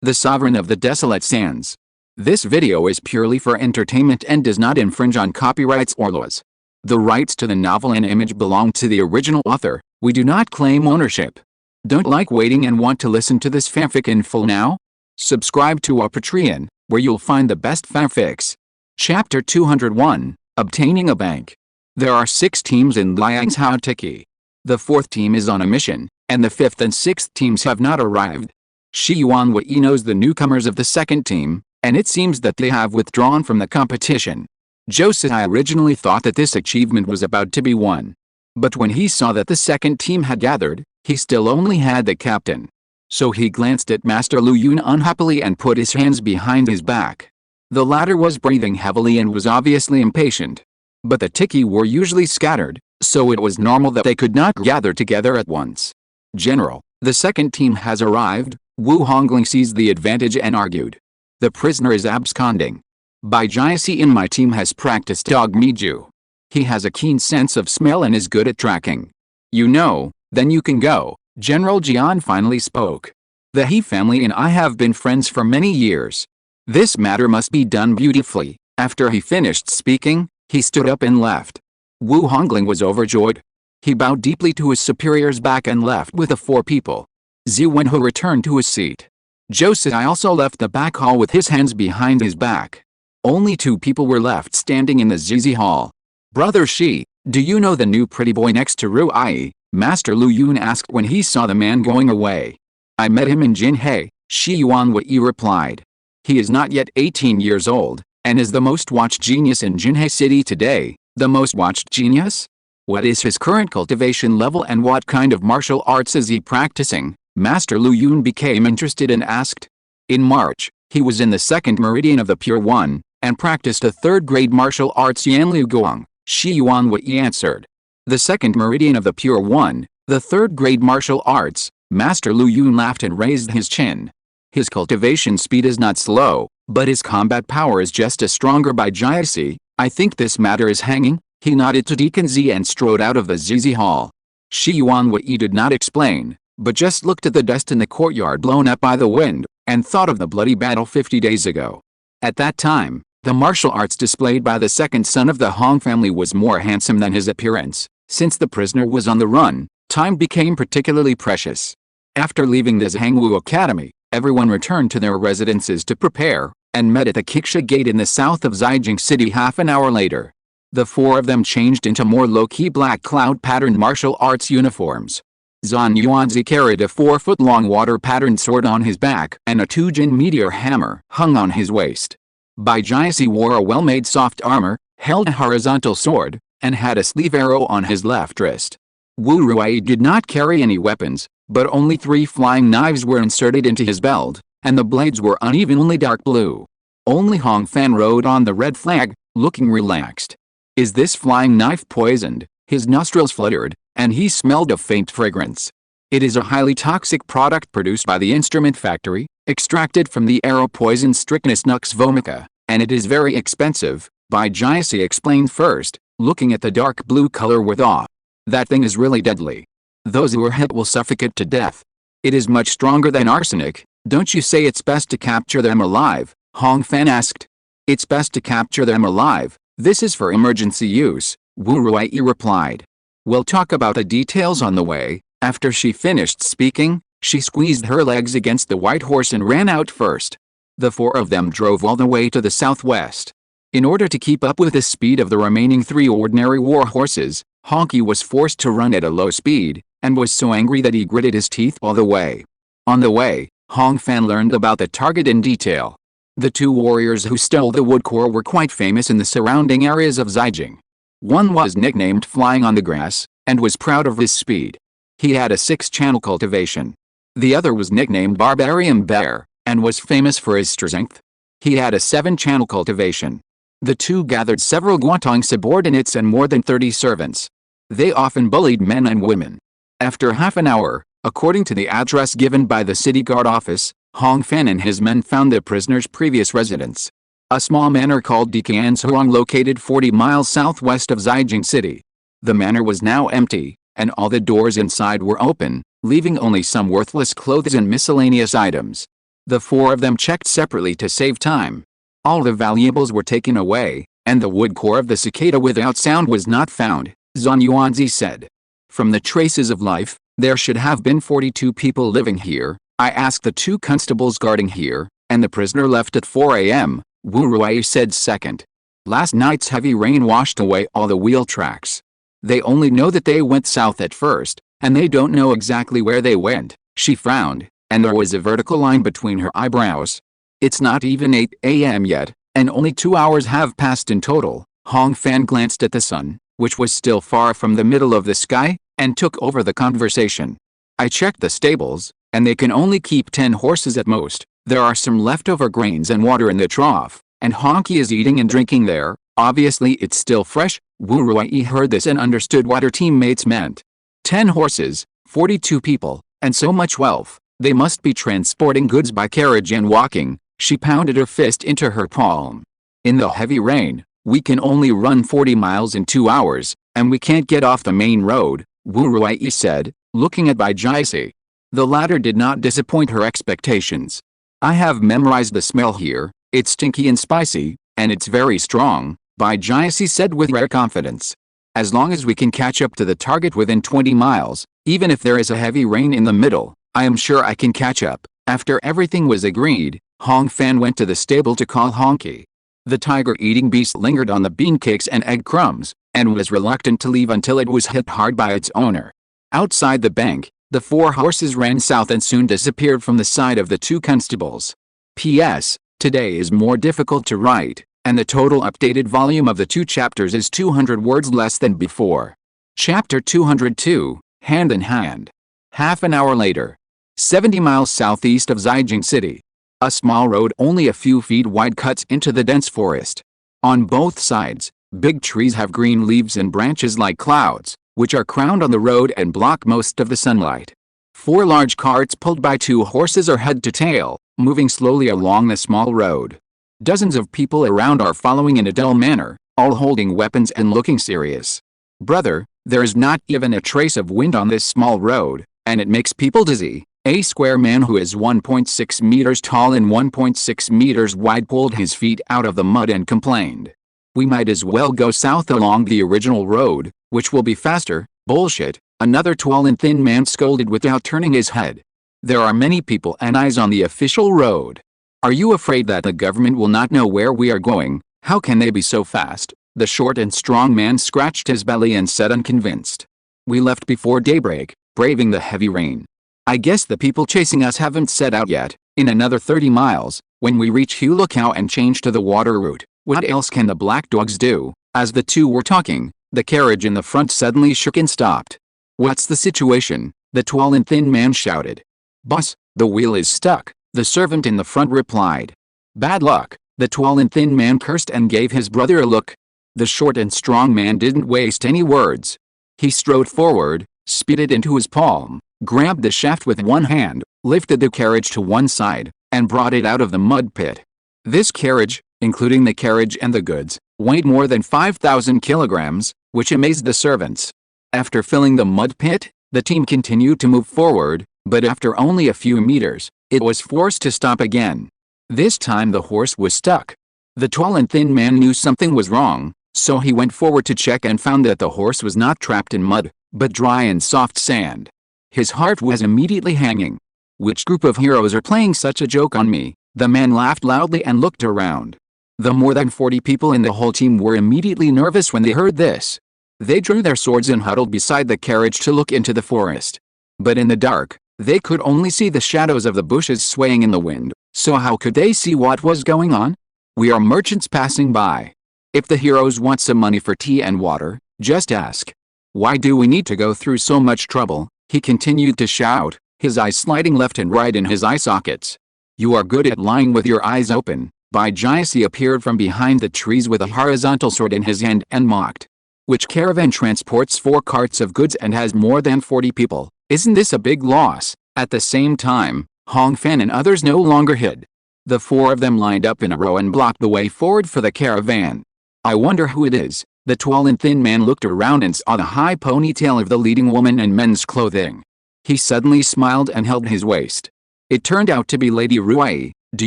the sovereign of the desolate sands. This video is purely for entertainment and does not infringe on copyrights or laws. The rights to the novel and image belong to the original author. We do not claim ownership. Don't like waiting and want to listen to this fanfic in full now? Subscribe to our Patreon, where you'll find the best fanfics. Chapter 201, Obtaining a Bank. There are 6 teams in Liangzhou Tiki. The 4th team is on a mission, and the 5th and 6th teams have not arrived. Shi Yuanwei knows the newcomers of the 2nd team, and it seems that they have withdrawn from the competition. Josei originally thought that this achievement was about to be won. But when he saw that the 2nd team had gathered, he still only had the captain. So he glanced at Master Lu Yun unhappily and put his hands behind his back. The latter was breathing heavily and was obviously impatient. But the Tiki were usually scattered, so it was normal that they could not gather together at once. General, the 2nd team has arrived. Wu Hongling seized the advantage and argued. The prisoner is absconding. Bai Jiasi in my team has practiced dog miju. He has a keen sense of smell and is good at tracking. You know, then you can go. General Jian finally spoke. The He family and I have been friends for many years. This matter must be done beautifully. After he finished speaking, he stood up and left. Wu Hongling was overjoyed. He bowed deeply to his superior's back and left with the 4 people. Zhu Wenhu returned to his seat. Josei also left the back hall with his hands behind his back. Only 2 people were left standing in the Zizi hall. Brother Shi, do you know the new pretty boy next to Ruai? Master Lu Yun asked when he saw the man going away. I met him in Jinhei, Shi Yuanwei replied. He is not yet 18 years old, and is the most watched genius in Jinhei City today. The most watched genius? What is his current cultivation level and what kind of martial arts is he practicing? Master Lu Yun became interested and asked. In March, he was in the 2nd meridian of the Pure One, and practiced a 3rd-grade martial arts Yanliu Guang, Shi Yuanwei answered. The 2nd meridian of the Pure One, the 3rd-grade martial arts, Master Lu Yun laughed and raised his chin. His cultivation speed is not slow, but his combat power is just as stronger by Jiasi. I think this matter is hanging. He nodded to Deacon Z and strode out of the Zizi hall. Shi Yuanwei did not explain, but just looked at the dust in the courtyard blown up by the wind, and thought of the bloody battle 50 days ago. At that time, the martial arts displayed by the 2nd son of the Hong family was more handsome than his appearance. Since the prisoner was on the run, time became particularly precious. After leaving the Zhangwu Academy, everyone returned to their residences to prepare, and met at the Kiksha Gate in the south of Zhaijing City half an hour later. The 4 of them changed into more low-key black cloud-patterned martial arts uniforms. Zhan Yuanzi carried a 4-foot-long water-patterned sword on his back and a 2-jin meteor hammer hung on his waist. Bai Jiasi wore a well-made soft armor, held a horizontal sword, and had a sleeve arrow on his left wrist. Wu Ruai did not carry any weapons, but only 3 flying knives were inserted into his belt, and the blades were unevenly dark blue. Only Hong Fan rode on the red flag, looking relaxed. Is this flying knife poisoned? His nostrils fluttered, and he smelled a faint fragrance. It is a highly toxic product produced by the instrument factory, extracted from the arrow poison Strychnus nux vomica, and it is very expensive, Bai Jiasi explained first, looking at the dark blue color with awe. That thing is really deadly. Those who are hit will suffocate to death. It is much stronger than arsenic. Don't you say it's best to capture them alive? Hong Fan asked. It's best to capture them alive. This is for emergency use, Wu Ruai replied. We'll talk about the details on the way. After she finished speaking, she squeezed her legs against the white horse and ran out first. The 4 of them drove all the way to the southwest. In order to keep up with the speed of the remaining 3 ordinary war horses, Honky was forced to run at a low speed, and was so angry that he gritted his teeth all the way. On the way, Hong Fan learned about the target in detail. The 2 warriors who stole the wood core were quite famous in the surrounding areas of Zhaijing. One was nicknamed Flying on the Grass, and was proud of his speed. He had a 6-channel cultivation. The other was nicknamed Barbarian Bear, and was famous for his strength. He had a 7-channel cultivation. The 2 gathered several Guantong subordinates and more than 30 servants. They often bullied men and women. After half an hour, according to the address given by the city guard office, Hong Fan and his men found the prisoner's previous residence. A small manor called Diqianzhuang located 40 miles southwest of Zhaijing City. The manor was now empty, and all the doors inside were open, leaving only some worthless clothes and miscellaneous items. The four of them checked separately to save time. All the valuables were taken away, and the wood core of the cicada without sound was not found, Zhang Yuanzi said. From the traces of life, there should have been 42 people living here. I asked the 2 constables guarding here, and the prisoner left at 4 a.m., Wu Ruai said second. Last night's heavy rain washed away all the wheel tracks. They only know that they went south at first, and they don't know exactly where they went. She frowned, and there was a vertical line between her eyebrows. It's not even 8 a.m. yet, and only 2 hours have passed in total. Hong Fan glanced at the sun, which was still far from the middle of the sky, and took over the conversation. I checked the stables, and they can only keep 10 horses at most. There are some leftover grains and water in the trough, and Honky is eating and drinking there. Obviously it's still fresh. Wu Ruai heard this and understood what her teammates meant. 10 horses, 42 people, and so much wealth. They must be transporting goods by carriage and walking. She pounded her fist into her palm. In the heavy rain, we can only run 40 miles in 2 hours, and we can't get off the main road, Wu Ruai said, looking at Bai Jiasi. The latter did not disappoint her expectations. I have memorized the smell here. It's stinky and spicy, and it's very strong, Bai Jiasi said with rare confidence. As long as we can catch up to the target within 20 miles, even if there is a heavy rain in the middle, I am sure I can catch up. After everything was agreed, Hong Fan went to the stable to call Honky. The tiger-eating beast lingered on the bean cakes and egg crumbs, and was reluctant to leave until it was hit hard by its owner. Outside the bank, the 4 horses ran south and soon disappeared from the side of the 2 constables. P.S. Today is more difficult to write, and the total updated volume of the 2 chapters is 200 words less than before. Chapter 202, Hand in Hand. Half an hour later. 70 miles southeast of Zhejiang City. A small road only a few feet wide cuts into the dense forest. On both sides, big trees have green leaves and branches like clouds, which are crowned on the road and block most of the sunlight. 4 large carts pulled by 2 horses are head to tail, moving slowly along the small road. Dozens of people around are following in a dull manner, all holding weapons and looking serious. Brother, there is not even a trace of wind on this small road, and it makes people dizzy. A square man who is 1.6 meters tall and 1.6 meters wide pulled his feet out of the mud and complained. We might as well go south along the original road, which will be faster. Bullshit, another tall and thin man scolded without turning his head. There are many people and eyes on the official road. Are you afraid that the government will not know where we are going? How can they be so fast? The short and strong man scratched his belly and said unconvinced. We left before daybreak, braving the heavy rain. I guess the people chasing us haven't set out yet. In another 30 miles, when we reach Hulakau and change to the water route, what else can the black dogs do? As the 2 were talking, the carriage in the front suddenly shook and stopped. What's the situation? The tall and thin man shouted. Boss, the wheel is stuck, the servant in the front replied. Bad luck, the tall and thin man cursed and gave his brother a look. The short and strong man didn't waste any words. He strode forward, spit into his palm, grabbed the shaft with one hand, lifted the carriage to one side, and brought it out of the mud pit. This carriage, including the carriage and the goods, weighed more than 5,000 kilograms, which amazed the servants. After filling the mud pit, the team continued to move forward, but after only a few meters, it was forced to stop again. This time the horse was stuck. The tall and thin man knew something was wrong, so he went forward to check and found that the horse was not trapped in mud, but dry and soft sand. His heart was immediately hanging. Which group of heroes are playing such a joke on me? The man laughed loudly and looked around. The more than 40 people in the whole team were immediately nervous when they heard this. They drew their swords and huddled beside the carriage to look into the forest. But in the dark, they could only see the shadows of the bushes swaying in the wind, so how could they see what was going on? We are merchants passing by. If the heroes want some money for tea and water, just ask. Why do we need to go through so much trouble? He continued to shout, his eyes sliding left and right in his eye sockets. You are good at lying with your eyes open. Bai Jiasi appeared from behind the trees with a horizontal sword in his hand and mocked. Which caravan transports 4 carts of goods and has more than 40 people? Isn't this a big loss? At the same time, Hong Fan and others no longer hid. The 4 of them lined up in a row and blocked the way forward for the caravan. I wonder who it is. The tall and thin man looked around and saw the high ponytail of the leading woman in men's clothing. He suddenly smiled and held his waist. It turned out to be Lady Ruai. "Do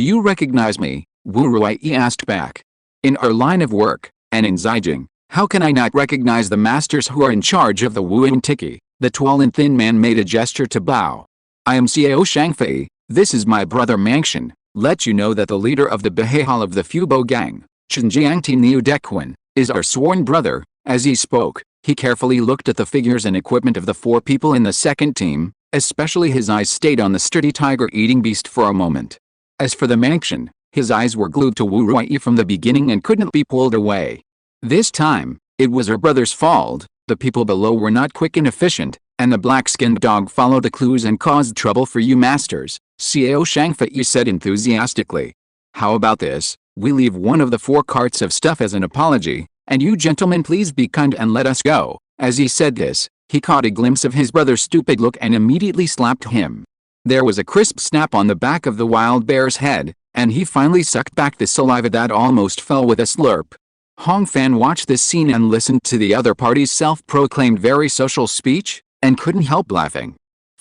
you recognize me?" Wu Ruai asked back. "In our line of work, and in Zijing, how can I not recognize the masters who are in charge of the Wuin Tiki?" The tall and thin man made a gesture to bow. "I am Xiao Shangfei. This is my brother Mangshan. Let you know that the leader of the Behal of the Fubo gang, Chenjiangti Niu Dequan, is our sworn brother." As he spoke, he carefully looked at the figures and equipment of the 4 people in the second team, especially his eyes stayed on the sturdy tiger-eating beast for a moment. As for the Mangshan, his eyes were glued to Wu Ruai from the beginning and couldn't be pulled away. This time, it was her brother's fault. The people below were not quick and efficient, and the black-skinned dog followed the clues and caused trouble for you masters, Xiao Shangfei said enthusiastically. "How about this? We leave one of the 4 carts of stuff as an apology, and you gentlemen please be kind and let us go." As he said this, he caught a glimpse of his brother's stupid look and immediately slapped him. There was a crisp snap on the back of the wild bear's head, and he finally sucked back the saliva that almost fell with a slurp. Hong Fan watched this scene and listened to the other party's self-proclaimed very social speech, and couldn't help laughing.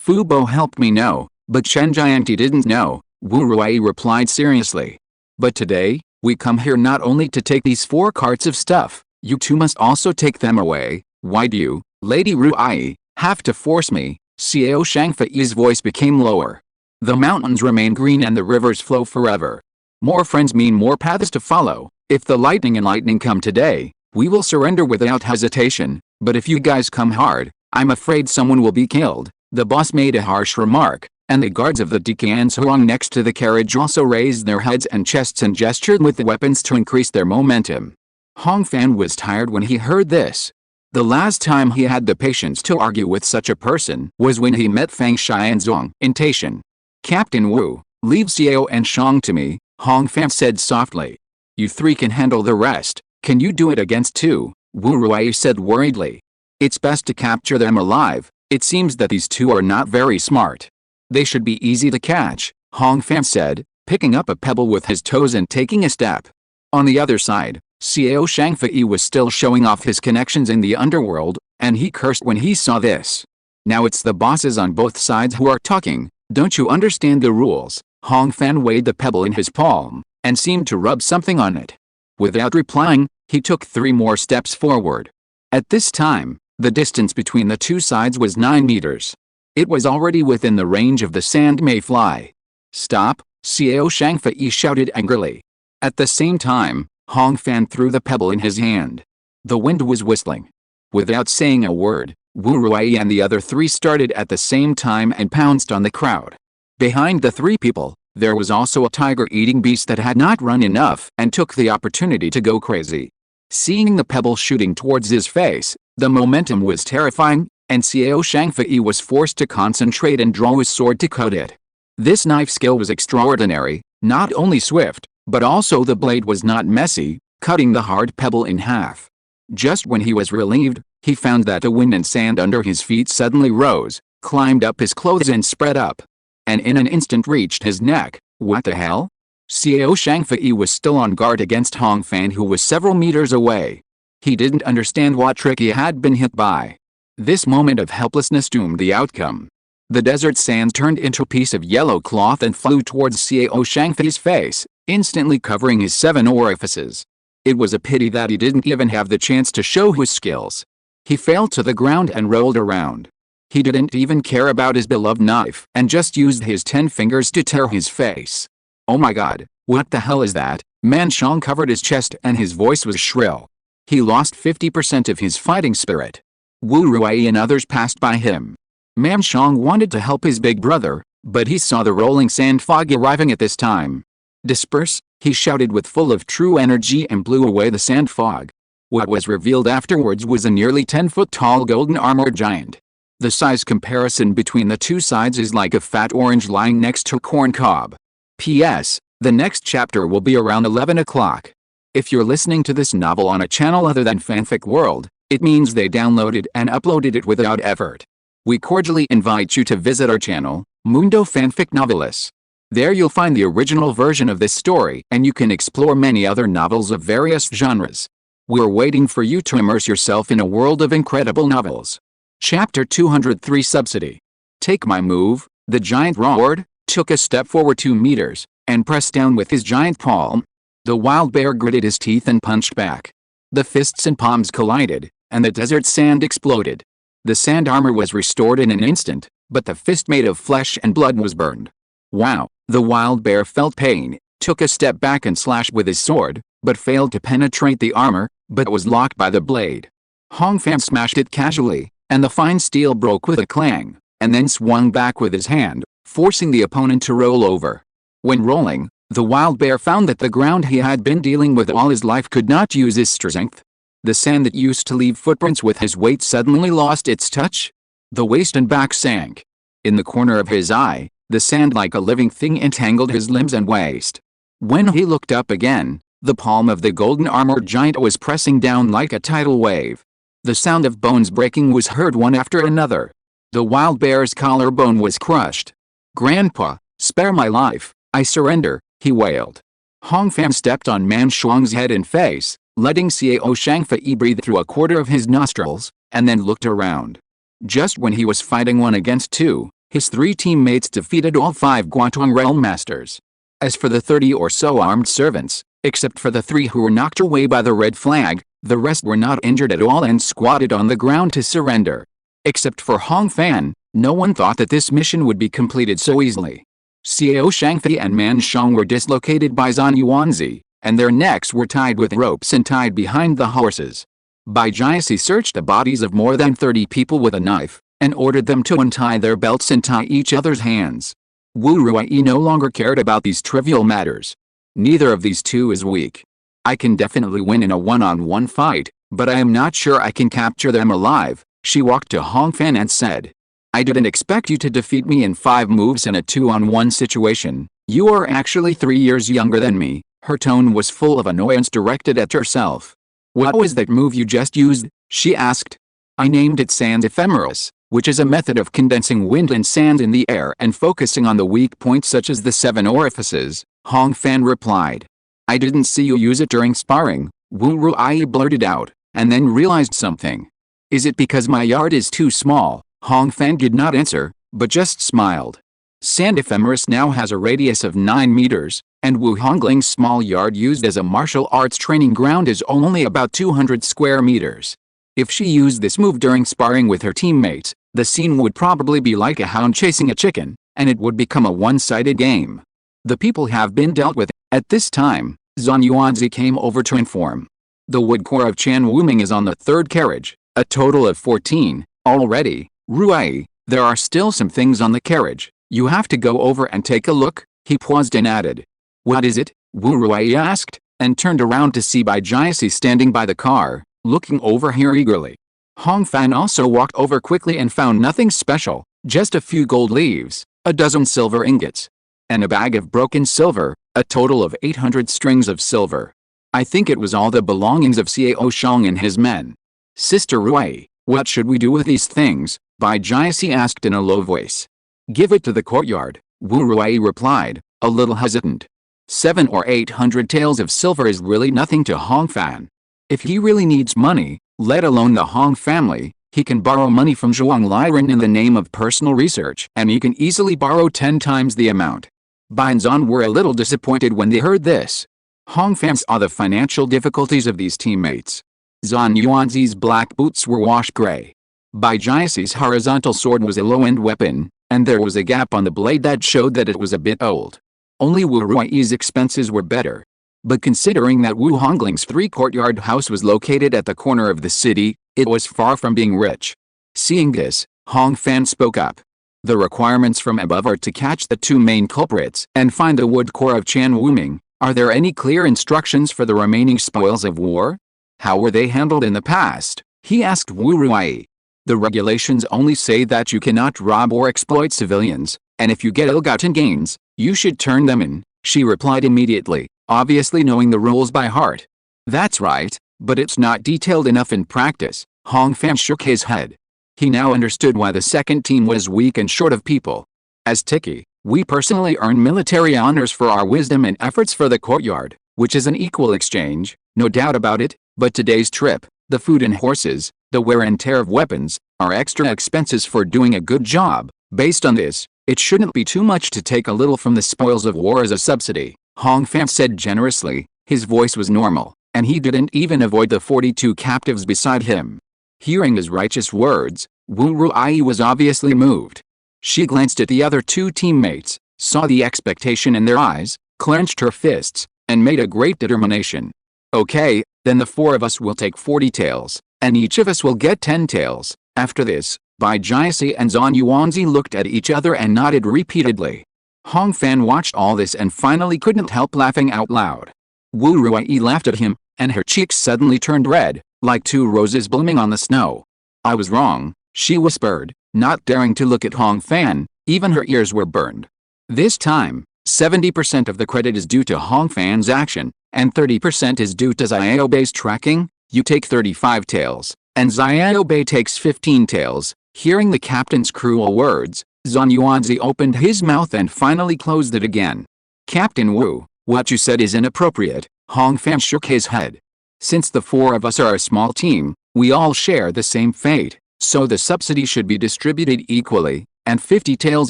"Fubo helped me know, but Chenjiangti didn't know," Wu Ruai replied seriously. "But today, we come here not only to take these 4 carts of stuff, you two must also take them away. Why do you, Lady Ruai, have to force me?" Xiao Shangfei's voice became lower. "The mountains remain green and the rivers flow forever. More friends mean more paths to follow. If the lightning come today, we will surrender without hesitation, but if you guys come hard, I'm afraid someone will be killed." The boss made a harsh remark, and the guards of the Decans who hung next to the carriage also raised their heads and chests and gestured with the weapons to increase their momentum. Hong Fan was tired when he heard this. The last time he had the patience to argue with such a person was when he met Fang Xianzong in Taishan. "Captain Wu, leave Xiao and Shang to me," Hong Fan said softly. "You 3 can handle the rest. Can you do it against 2? Wu Ruai said worriedly. "It's best to capture them alive. It seems that these 2 are not very smart. They should be easy to catch," Hong Fan said, picking up a pebble with his toes and taking a step. On the other side, Xiao Shangfei was still showing off his connections in the underworld, and he cursed when he saw this. "Now it's the bosses on both sides who are talking. Don't you understand the rules?" Hong Fan weighed the pebble in his palm, and seemed to rub something on it. Without replying, he took 3 more steps forward. At this time, the distance between the 2 sides was 9 meters. It was already within the range of the sand mayfly. "Stop!" Xiao Shangfei shouted angrily. At the same time, Hong Fan threw the pebble in his hand. The wind was whistling. Without saying a word, Wu Ruai and the other 3 started at the same time and pounced on the crowd. Behind the 3 people, there was also a tiger-eating beast that had not run enough and took the opportunity to go crazy. Seeing the pebble shooting towards his face, the momentum was terrifying, and Xiao Shangfei was forced to concentrate and draw his sword to cut it. This knife skill was extraordinary, not only swift, but also the blade was not messy, cutting the hard pebble in half. Just when he was relieved, he found that the wind and sand under his feet suddenly rose, climbed up his clothes and spread up, and in an instant reached his neck. What the hell? Xiao Shangfei was still on guard against Hong Fan, who was several meters away. He didn't understand what trick he had been hit by. This moment of helplessness doomed the outcome. The desert sands turned into a piece of yellow cloth and flew towards Xiao Shangfei's face, instantly covering his 7 orifices. It was a pity that he didn't even have the chance to show his skills. He fell to the ground and rolled around. He didn't even care about his beloved knife and just used his 10 fingers to tear his face. "Oh my god, what the hell is that?" Man Shang covered his chest and his voice was shrill. He lost 50% of his fighting spirit. Wu Ruai and others passed by him. Man Shang wanted to help his big brother, but he saw the rolling sand fog arriving at this time. "Disperse," he shouted with full of true energy and blew away the sand fog. What was revealed afterwards was a nearly 10-foot-tall golden armored giant. The size comparison between the 2 sides is like a fat orange lying next to a corn cob. P.S. The next chapter will be around 11 o'clock. If you're listening to this novel on a channel other than Fanfic World, it means they downloaded and uploaded it without effort. We cordially invite you to visit our channel, Mundo Fanfic Novelis. There you'll find the original version of this story and you can explore many other novels of various genres. We're waiting for you to immerse yourself in a world of incredible novels. Chapter 203 Subsidy. "Take my move," the giant roared. took a step forward 2 meters, and pressed down with his giant palm. The wild bear gritted his teeth and punched back. The fists and palms collided, and the desert sand exploded. The sand armor was restored in an instant, but the fist made of flesh and blood was burned. Wow! The wild bear felt pain, took a step back and slashed with his sword, but failed to penetrate the armor, but was locked by the blade. Hong Fan smashed it casually, and the fine steel broke with a clang, and then swung back with his hand, forcing the opponent to roll over. When rolling, the wild bear found that the ground he had been dealing with all his life could not use his strength. The sand that used to leave footprints with his weight suddenly lost its touch. The waist and back sank. In the corner of his eye, the sand like a living thing entangled his limbs and waist. When he looked up again, the palm of the golden armored giant was pressing down like a tidal wave. The sound of bones breaking was heard one after another. The wild bear's collarbone was crushed. "Grandpa, spare my life, I surrender," he wailed. Hong Fan stepped on Man Shuang's head and face, letting Xiao Shangfei breathe through a quarter of his nostrils, and then looked around. Just when he was fighting 1 against 2, his 3 teammates defeated all 5 Guantong Realm Masters. As for the 30 or so armed servants, except for the 3 who were knocked away by the red flag, the rest were not injured at all and squatted on the ground to surrender. Except for Hong Fan, no one thought that this mission would be completed so easily. Xiao Shangfei and Man Shang were dislocated by Zhan Yuanzi, and their necks were tied with ropes and tied behind the horses. Bai Jiasi searched the bodies of more than 30 people with a knife, and ordered them to untie their belts and tie each other's hands. Wu Ruai no longer cared about these trivial matters. Neither of these two is weak. I can definitely win in a one-on-one fight, but I am not sure I can capture them alive. She walked to Hong Fan and said, "I didn't expect you to defeat me in 5 moves in a 2-on-1 situation. You are actually 3 years younger than me." Her tone was full of annoyance directed at herself. "What was that move you just used?" she asked. "I named it Sand Ephemeris, which is a method of condensing wind and sand in the air and focusing on the weak points such as the 7 orifices," Hong Fan replied. "I didn't see you use it during sparring," Wu Ruai blurted out, and then realized something. "Is it because my yard is too small?" Hong Fan did not answer, but just smiled. Sand Ephemeris now has a radius of 9 meters, and Wu Hongling's small yard used as a martial arts training ground is only about 200 square meters. If she used this move during sparring with her teammates, the scene would probably be like a hound chasing a chicken, and it would become a one-sided game. The people have been dealt with. At this time, Zhan Yuanzi came over to inform. The wood core of Chan Wuming is on the 3rd carriage, a total of 14, already. "Ruai, there are still some things on the carriage. You have to go over and take a look," he paused and added. "What is it?" Wu Ruai asked, and turned around to see Bai Jiasi standing by the car, looking over here eagerly. Hong Fan also walked over quickly and found nothing special, just a few gold leaves, a dozen silver ingots, and a bag of broken silver, a total of 800 strings of silver. I think it was all the belongings of Xiao Shang and his men. "Sister Ruai, what should we do with these things?" Bai Jiasi asked in a low voice. "Give it to the courtyard," Wu Ruai replied, a little hesitant. 700 or 800 taels of silver is really nothing to Hong Fan. If he really needs money, let alone the Hong family, he can borrow money from Zhuang Liren in the name of personal research, and he can easily borrow 10 times the amount. Bai and Zhan were a little disappointed when they heard this. Hong Fan saw the financial difficulties of these teammates. Zhan Yuanzi's black boots were wash gray. Bai Jiasi's horizontal sword was a low-end weapon, and there was a gap on the blade that showed that it was a bit old. Only Wu Rui's expenses were better. But considering that Wu Hongling's 3-courtyard house was located at the corner of the city, it was far from being rich. Seeing this, Hong Fan spoke up. "The requirements from above are to catch the 2 main culprits and find the wood core of Chan Wuming. Are there any clear instructions for the remaining spoils of war? How were they handled in the past?" he asked Wu Ruai. "The regulations only say that you cannot rob or exploit civilians, and if you get ill-gotten gains, you should turn them in," she replied immediately, obviously knowing the rules by heart. "That's right, but it's not detailed enough in practice." Hong Fan shook his head. He now understood why the second team was weak and short of people. "As Tiki, we personally earn military honors for our wisdom and efforts for the courtyard, which is an equal exchange, no doubt about it, but today's trip, the food and horses, the wear and tear of weapons, are extra expenses for doing a good job. Based on this, It shouldn't be too much to take a little from the spoils of war as a subsidy, Hong Fan said generously. His voice was normal, and he didn't even avoid the 42 captives beside him. Hearing his righteous words, Wu Ruai was obviously moved. She glanced at the other two teammates, saw the expectation in their eyes, clenched her fists, and made a great determination. Okay, then the 4 of us will take 40 taels, and each of us will get 10 taels. After this, Bai Jiasi and Zhang Yuanzi looked at each other and nodded repeatedly. Hong Fan watched all this and finally couldn't help laughing out loud. Wu Ruai laughed at him, and her cheeks suddenly turned red, like 2 roses blooming on the snow. I was wrong, she whispered, not daring to look at Hong Fan. Even her ears were burned. This time, 70% of the credit is due to Hong Fan's action, and 30% is due to Xiaobei's tracking. You take 35 taels, and Xiaobei takes 15 taels. Hearing the captain's cruel words, Zhang Yuanzi opened his mouth and finally closed it again. Captain Wu, what you said is inappropriate, Hong Fan shook his head. Since the 4 of us are a small team, we all share the same fate, so the subsidy should be distributed equally, and 50 taels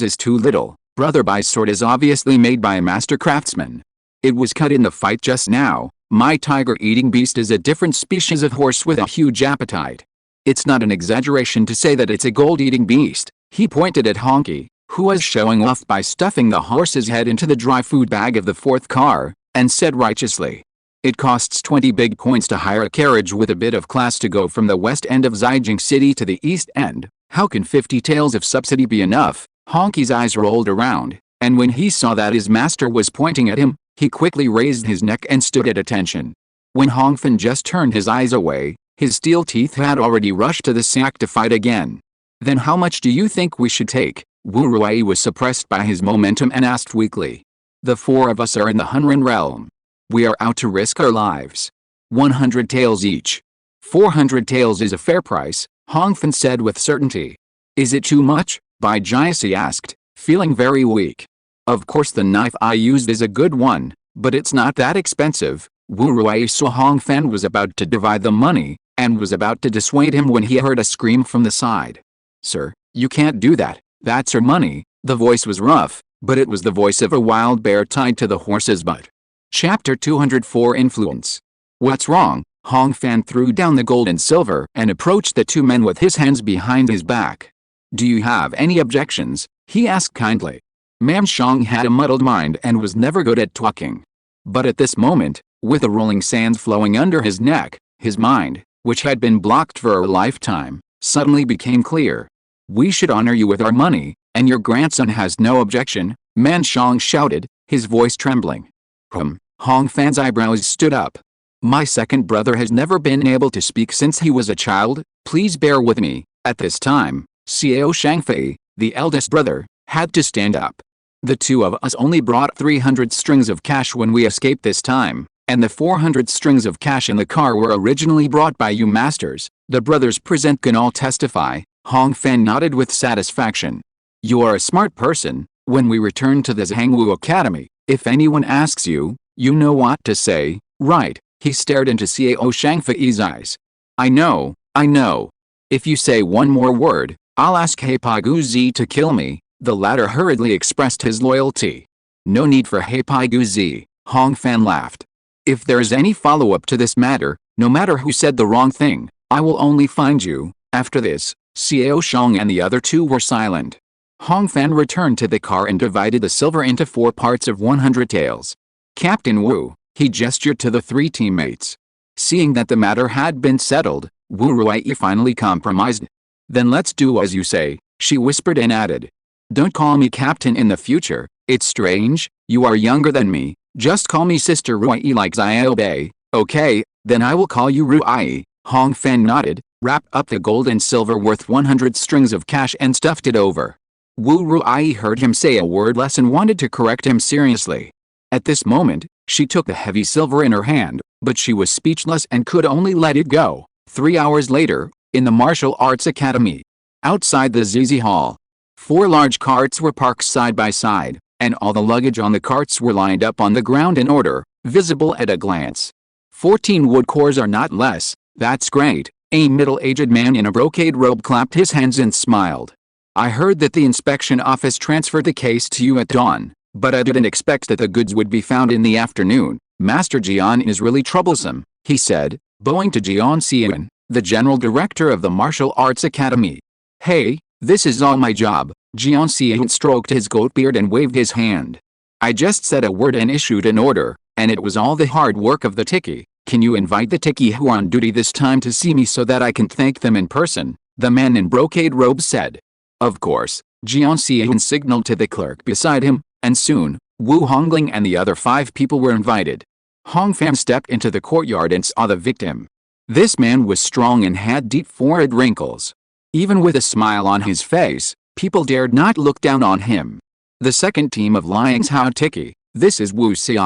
is too little. Brother Bai's sword is obviously made by a master craftsman. It was cut in the fight just now. My tiger-eating beast is a different species of horse with a huge appetite. It's not an exaggeration to say that it's a gold-eating beast. He pointed at Honky, who was showing off by stuffing the horse's head into the dry food bag of the 4th car, and said righteously, "It costs 20 big coins to hire a carriage with a bit of class to go from the west end of Zhejiang City to the east end. How can 50 taels of subsidy be enough?" Honky's eyes rolled around, and when he saw that his master was pointing at him, he quickly raised his neck and stood at attention. When Hong Fan just turned his eyes away, his steel teeth had already rushed to the sack to fight again. "Then how much do you think we should take?" Wu Ruai was suppressed by his momentum and asked weakly. "The 4 of us are in the Hunren realm. We are out to risk our lives. 100 taels each." 400 taels is a fair price, Hong Fan said with certainty. "Is it too much?" Bai Jiasi asked, feeling very weak. "Of course the knife I used is a good one, but it's not that expensive." Wu Ruai saw Hong Fan was about to divide the money, and was about to dissuade him when he heard a scream from the side. "Sir, you can't do that, that's our money." The voice was rough, but it was the voice of a wild bear tied to the horse's butt. Chapter 204 Influence. "What's wrong?" Hong Fan threw down the gold and silver and approached the 2 men with his hands behind his back. "Do you have any objections?" he asked kindly. Man Shang had a muddled mind and was never good at talking. But at this moment, with the rolling sands flowing under his neck, his mind, which had been blocked for a lifetime, suddenly became clear. "We should honor you with our money, and your grandson has no objection," Man Shang shouted, his voice trembling. Hong Fan's eyebrows stood up. "My second brother has never been able to speak since he was a child, please bear with me." At this time, Xiao Shangfei, the eldest brother, had to stand up. "The 2 of us only brought 300 strings of cash when we escaped this time, and the 400 strings of cash in the car were originally brought by you masters." The brothers present can all testify. Hong Fan nodded with satisfaction. "You are a smart person. When we return to the Zhangwu Academy, if anyone asks you, you know what to say, right?" He stared into Xiao Shangfei's eyes. I know. If you say one more word, I'll ask Heipaguzi to kill me." The latter hurriedly expressed his loyalty. "No need for Heipaguzi," Hong Fan laughed. "If there's any follow-up to this matter, no matter who said the wrong thing, I will only find you." After this, Xiao Shang and the other 2 were silent. Hong Fan returned to the car and divided the silver into 4 parts of 100 taels. "Captain Wu," he gestured to the 3 teammates. Seeing that the matter had been settled, Wu Ruai finally compromised. "Then let's do as you say," she whispered and added. "Don't call me captain in the future, it's strange, you are younger than me, just call me Sister Ruai like Xiaobei." "Okay, then I will call you Ruai." Hong Fan nodded, wrapped up the gold and silver worth 100 strings of cash and stuffed it over. Wu Ruai heard him say a word less and wanted to correct him seriously. At this moment, she took the heavy silver in her hand, but she was speechless and could only let it go. 3 hours later, in the Martial Arts Academy. Outside the ZZ Hall, 4 large carts were parked side by side, and all the luggage on the carts were lined up on the ground in order, visible at a glance. 14 wood cores are not less, that's great. A middle-aged man in a brocade robe clapped his hands and smiled. I heard that the inspection office transferred the case to you at dawn, but I didn't expect that the goods would be found in the afternoon. Master Jian is really troublesome, he said, bowing to Jian Xian, the general director of the Martial Arts Academy. Hey, this is all my job. Jian Xian stroked his goat beard and waved his hand. I just said a word and issued an order, and it was all the hard work of the Tiki. Can you invite the Tiki who are on duty this time to see me so that I can thank them in person? The man in brocade robes said. Of course, Jian Xian signaled to the clerk beside him, and soon, Wu Hongling and the other 5 people were invited. Hong Fan stepped into the courtyard and saw the victim. This man was strong and had deep forehead wrinkles. Even with a smile on his face, people dared not look down on him. The second team of Liang's Hao Tiki, this is Wu Xi,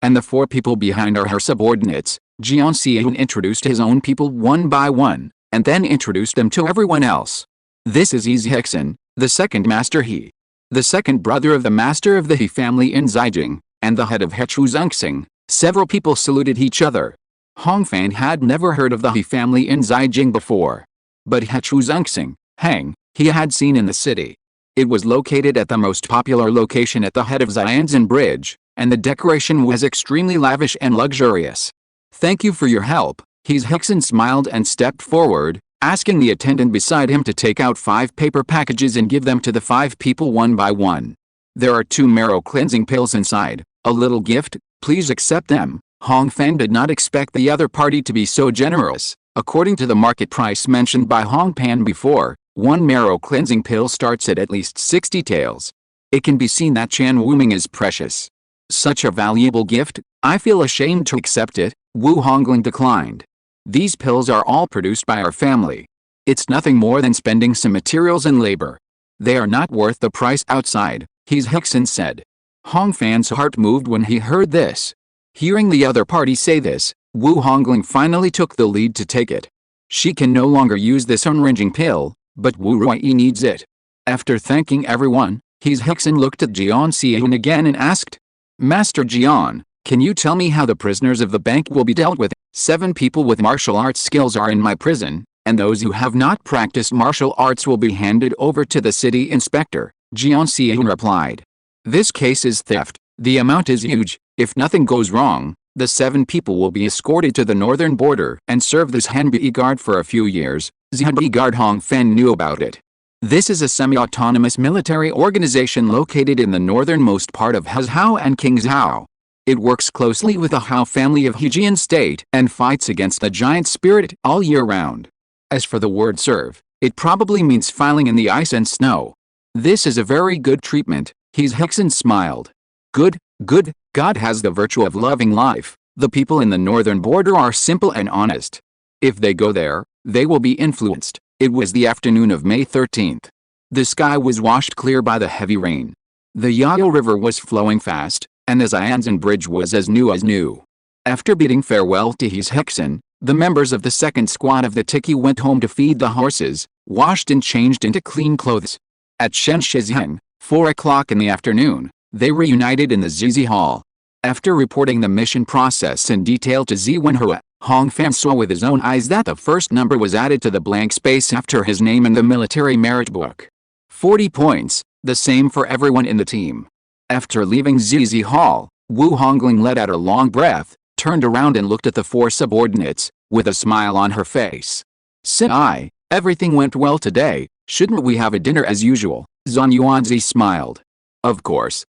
and the 4 people behind are her subordinates. Jian Xian introduced his own people one by one, and then introduced them to everyone else. This is Yi Hexen, the second master He. The second brother of the master of the He family in Zijing, and the head of Hechu Zungxing. Several people saluted each other. Hong Fan had never heard of the He family in Zijing before. But Hechu Zungxing, Hang, he had seen in the city. It was located at the most popular location at the head of Xianzhen Bridge, and the decoration was extremely lavish and luxurious. Thank you for your help. He's Hexen smiled and stepped forward, asking the attendant beside him to take out 5 paper packages and give them to the 5 people one by one. There are 2 marrow cleansing pills inside, a little gift, please accept them. Hong Fan did not expect the other party to be so generous. According to the market price mentioned by Hong Pan before, 1 marrow cleansing pill starts at least 60 taels. It can be seen that Chan Wuming is precious. Such a valuable gift, I feel ashamed to accept it, Wu Hongling declined. These pills are all produced by our family. It's nothing more than spending some materials and labor. They are not worth the price outside, He's Hexen said. Hong Fan's heart moved when he heard this. Hearing the other party say this, Wu Hongling finally took the lead to take it. She can no longer use this unwrenching pill, but Wu Ruiyi needs it. After thanking everyone, He's Hexen looked at Jian Xian again and asked, Master Jian, can you tell me how the prisoners of the bank will be dealt with? 7 people with martial arts skills are in my prison, and those who have not practiced martial arts will be handed over to the city inspector, Jian Xian replied. This case is theft. The amount is huge. If nothing goes wrong, the 7 people will be escorted to the northern border and serve this Hanbi Guard for a few years. Hanbi Guard Hong Fan knew about it. This is a semi-autonomous military organization located in the northernmost part of Hezhou and Qingzhou. It works closely with the Hao family of Hejian state and fights against the giant spirit all year round. As for the word serve, it probably means filing in the ice and snow. This is a very good treatment, He's Hexen smiled. Good, good, God has the virtue of loving life. The people in the northern border are simple and honest. If they go there, they will be influenced. It was the afternoon of May 13th. The sky was washed clear by the heavy rain. The Yao River was flowing fast, and the Xianzhen Bridge was as new. After bidding farewell to He's Hexen, the members of the second squad of the Tiki went home to feed the horses, washed and changed into clean clothes. At Shenshizheng, 4 o'clock in the afternoon, they reunited in the Zizi Hall. After reporting the mission process in detail to Zi Wenhua, Hong Fan saw with his own eyes that the first number was added to the blank space after his name in the military merit book. 40 points, the same for everyone in the team. After leaving Zizi Hall, Wu Hongling let out a long breath, turned around and looked at the 4 subordinates, with a smile on her face. Sai, everything went well today, shouldn't we have a dinner as usual? Zhang Yuanzi smiled. Of course,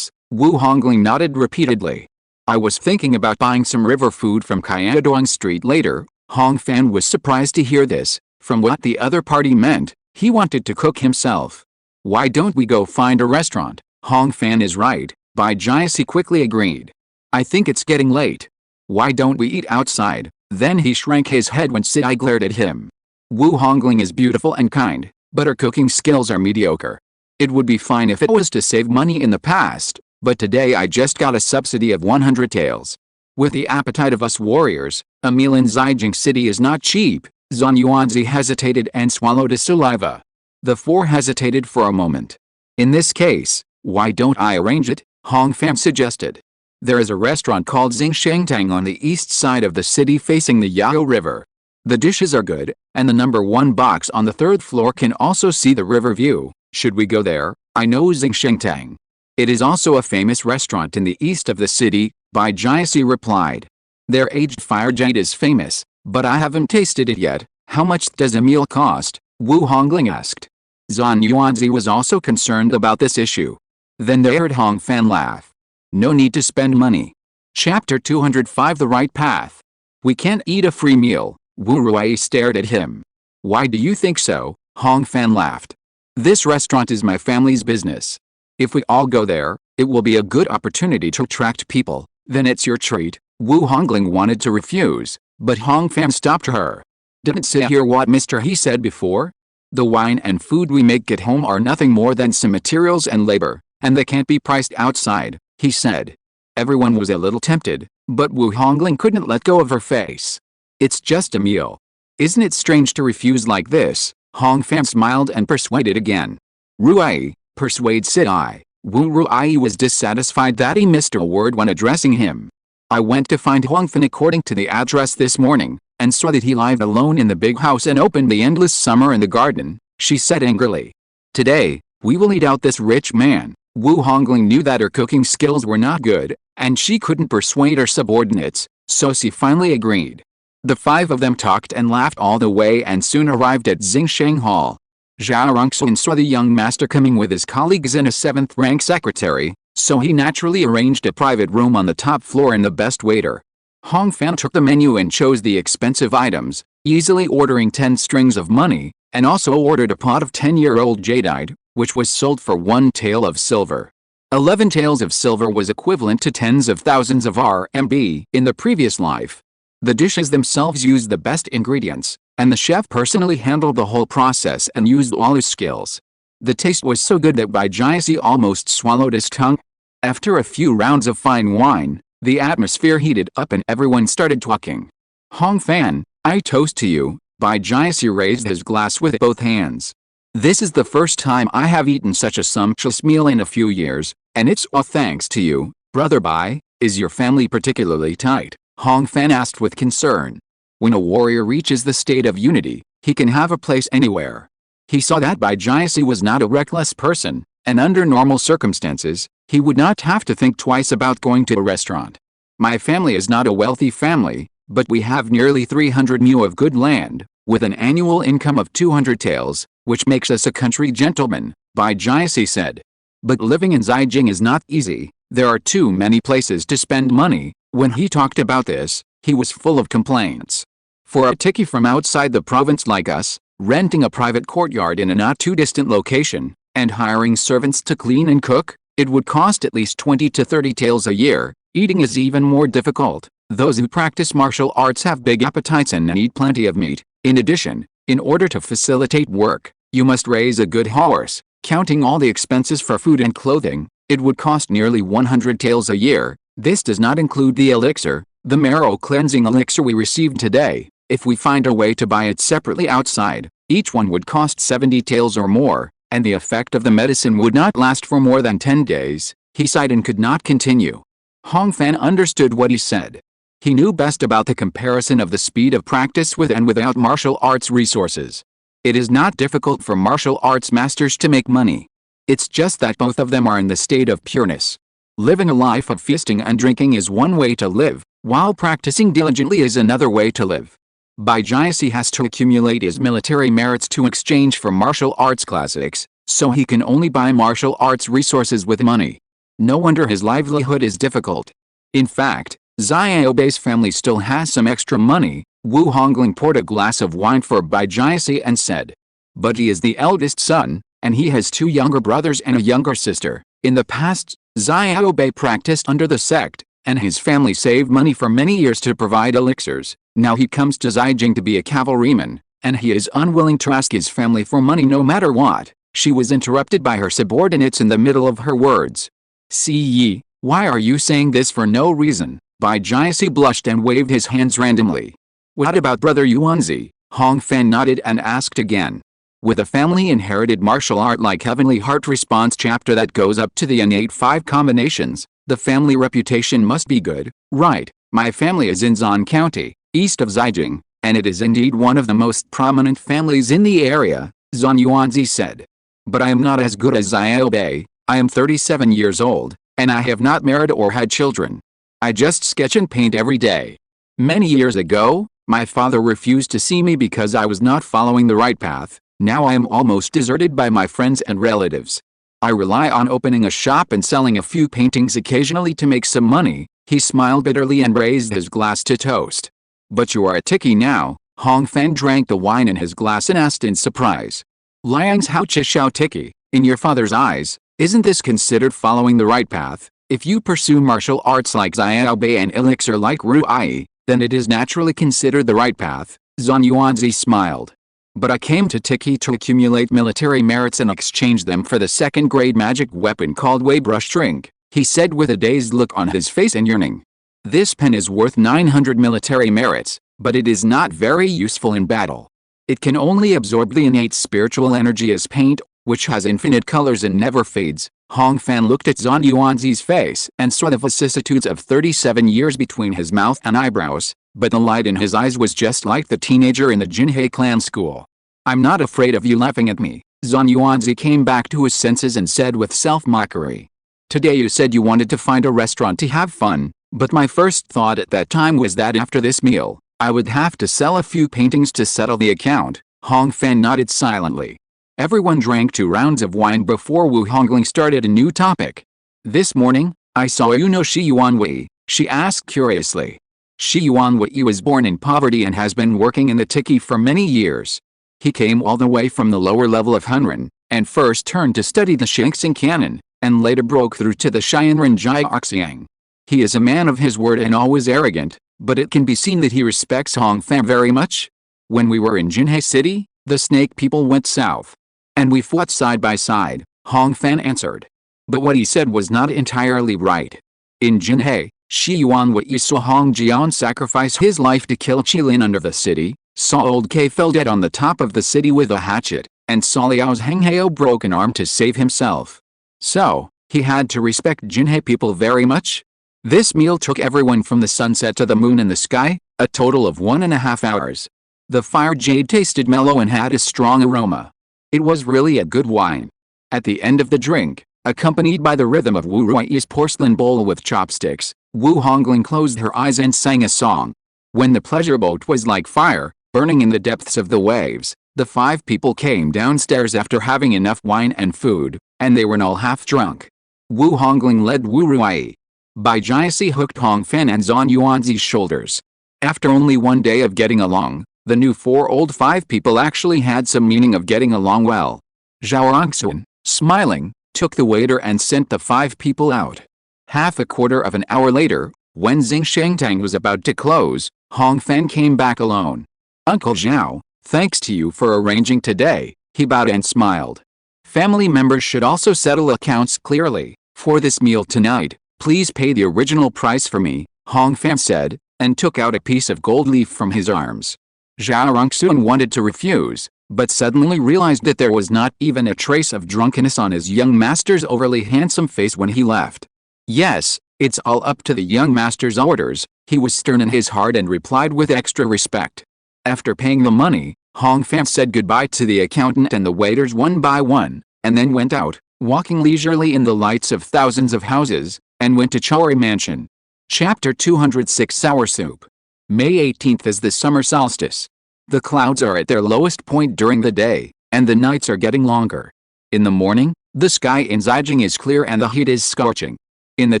Wu Hongling nodded repeatedly. I was thinking about buying some river food from Kaiadong Street later. Hong Fan was surprised to hear this. From what the other party meant, he wanted to cook himself. Why don't we go find a restaurant? Hong Fan is right, Bai Jiasi quickly agreed. I think it's getting late. Why don't we eat outside? Then he shrank his head when Sai glared at him. Wu Hongling is beautiful and kind, but her cooking skills are mediocre. It would be fine if it was to save money in the past, but today I just got a subsidy of 100 taels. With the appetite of us warriors, a meal in Zijing City is not cheap. Zhang Yuanzi hesitated and swallowed his saliva. The 4 hesitated for a moment. In this case, why don't I arrange it? Hong Fan suggested. There is a restaurant called Xingshangtang on the east side of the city facing the Yao River. The dishes are good, and the #1 box on the 3rd floor can also see the river view. Should we go there? I know Jingsha. It is also a famous restaurant in the east of the city, Bai Jiasi replied. Their aged fire jade is famous, but I haven't tasted it yet. How much does a meal cost? Wu Hongling asked. Zhan Yuanzi was also concerned about this issue. Then the arid Hongfan laughed. No need to spend money. Chapter 205 The Right Path. We can't eat a free meal. Wu Ruai stared at him. Why do you think so? Hongfan laughed. This restaurant is my family's business. If we all go there, it will be a good opportunity to attract people. Then it's your treat. Wu Hongling wanted to refuse, but Hongfan stopped her. Didn't say hear what Mr. He said before? The wine and food we make at home are nothing more than some materials and labor, and they can't be priced outside, he said. Everyone was a little tempted, but Wu Hongling couldn't let go of her face. It's just a meal. Isn't it strange to refuse like this? Hongfan smiled and persuaded again. Ruai, persuade said I. Wu Ruai was dissatisfied that he missed a word when addressing him. I went to find Hongfan according to the address this morning, and saw that he lived alone in the big house and opened the endless summer in the garden, she said angrily. Today, we will eat out this rich man. Wu Hongling knew that her cooking skills were not good, and she couldn't persuade her subordinates, so she finally agreed. The 5 of them talked and laughed all the way and soon arrived at Jingsha Hall. Zhao Rongxun saw the young master coming with his colleagues and a 7th-rank secretary, so he naturally arranged a private room on the top floor and the best waiter. Hongfan took the menu and chose the expensive items, easily ordering 10 strings of money, and also ordered a pot of 10-year-old jadeite, which was sold for 1 tael of silver. 11 taels of silver was equivalent to tens of thousands of RMB in the previous life. The dishes themselves used the best ingredients, and the chef personally handled the whole process and used all his skills. The taste was so good that Bai Jiasi almost swallowed his tongue. After a few rounds of fine wine, the atmosphere heated up and everyone started talking. Hongfan, I toast to you. Bai Jiasi raised his glass with both hands. This is the first time I have eaten such a sumptuous meal in a few years, and it's all thanks to you, brother Bai. Is your family particularly tight? Hongfan asked with concern. When a warrior reaches the state of unity, he can have a place anywhere. He saw that Bai Jiasi was not a reckless person, and under normal circumstances, he would not have to think twice about going to a restaurant. My family is not a wealthy family, but we have nearly 300 mu of good land, with an annual income of 200 taels, which makes us a country gentleman, Bai Jiasi said. But living in Zijing is not easy, there are too many places to spend money. When he talked about this, he was full of complaints. For a tikkie from outside the province like us, renting a private courtyard in a not-too-distant location, and hiring servants to clean and cook, it would cost at least 20 to 30 taels a year. Eating is even more difficult. Those who practice martial arts have big appetites and eat plenty of meat. In addition, in order to facilitate work, you must raise a good horse. Counting all the expenses for food and clothing, it would cost nearly 100 taels a year. This does not include the elixir, the marrow cleansing elixir we received today. If we find a way to buy it separately outside, each one would cost 70 taels or more, and the effect of the medicine would not last for more than 10 days. He sighed and could not continue. Hongfan understood what he said. He knew best about the comparison of the speed of practice with and without martial arts resources. It is not difficult for martial arts masters to make money. It's just that both of them are in the state of pureness. Living a life of feasting and drinking is one way to live, while practicing diligently is another way to live. Bai Jiasi has to accumulate his military merits to exchange for martial arts classics, so he can only buy martial arts resources with money. No wonder his livelihood is difficult. In fact, Xiaobei's family still has some extra money. Wu Hongling poured a glass of wine for Bai Jiasi and said. But he is the eldest son, and he has 2 younger brothers and a younger sister. In the past, Xiaobei practiced under the sect, and his family saved money for many years to provide elixirs. Now he comes to Zijing to be a cavalryman, and he is unwilling to ask his family for money no matter what. She was interrupted by her subordinates in the middle of her words. "Si Yi, why are you saying this for no reason?" Bai Jiasi blushed and waved his hands randomly. "What about brother Yuanzi?" Hongfan nodded and asked again. With a family-inherited martial art like Heavenly Heart Response chapter that goes up to the innate 5 combinations, the family reputation must be good, right? My family is in Zan County, east of Zijing. And it is indeed one of the most prominent families in the area, Zhang Yuanzi said. But I am not as good as Xiao Bei. I am 37 years old, and I have not married or had children. I just sketch and paint every day. Many years ago, my father refused to see me because I was not following the right path. Now I am almost deserted by my friends and relatives. I rely on opening a shop and selling a few paintings occasionally to make some money. He smiled bitterly and raised his glass to toast. But you are a tikkie now. Hong Fan drank the wine in his glass and asked in surprise. Liang's Hao Chishao tikkie, in your father's eyes, isn't this considered following the right path? If you pursue martial arts like Xiao Bei and elixir like Ruai, then it is naturally considered the right path. Zhang Yuanzi smiled. But I came to Tikkie to accumulate military merits and exchange them for the second-grade magic weapon called Wei Brush Drink, he said with a dazed look on his face and yearning. This pen is worth 900 military merits, but it is not very useful in battle. It can only absorb the innate spiritual energy as paint, which has infinite colors and never fades. Hong Fan looked at Zhang Yuanzi's face and saw the vicissitudes of 37 years between his mouth and eyebrows, but the light in his eyes was just like the teenager in the Jinhe clan school. I'm not afraid of you laughing at me. Zhang Yuanzi came back to his senses and said with self-mockery. Today you said you wanted to find a restaurant to have fun, but my first thought at that time was that after this meal, I would have to sell a few paintings to settle the account. Hong Fan nodded silently. Everyone drank 2 rounds of wine before Wu Hongling started a new topic. This morning, I saw you know Shi Yuanwei, she asked curiously. Shi Yuanwei was born in poverty and has been working in the Tikkie for many years. He came all the way from the lower level of Hunren, and first turned to study the Shangxing canon, and later broke through to the Xianren Jiaoxiang. He is a man of his word and always arrogant, but it can be seen that he respects Hong Fan very much. When we were in Jinhe City, the snake people went south. And we fought side by side, Hong Fan answered. But what he said was not entirely right. In Jinhe, Shi Yuanwei saw Hong Jian sacrifice his life to kill Qilin under the city, saw old K fell dead on the top of the city with a hatchet, and saw Liao's Heng Hao broke an arm to save himself. So, he had to respect Jinhe people very much? This meal took everyone from the sunset to the moon in the sky, a total of 1.5 hours. The fire jade tasted mellow and had a strong aroma. It was really a good wine. At the end of the drink, accompanied by the rhythm of Wu Rui's porcelain bowl with chopsticks, Wu Hongling closed her eyes and sang a song. When the pleasure boat was like fire, burning in the depths of the waves, the 5 people came downstairs after having enough wine and food, and they were all half drunk. Wu Hongling led Wu Rui. Bai Jiasi hooked Hong Fan and Zhang Yuanzi's shoulders. After only 1 day of getting along, the new 4 old 5 people actually had some meaning of getting along well. Zhao Rongsun, smiling, took the waiter and sent the 5 people out. Half a quarter of an hour later, when Xing Shangtang was about to close, Hong Fan came back alone. Uncle Zhao, thanks to you for arranging today, he bowed and smiled. Family members should also settle accounts clearly. For this meal tonight, please pay the original price for me, Hong Fan said, and took out a piece of gold leaf from his arms. Zhao Rongsun wanted to refuse, but suddenly realized that there was not even a trace of drunkenness on his young master's overly handsome face when he left. Yes, it's all up to the young master's orders, he was stern in his heart and replied with extra respect. After paying the money, Hong Fan said goodbye to the accountant and the waiters one by one, and then went out, walking leisurely in the lights of thousands of houses, and went to Chowri Mansion. Chapter 206 Sour Soup. May 18th is the summer solstice. The clouds are at their lowest point during the day, and the nights are getting longer. In the morning, the sky in Zijing is clear and the heat is scorching. In the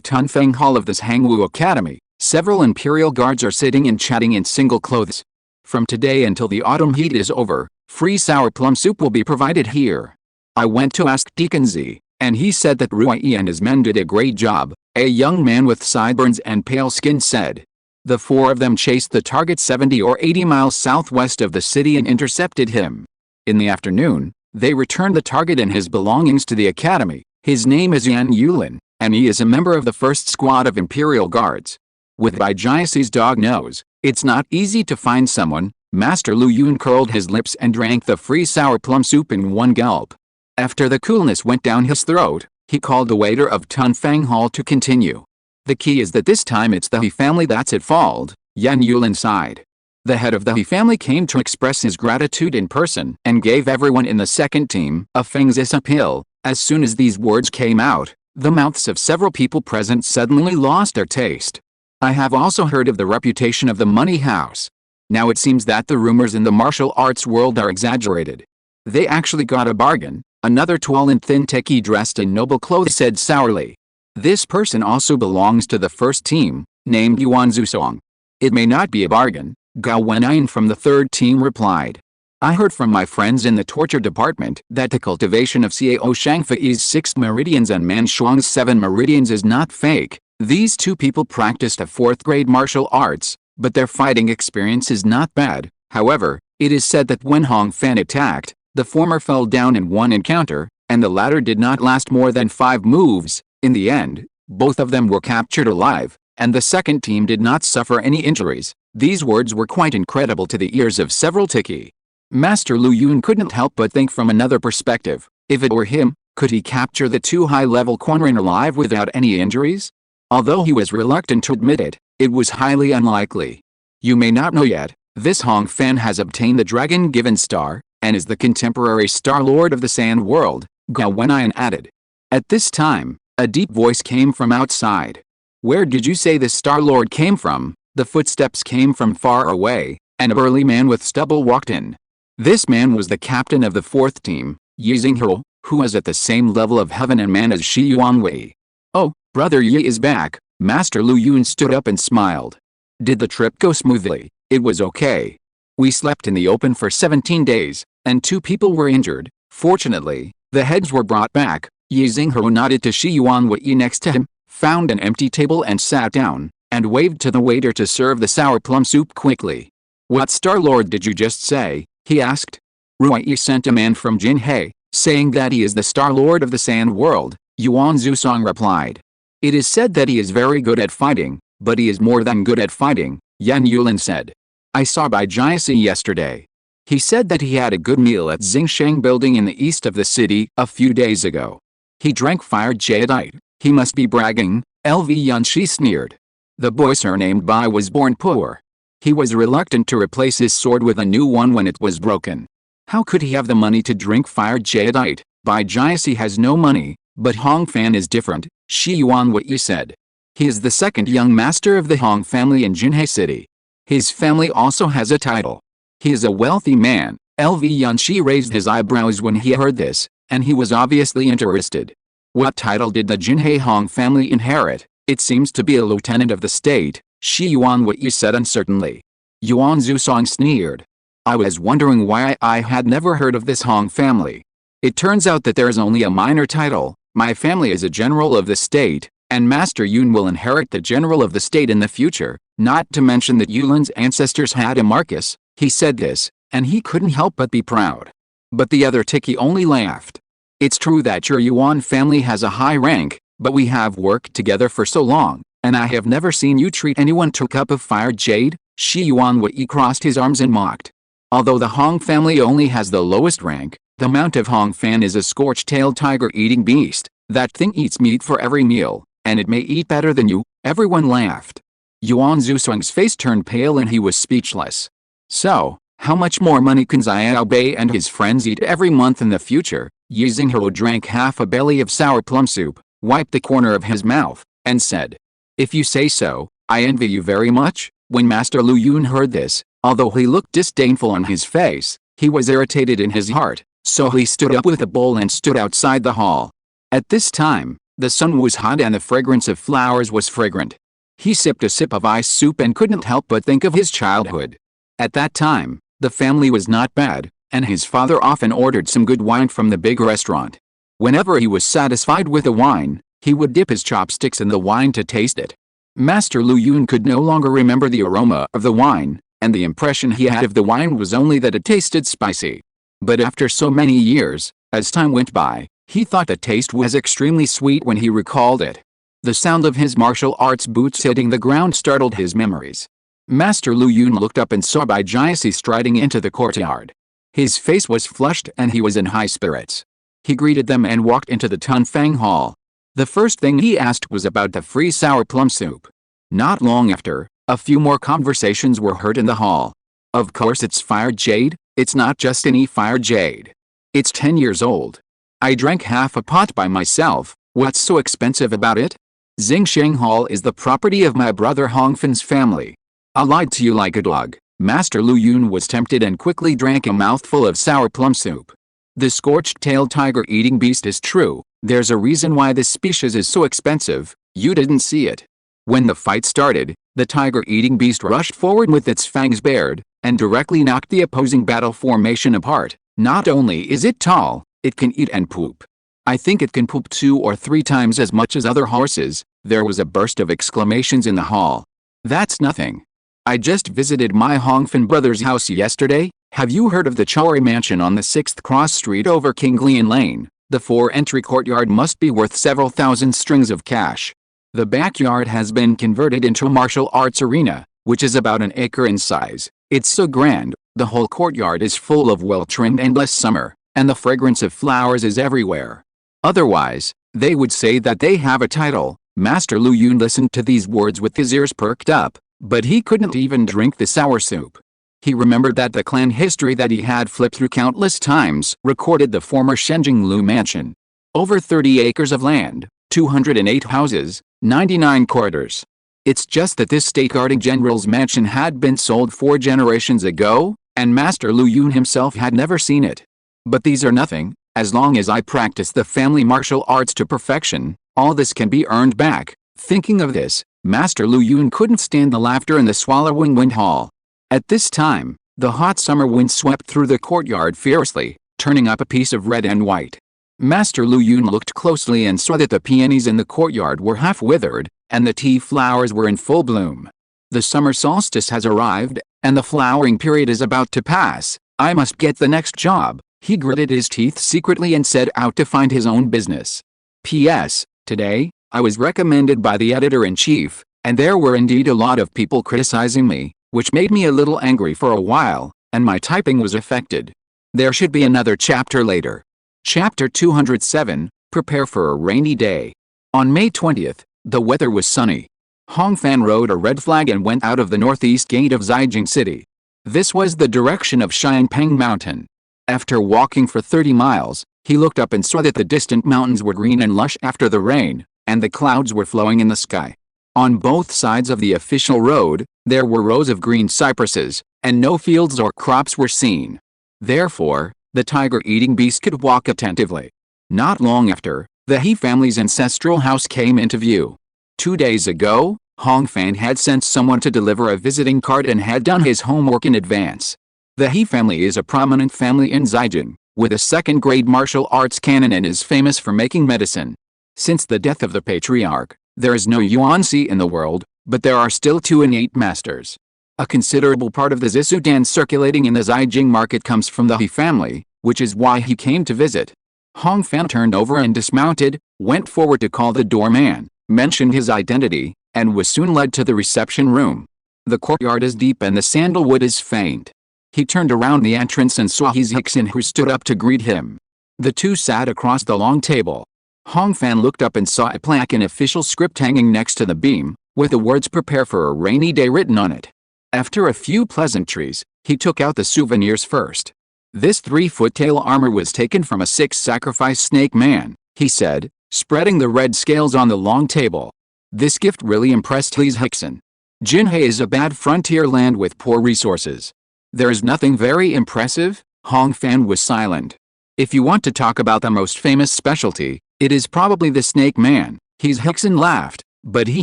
Tunfeng Hall of this Hangwu Academy, several imperial guards are sitting and chatting in single clothes. From today until the autumn heat is over, free sour plum soup will be provided here. I went to ask Deacon Z, and he said that Rui and his men did a great job, a young man with sideburns and pale skin said. The 4 of them chased the target 70 or 80 miles southwest of the city and intercepted him. In the afternoon, they returned the target and his belongings to the academy. His name is Yan Yulin, and he is a member of the first squad of Imperial Guards. With Bai Jiasi's dog nose, it's not easy to find someone. Master Lu Yun curled his lips and drank the free sour plum soup in one gulp. After the coolness went down his throat, he called the waiter of Tunfeng Hall to continue. The key is that this time it's the He family that's at fault, Yan Yulin sighed. The head of the He family came to express his gratitude in person and gave everyone in the second team a fengzis appeal. As soon as these words came out, the mouths of several people present suddenly lost their taste. I have also heard of the reputation of the money house. Now it seems that the rumors in the martial arts world are exaggerated. They actually got a bargain, another tall and thin techie dressed in noble clothes said sourly. This person also belongs to the first team, named Yuan Zusong. It may not be a bargain, Gao Wenyin from the third team replied. I heard from my friends in the torture department that the cultivation of Xiao Shangfei's 6 meridians and Manshuang's 7 meridians is not fake. These two people practiced a 4th grade martial arts, but their fighting experience is not bad. However, it is said that when Hong Fan attacked, the former fell down in one encounter, and the latter did not last more than 5 moves. In the end, both of them were captured alive, and the second team did not suffer any injuries. These words were quite incredible to the ears of several Tiki. Master Lu Yun couldn't help but think from another perspective. If it were him, could he capture the 2 high-level Quanren alive without any injuries? Although he was reluctant to admit it, it was highly unlikely. You may not know yet, this Hong Fan has obtained the dragon-given star, and is the contemporary Star Lord of the Sand World, Gao Wenyin added. At this time, a deep voice came from outside. Where did you say this Star Lord came from? The footsteps came from far away, and a burly man with stubble walked in. This man was the captain of the 4th team, Yi Xinghe, who was at the same level of heaven and man as Shi Yuanwei. Oh, Brother Yi is back. Master Lu Yun stood up and smiled. Did the trip go smoothly? It was okay. We slept in the open for 17 days, and 2 people were injured. Fortunately, the heads were brought back. Yi Xinghe nodded to Shi Yuanwei next to him, found an empty table and sat down, and waved to the waiter to serve the sour plum soup quickly. What Star Lord did you just say? He asked. Ruai sent a man from Jinhe, saying that he is the Star Lord of the Sand World, Yuan Zusong replied. It is said that he is very good at fighting, but he is more than good at fighting, Yan Yulin said. I saw Bai Jiasi yesterday. He said that he had a good meal at Xingsheng building in the east of the city a few days ago. He drank fire jadeite. He must be bragging, LV Yanshi sneered. The boy surnamed Bai was born poor. He was reluctant to replace his sword with a new one when it was broken. How could he have the money to drink fire jadeite? Bai Jiasi has no money, but Hong Fan is different, Shi Yuanwei said. He is the second young master of the Hong family in Jinhe City. His family also has a title. He is a wealthy man. LV Yanshi raised his eyebrows when he heard this, and he was obviously interested. What title did the Jinhe Hong family inherit? It seems to be a lieutenant of the state, Shi Yuanwei said uncertainly. Yuan Zusong sneered. I was wondering why I had never heard of this Hong family. It turns out that there is only a minor title. My family is a general of the state, and Master Yun will inherit the general of the state in the future, not to mention that Yulin's ancestors had a Marcus. He said this, and he couldn't help but be proud. But the other Tiki only laughed. It's true that your Yuan family has a high rank, but we have worked together for so long, and I have never seen you treat anyone to a cup of fire jade. Shi Yuanwei crossed his arms and mocked. Although the Hong family only has the lowest rank, the Mount of Hong Fan is a scorch-tailed tiger-eating beast. That thing eats meat for every meal, and it may eat better than you. Everyone laughed. Yuan Zusong's face turned pale and he was speechless. So, how much more money can Xiao Bei and his friends eat every month in the future? Yi Xinghe drank half a belly of sour plum soup, wiped the corner of his mouth, and said, If you say so, I envy you very much. When Master Lu Yun heard this, although he looked disdainful on his face, he was irritated in his heart, so he stood up with a bowl and stood outside the hall. At this time, the sun was hot and the fragrance of flowers was fragrant. He sipped a sip of ice soup and couldn't help but think of his childhood. At that time, the family was not bad, and his father often ordered some good wine from the big restaurant. Whenever he was satisfied with the wine, he would dip his chopsticks in the wine to taste it. Master Lu Yun could no longer remember the aroma of the wine, and the impression he had of the wine was only that it tasted spicy. But after so many years, as time went by, he thought the taste was extremely sweet when he recalled it. The sound of his martial arts boots hitting the ground startled his memories. Master Lu Yun looked up and saw Bai Jiasi striding into the courtyard. His face was flushed and he was in high spirits. He greeted them and walked into the Tunfang Hall. The first thing he asked was about the free sour plum soup. Not long after, a few more conversations were heard in the hall. Of course it's fire jade. It's not just any fire jade. It's 10 years old. I drank half a pot by myself. What's so expensive about it? Xingsheng Hall is the property of my brother Hongfan's family. I lied to you like a dog. Master Lu Yun was tempted and quickly drank a mouthful of sour plum soup. The scorched-tailed tiger-eating beast is true. There's a reason why this species is so expensive. You didn't see it. When the fight started, the tiger-eating beast rushed forward with its fangs bared, and directly knocked the opposing battle formation apart. Not only is it tall, it can eat and poop. I think it can poop 2 or 3 times as much as other horses. There was a burst of exclamations in the hall. That's nothing. I just visited my Hongfan brother's house yesterday. Have you heard of the Chori mansion on the 6th Cross Street over King Lian Lane? The 4-entry courtyard must be worth several thousand strings of cash. The backyard has been converted into a martial arts arena, which is about an acre in size. It's so grand, the whole courtyard is full of well-trimmed endless summer, and the fragrance of flowers is everywhere. Otherwise, they would say that they have a title. Master Lu Yun listened to these words with his ears perked up, but he couldn't even drink the sour soup. He remembered that the clan history that he had flipped through countless times recorded the former Shenjing Lu mansion. Over 30 acres of land, 208 houses, 99 corridors. It's just that this state-guarding general's mansion had been sold 4 generations ago, and Master Lu Yun himself had never seen it. But these are nothing. As long as I practice the family martial arts to perfection, all this can be earned back. Thinking of this, Master Lu Yun couldn't stand the laughter in the swallowing wind hall. At this time, the hot summer wind swept through the courtyard fiercely, turning up a piece of red and white. Master Lu Yun looked closely and saw that the peonies in the courtyard were half withered, and the tea flowers were in full bloom. The summer solstice has arrived, and the flowering period is about to pass. I must get the next job. He gritted his teeth secretly and set out to find his own business. P.S. Today, I was recommended by the editor-in-chief, and there were indeed a lot of people criticizing me, which made me a little angry for a while, and my typing was affected. There should be another chapter later. Chapter 207, Prepare for a Rainy Day. On May 20th, the weather was sunny. Hongfan rode a red flag and went out of the northeast gate of Zhejiang City. This was the direction of Xiangpeng Mountain. After walking for 30 miles, he looked up and saw that the distant mountains were green and lush after the rain, and the clouds were flowing in the sky. On both sides of the official road, there were rows of green cypresses, and no fields or crops were seen. Therefore, the tiger-eating beast could walk attentively. Not long after, the He family's ancestral house came into view. 2 days ago, Hongfan had sent someone to deliver a visiting card and had done his homework in advance. The He family is a prominent family in Zhejiang, with a second-grade martial arts canon and is famous for making medicine. Since the death of the patriarch, there is no Yuanxi in the world, but there are still 2 innate masters. A considerable part of the Zisudan circulating in the Zhejiang market comes from the He family, which is why he came to visit. Hongfan turned over and dismounted, went forward to call the doorman, mentioned his identity, and was soon led to the reception room. The courtyard is deep and the sandalwood is faint. He turned around the entrance and saw his Hickson, who stood up to greet him. The two sat across the long table. Hongfan looked up and saw a plaque in official script hanging next to the beam, with the words "Prepare for a Rainy Day" written on it. After a few pleasantries, he took out the souvenirs first. This 3-foot tail armor was taken from a 6-sacrifice snake man, he said, spreading the red scales on the long table. This gift really impressed Li's Hickson. Jinhe is a bad frontier land with poor resources. There is nothing very impressive. Hongfan was silent. If you want to talk about the most famous specialty, it is probably the snake man. His Hickson laughed, but he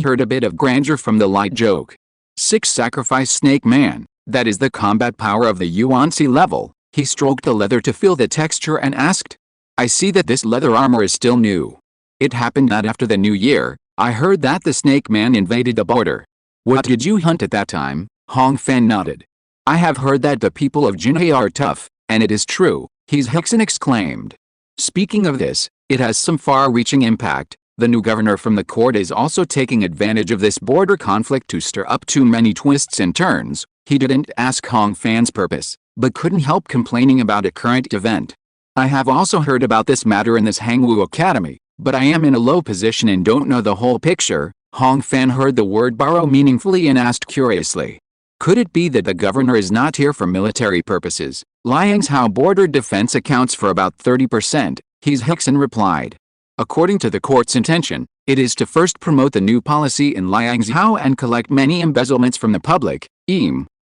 heard a bit of grandeur from the light joke. 6-sacrifice snake man, that is the combat power of the Yuanxi level. He stroked the leather to feel the texture and asked, I see that this leather armor is still new. It happened that after the new year, I heard that the snake man invaded the border. What did you hunt at that time? Hongfan nodded. I have heard that the people of Jinhe are tough, and it is true, his Hickson exclaimed. Speaking of this, it has some far-reaching impact. The new governor from the court is also taking advantage of this border conflict to stir up too many twists and turns. He didn't ask Hongfan's purpose, but couldn't help complaining about a current event. I have also heard about this matter in this Hangwu Academy, but I am in a low position and don't know the whole picture. Hongfan heard the word borrow meaningfully and asked curiously. Could it be that the governor is not here for military purposes? Liang's Hao border defense accounts for about 30%, Hickson replied. According to the court's intention, it is to first promote the new policy in Liang's Hao and collect many embezzlements from the public.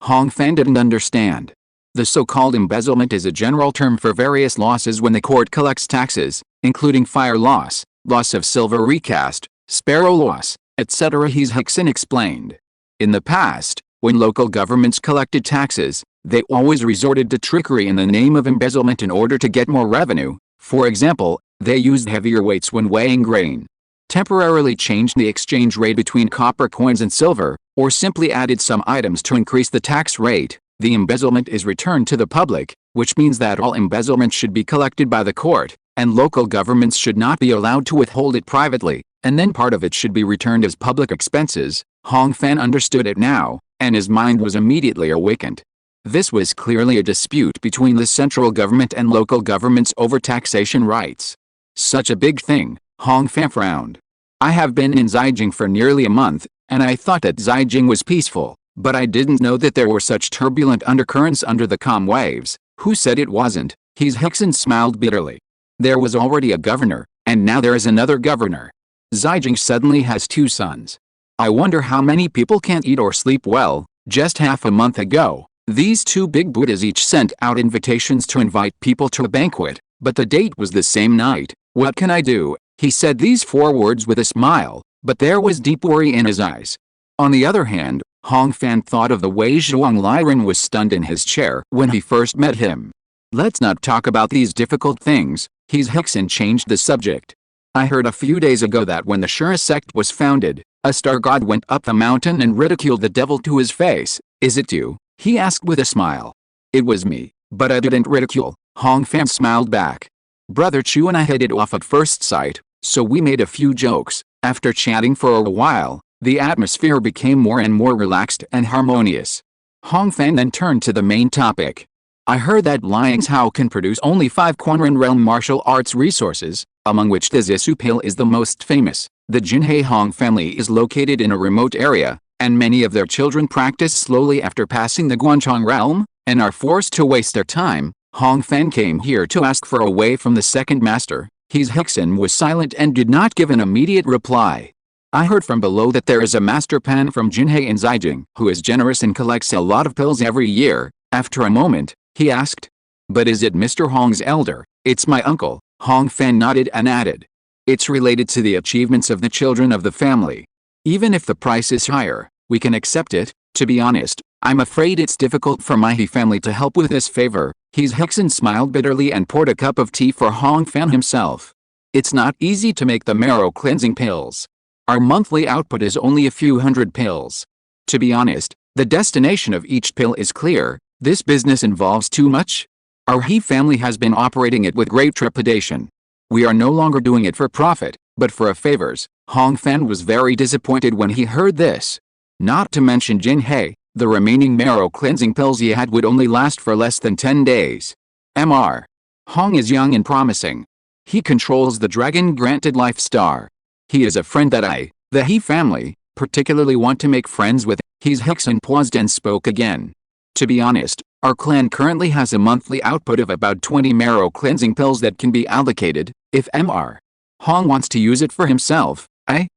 Hong Fan didn't understand. The so-called embezzlement is a general term for various losses when the court collects taxes, including fire loss, loss of silver recast, sparrow loss, etc. Hickson explained. In the past, when local governments collected taxes, they always resorted to trickery in the name of embezzlement in order to get more revenue. For example, they used heavier weights when weighing grain, temporarily changed the exchange rate between copper coins and silver, or simply added some items to increase the tax rate. The embezzlement is returned to the public, which means that all embezzlement should be collected by the court, and local governments should not be allowed to withhold it privately, and then part of it should be returned as public expenses. Hong Fan understood it now, and his mind was immediately awakened. This was clearly a dispute between the central government and local governments over taxation rights. Such a big thing, Hong Fan frowned. I have been in Zhejiang for nearly a month, and I thought that Zhejiang was peaceful, but I didn't know that there were such turbulent undercurrents under the calm waves. Who said it wasn't? Hickson smiled bitterly. There was already a governor, and now there is another governor. Zhejiang suddenly has 2 sons. I wonder how many people can't eat or sleep well. Just half a month ago, these 2 big Buddhas each sent out invitations to invite people to a banquet, but the date was the same night. What can I do? He said these 4 words with a smile, but there was deep worry in his eyes. On the other hand, Hong Fan thought of the way Zhuang Liren was stunned in his chair when he first met him. Let's not talk about these difficult things. Hickson changed the subject. I heard a few days ago that when the Shura sect was founded, a star god went up the mountain and ridiculed the devil to his face. Is it you? He asked with a smile. It was me, but I didn't ridicule. Hong Fan smiled back. Brother Chu and I hit it off at first sight, so we made a few jokes. After chatting for a while, the atmosphere became more and more relaxed and harmonious. Hong Fan then turned to the main topic. I heard that Liang's Hao can produce only 5 Quanren realm martial arts resources, among which the Zisu Pale is the most famous. The Jinhe Hong family is located in a remote area, and many of their children practice slowly after passing the Guanchong realm, and are forced to waste their time. Hong Fan came here to ask for a way from the second master. Hickson was silent and did not give an immediate reply. I heard from below that there is a master pan from Jinhe in Zhejiang who is generous and collects a lot of pills every year. After a moment, he asked. But is it Mr. Hong's elder? It's my uncle. Hong Fan nodded and added. It's related to the achievements of the children of the family. Even if the price is higher, we can accept it. To be honest, I'm afraid it's difficult for my family to help with this favor. Hickson smiled bitterly and poured a cup of tea for Hong Fan himself. It's not easy to make the marrow cleansing pills. Our monthly output is only a few hundred pills. To be honest, the destination of each pill is clear. This business involves too much. Our family has been operating it with great trepidation. We are no longer doing it for profit, but for favors. Hong Fan was very disappointed when he heard this. Not to mention Jinhe, the remaining marrow cleansing pills he had would only last for less than 10 days. Mr. Hong is young and promising. He controls the dragon-granted life star. He is a friend that the family, particularly want to make friends with. Hickson paused and spoke again. To be honest, our clan currently has a monthly output of about 20 marrow cleansing pills that can be allocated. If Mr. Hong wants to use it for himself, I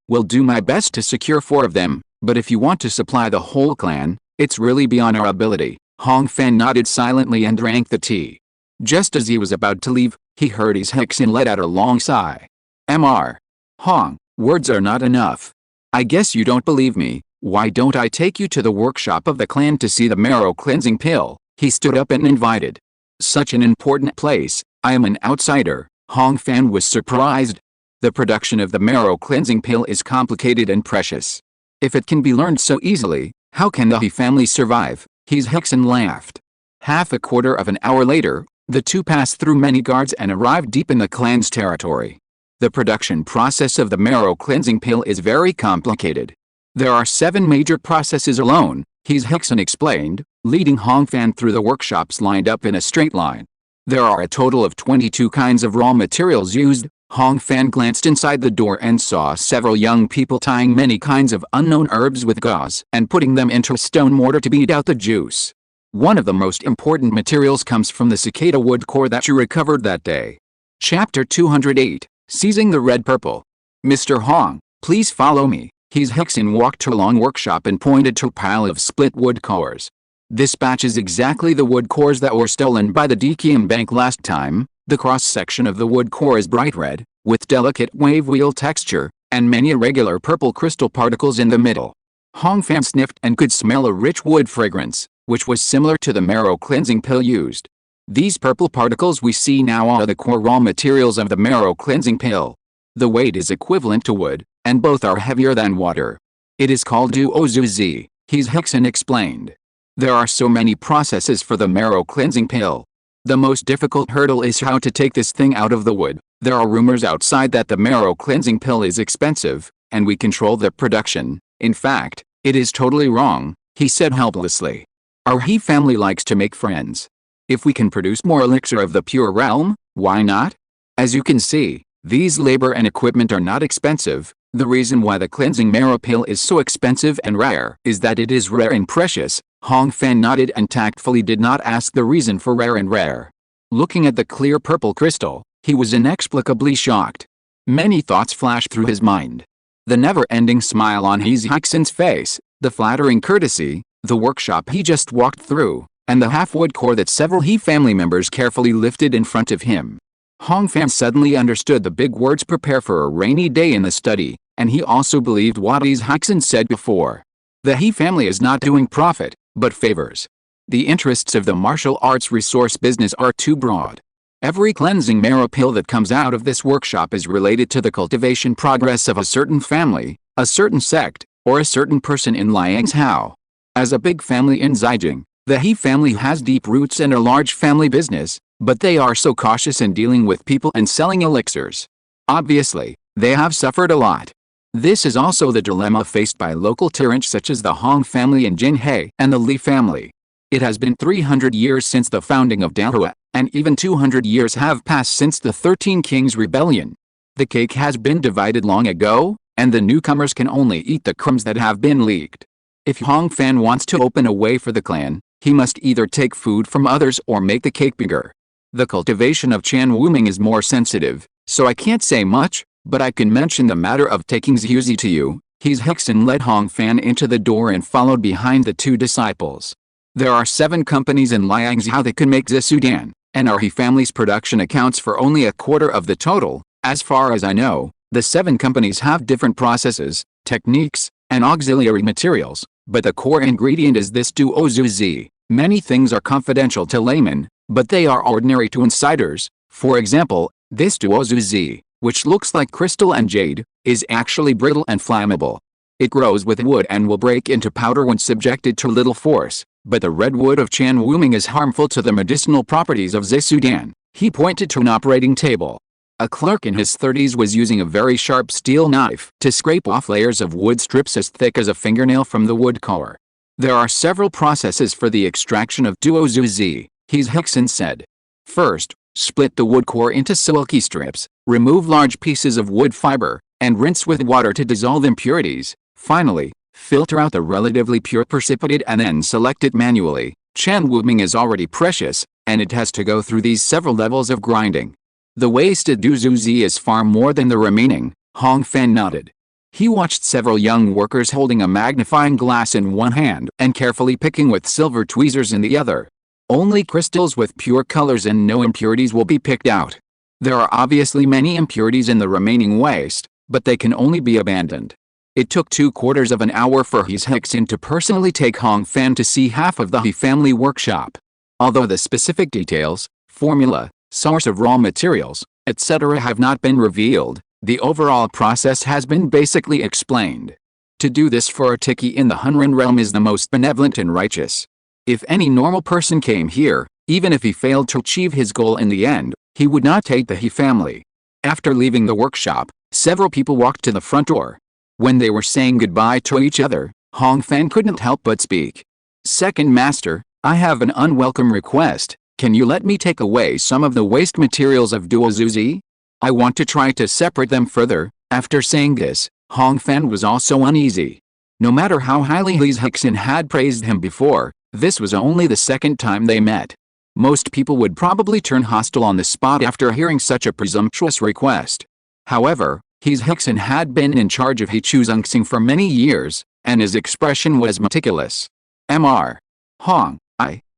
will do my best to secure 4 of them, but if you want to supply the whole clan, it's really beyond our ability. Hong Fan nodded silently and drank the tea. Just as he was about to leave, he heard Hickson let out a long sigh. Mr. Hong, words are not enough. I guess you don't believe me. Why don't I take you to the workshop of the clan to see the marrow cleansing pill? He stood up and invited. Such an important place. I am an outsider. Hong Fan was surprised. The production of the marrow cleansing pill is complicated and precious. If it can be learned so easily, how can the family survive? Hickson laughed. Half a quarter of an hour later, the two passed through many guards and arrived deep in the clan's territory. The production process of the marrow cleansing pill is very complicated. There are 7 major processes alone, Hickson explained, leading Hong Fan through the workshops lined up in a straight line. There are a total of 22 kinds of raw materials used, Hong Fan glanced inside the door and saw several young people tying many kinds of unknown herbs with gauze and putting them into a stone mortar to beat out the juice. One of the most important materials comes from the cicada wood core that you recovered that day. Chapter 208, Seizing the Red Purple. Mr. Hong, please follow me. Hickson walked to a long workshop and pointed to a pile of split wood cores. This batch is exactly the wood cores that were stolen by the Dekium Bank last time. The cross-section of the wood core is bright red, with delicate wave-wheel texture, and many irregular purple crystal particles in the middle. Hong Fan sniffed and could smell a rich wood fragrance, which was similar to the marrow cleansing pill used. These purple particles we see now are the core raw materials of the marrow cleansing pill. The weight is equivalent to wood, and both are heavier than water. It is called duozuzi, Hickson explained. There are so many processes for the marrow cleansing pill. The most difficult hurdle is how to take this thing out of the wood. There are rumors outside that the marrow cleansing pill is expensive, and we control the production. In fact, it is totally wrong, he said helplessly. Our family likes to make friends. If we can produce more elixir of the pure realm, why not? As you can see, these labor and equipment are not expensive. The reason why the cleansing marrow pill is so expensive and rare is that it is rare and precious. Hong Fan nodded and tactfully did not ask the reason for rare and rare. Looking at the clear purple crystal, he was inexplicably shocked. Many thoughts flashed through his mind. The never-ending smile on Hickson's face, the flattering courtesy, the workshop he just walked through, and the half-wood core that several family members carefully lifted in front of him. Hong Fan suddenly understood the big words "prepare for a rainy day" in the study, and he also believed what Hickson said before. The family is not doing profit, but favors. The interests of the martial arts resource business are too broad. Every cleansing marrow pill that comes out of this workshop is related to the cultivation progress of a certain family, a certain sect, or a certain person in Liangzhou. As a big family in Zhejiang, the family has deep roots and a large family business, but they are so cautious in dealing with people and selling elixirs. Obviously, they have suffered a lot. This is also the dilemma faced by local tyrants such as the Hong family in Jinhe and the Li family. It has been 300 years since the founding of Dahua, and even 200 years have passed since the 13 Kings Rebellion. The cake has been divided long ago, and the newcomers can only eat the crumbs that have been leaked. If Hong Fan wants to open a way for the clan, he must either take food from others or make the cake bigger. The cultivation of Chan Wuming is more sensitive, so I can't say much, but I can mention the matter of taking Xuzi to you. Hickson led Hong Fan into the door and followed behind the two disciples. There are 7 companies in Liangzhou that can make Zisudan, and our family's production accounts for only a quarter of the total. As far as I know, the 7 companies have different processes, techniques, and auxiliary materials, but the core ingredient is this duozuzi. Many things are confidential to laymen, but they are ordinary to insiders. For example, this duozuzi, which looks like crystal and jade, is actually brittle and flammable. It grows with wood and will break into powder when subjected to little force, but the red wood of Chan Wuming is harmful to the medicinal properties of Zisudan. He pointed to an operating table. A clerk in his 30s was using a very sharp steel knife to scrape off layers of wood strips as thick as a fingernail from the wood core. There are several processes for the extraction of duozuzi, Hickson said. First, split the wood core into silky strips, remove large pieces of wood fiber, and rinse with water to dissolve impurities. Finally, filter out the relatively pure precipitate and then select it manually. Chan Wuming is already precious, and it has to go through these several levels of grinding. The wasted duozuzi is far more than the remaining. Hong Fan nodded. He watched several young workers holding a magnifying glass in one hand and carefully picking with silver tweezers in the other. Only crystals with pure colors and no impurities will be picked out. There are obviously many impurities in the remaining waste, but they can only be abandoned. It took 2/4 of an hour for Hickson to personally take Hong Fan to see half of the family workshop. Although the specific details, formula, source of raw materials, etc. have not been revealed, the overall process has been basically explained. To do this for a Tiki in the Hunran realm is the most benevolent and righteous. If any normal person came here, even if he failed to achieve his goal in the end, he would not take the family. After leaving the workshop, several people walked to the front door. When they were saying goodbye to each other, Hong Fan couldn't help but speak. "Second Master, I have an unwelcome request. Can you let me take away some of the waste materials of duozuzi?" I want to try to separate them further." After saying this, Hong Fan was also uneasy. No matter how highly Hickson had praised him before, this was only the second time they met. Most people would probably turn hostile on the spot after hearing such a presumptuous request. However, Hickson had been in charge of Hichuzungsing for many years, and his expression was meticulous. Mr. Hong,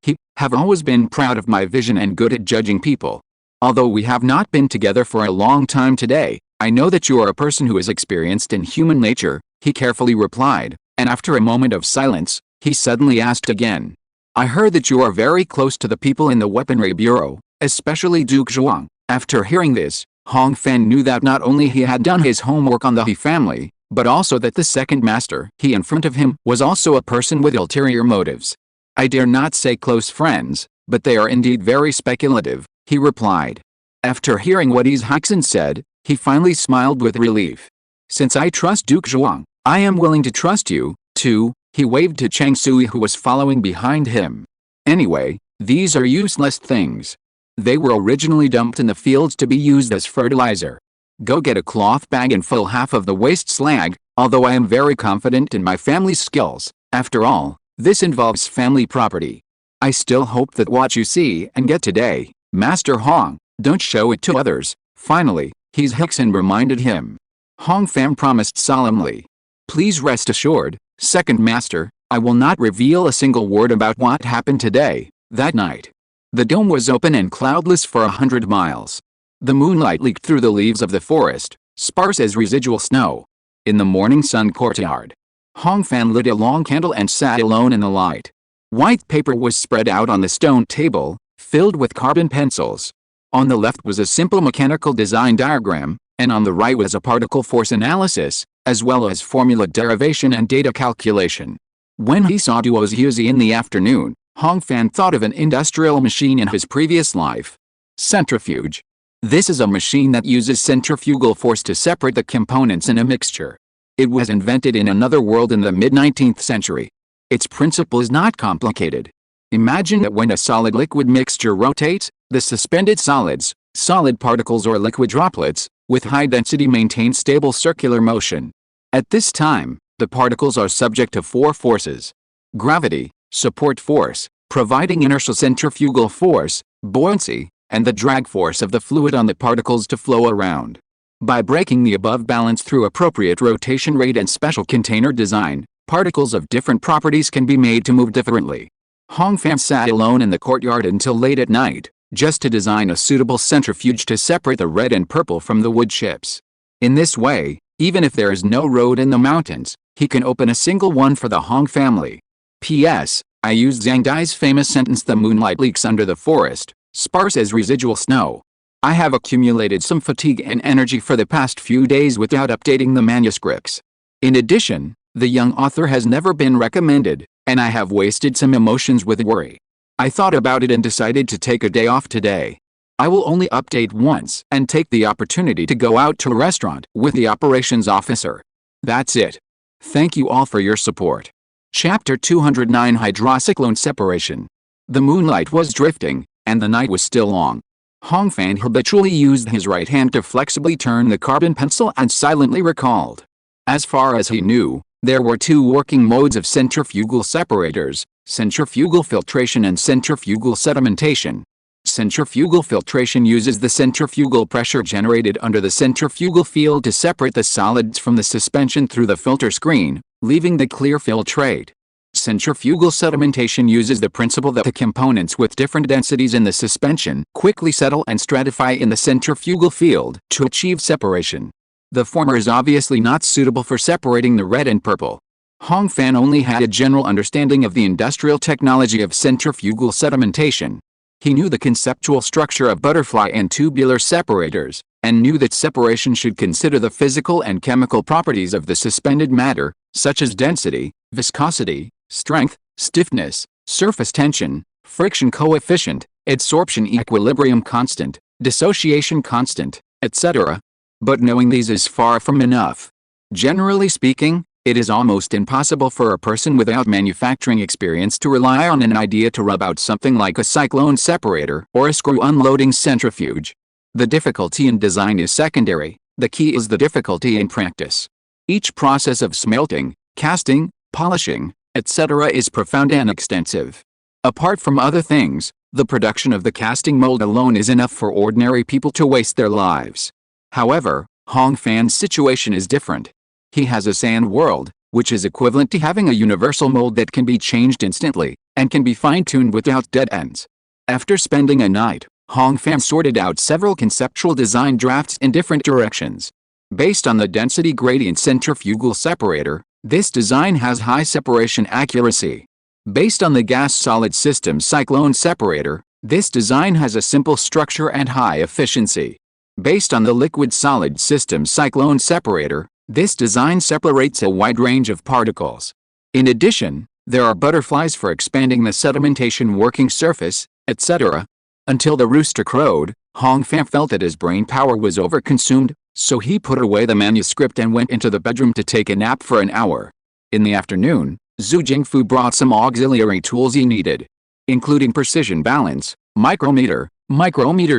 he have always been proud of my vision and good at judging people. Although we have not been together for a long time today, I know that you are a person who is experienced in human nature, he carefully replied, and after a moment of silence, he suddenly asked again. I heard that you are very close to the people in the Weaponry Bureau, especially Duke Zhuang. After hearing this, Hong Fan knew that not only he had done his homework on the He family, but also that the second master he in front of him was also a person with ulterior motives. I dare not say close friends, but they are indeed very speculative, he replied. After hearing what Hickson said, he finally smiled with relief. Since I trust Duke Zhuang, I am willing to trust you, too, he waved to Chang Sui who was following behind him. Anyway, these are useless things. They were originally dumped in the fields to be used as fertilizer. Go get a cloth bag and fill half of the waste slag, although I am very confident in my family's skills. After all, this involves family property. I still hope that what you see and get today, Master Hong, don't show it to others. Finally, Hickson reminded him. Hong Fan promised solemnly. Please rest assured, Second Master, I will not reveal a single word about what happened today. That night, the dome was open and cloudless for 100 miles. The moonlight leaked through the leaves of the forest, sparse as residual snow. In the morning sun courtyard, Hong Fan lit a long candle and sat alone in the light. White paper was spread out on the stone table, filled with carbon pencils. On the left was a simple mechanical design diagram, and on the right was a particle force analysis, as well as formula derivation and data calculation. When he saw Duo's Yuzi in the afternoon, Hong Fan thought of an industrial machine in his previous life. Centrifuge. This is a machine that uses centrifugal force to separate the components in a mixture. It was invented in another world in the mid-19th century. Its principle is not complicated. Imagine that when a solid-liquid mixture rotates, the suspended solids, solid particles or liquid droplets, with high density maintain stable circular motion. At this time, the particles are subject to four forces. Gravity, support force, providing inertial centrifugal force, buoyancy, and the drag force of the fluid on the particles to flow around. By breaking the above balance through appropriate rotation rate and special container design, particles of different properties can be made to move differently. Hong Fan sat alone in the courtyard until late at night, just to design a suitable centrifuge to separate the red and purple from the wood chips. In this way, even if there is no road in the mountains, he can open a single one for the Hong family. P.S. I used Zhang Dai's famous sentence, the moonlight leaks under the forest, sparse as residual snow. I have accumulated some fatigue and energy for the past few days without updating the manuscripts. In addition, the young author has never been recommended, and I have wasted some emotions with worry. I thought about it and decided to take a day off today. I will only update once and take the opportunity to go out to a restaurant with the operations officer. That's it. Thank you all for your support. Chapter 209 Hydrocyclone Separation. The moonlight was drifting, and the night was still long. Hong Fan habitually used his right hand to flexibly turn the carbon pencil and silently recalled. As far as he knew, there were two working modes of centrifugal separators, centrifugal filtration and centrifugal sedimentation. Centrifugal filtration uses the centrifugal pressure generated under the centrifugal field to separate the solids from the suspension through the filter screen, leaving the clear filtrate. Centrifugal sedimentation uses the principle that the components with different densities in the suspension quickly settle and stratify in the centrifugal field to achieve separation. The former is obviously not suitable for separating the red and purple. Hong Fan only had a general understanding of the industrial technology of centrifugal sedimentation. He knew the conceptual structure of butterfly and tubular separators, and knew that separation should consider the physical and chemical properties of the suspended matter, such as density, viscosity, strength, stiffness, surface tension, friction coefficient, adsorption equilibrium constant, dissociation constant, etc. But knowing these is far from enough. Generally speaking, it is almost impossible for a person without manufacturing experience to rely on an idea to rub out something like a cyclone separator or a screw unloading centrifuge. The difficulty in design is secondary, the key is the difficulty in practice. Each process of smelting, casting, polishing, etc. is profound and extensive. Apart from other things, the production of the casting mold alone is enough for ordinary people to waste their lives. However, Hong Fan's situation is different. He has a sand world, which is equivalent to having a universal mold that can be changed instantly, and can be fine-tuned without dead ends. After spending a night, Hong Fan sorted out several conceptual design drafts in different directions. Based on the density gradient centrifugal separator, this design has high separation accuracy. Based on the gas-solid system cyclone separator, this design has a simple structure and high efficiency. Based on the liquid-solid system cyclone separator, this design separates a wide range of particles. In addition, there are butterflies for expanding the sedimentation working surface, etc. Until the rooster crowed, Hong Fan felt that his brain power was overconsumed, so he put away the manuscript and went into the bedroom to take a nap for an hour. In the afternoon, Zhu Jingfu brought some auxiliary tools he needed, including precision balance, micrometer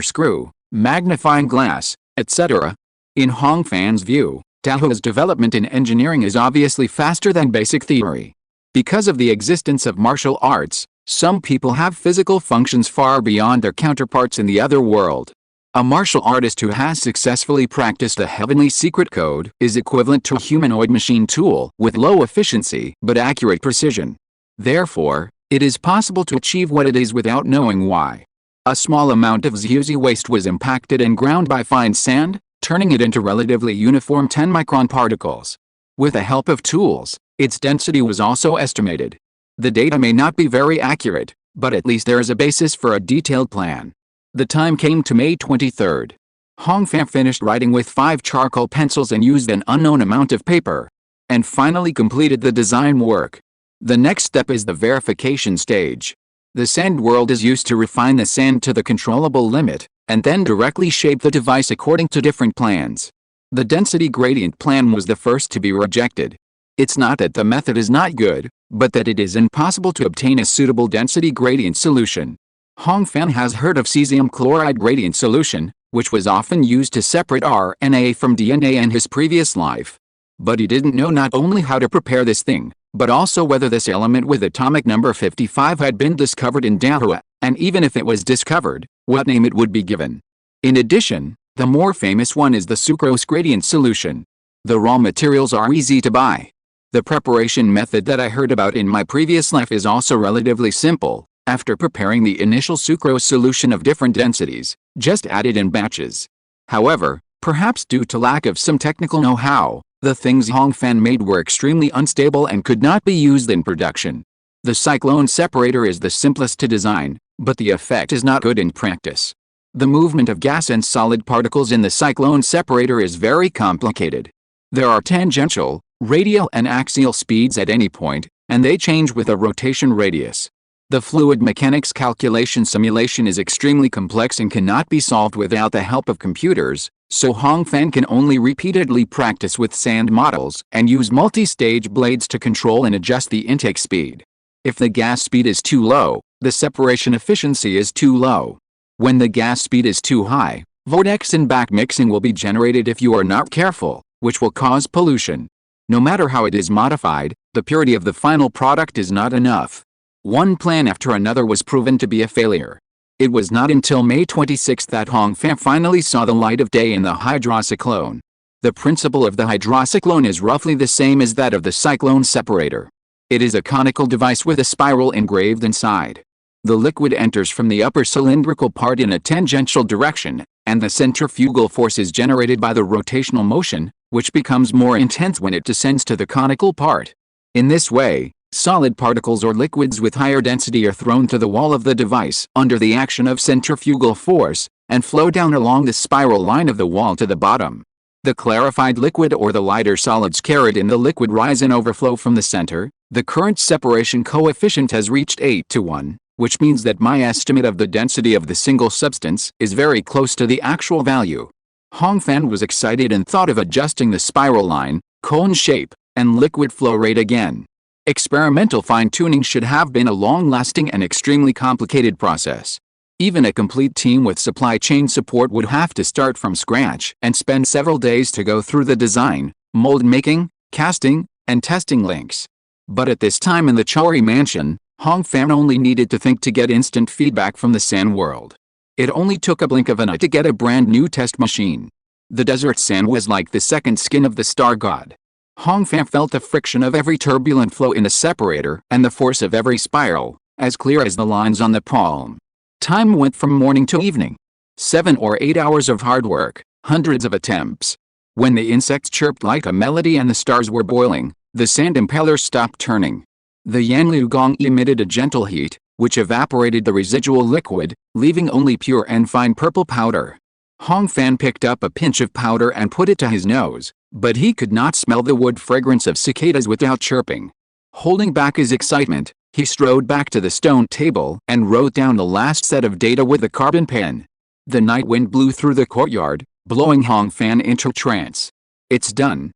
screw, magnifying glass, etc. In Hong Fan's view, Dahua's development in engineering is obviously faster than basic theory. Because of the existence of martial arts, some people have physical functions far beyond their counterparts in the other world. A martial artist who has successfully practiced the heavenly secret code is equivalent to a humanoid machine tool with low efficiency but accurate precision. Therefore, it is possible to achieve what it is without knowing why. A small amount of Xuzi waste was impacted and ground by fine sand, turning it into relatively uniform 10-micron particles. With the help of tools, its density was also estimated. The data may not be very accurate, but at least there is a basis for a detailed plan. The time came to May 23rd. Hong Fan finished writing with 5 charcoal pencils and used an unknown amount of paper, and finally completed the design work. The next step is the verification stage. The sand world is used to refine the sand to the controllable limit, and then directly shape the device according to different plans. The density gradient plan was the first to be rejected. It's not that the method is not good, but that it is impossible to obtain a suitable density gradient solution. Hong Fan has heard of cesium chloride gradient solution, which was often used to separate RNA from DNA in his previous life. But he didn't know not only how to prepare this thing, but also whether this element with atomic number 55 had been discovered in Dahua, and even if it was discovered, what name it would be given. In addition, the more famous one is the sucrose gradient solution. The raw materials are easy to buy. The preparation method that I heard about in my previous life is also relatively simple. After preparing the initial sucrose solution of different densities, just add it in batches. However, perhaps due to lack of some technical know-how, the things Hong Fan made were extremely unstable and could not be used in production. The cyclone separator is the simplest to design, but the effect is not good in practice. The movement of gas and solid particles in the cyclone separator is very complicated. There are tangential, radial and axial speeds at any point, and they change with a rotation radius. The fluid mechanics calculation simulation is extremely complex and cannot be solved without the help of computers, so Hong Fan can only repeatedly practice with sand models and use multi-stage blades to control and adjust the intake speed. If the gas speed is too low, the separation efficiency is too low. When the gas speed is too high, vortex and backmixing will be generated if you are not careful, which will cause pollution. No matter how it is modified, the purity of the final product is not enough. One plan after another was proven to be a failure. It was not until May 26 that Hong Fan finally saw the light of day in the hydrocyclone. The principle of the hydrocyclone is roughly the same as that of the cyclone separator. It is a conical device with a spiral engraved inside. The liquid enters from the upper cylindrical part in a tangential direction, and the centrifugal force is generated by the rotational motion, which becomes more intense when it descends to the conical part. In this way, solid particles or liquids with higher density are thrown to the wall of the device under the action of centrifugal force, and flow down along the spiral line of the wall to the bottom. The clarified liquid or the lighter solids carried in the liquid rise and overflow from the center. The current separation coefficient has reached 8:1, which means that my estimate of the density of the single substance is very close to the actual value. Hong Fan was excited and thought of adjusting the spiral line, cone shape, and liquid flow rate again. Experimental fine-tuning should have been a long-lasting and extremely complicated process. Even a complete team with supply chain support would have to start from scratch and spend several days to go through the design, mold making, casting, and testing links. But at this time in the Chori mansion, Hong Fan only needed to think to get instant feedback from the sand world. It only took a blink of an eye to get a brand new test machine. The desert sand was like the second skin of the star god. Hong Fan felt the friction of every turbulent flow in the separator and the force of every spiral, as clear as the lines on the palm. Time went from morning to evening. 7 or 8 hours of hard work, hundreds of attempts. When the insects chirped like a melody and the stars were boiling, the sand impaler stopped turning. The Yanlu Gong emitted a gentle heat, which evaporated the residual liquid, leaving only pure and fine purple powder. Hong Fan picked up a pinch of powder and put it to his nose, but he could not smell the wood fragrance of cicadas without chirping. Holding back his excitement, he strode back to the stone table and wrote down the last set of data with a carbon pen. The night wind blew through the courtyard, blowing Hong Fan into trance. It's done,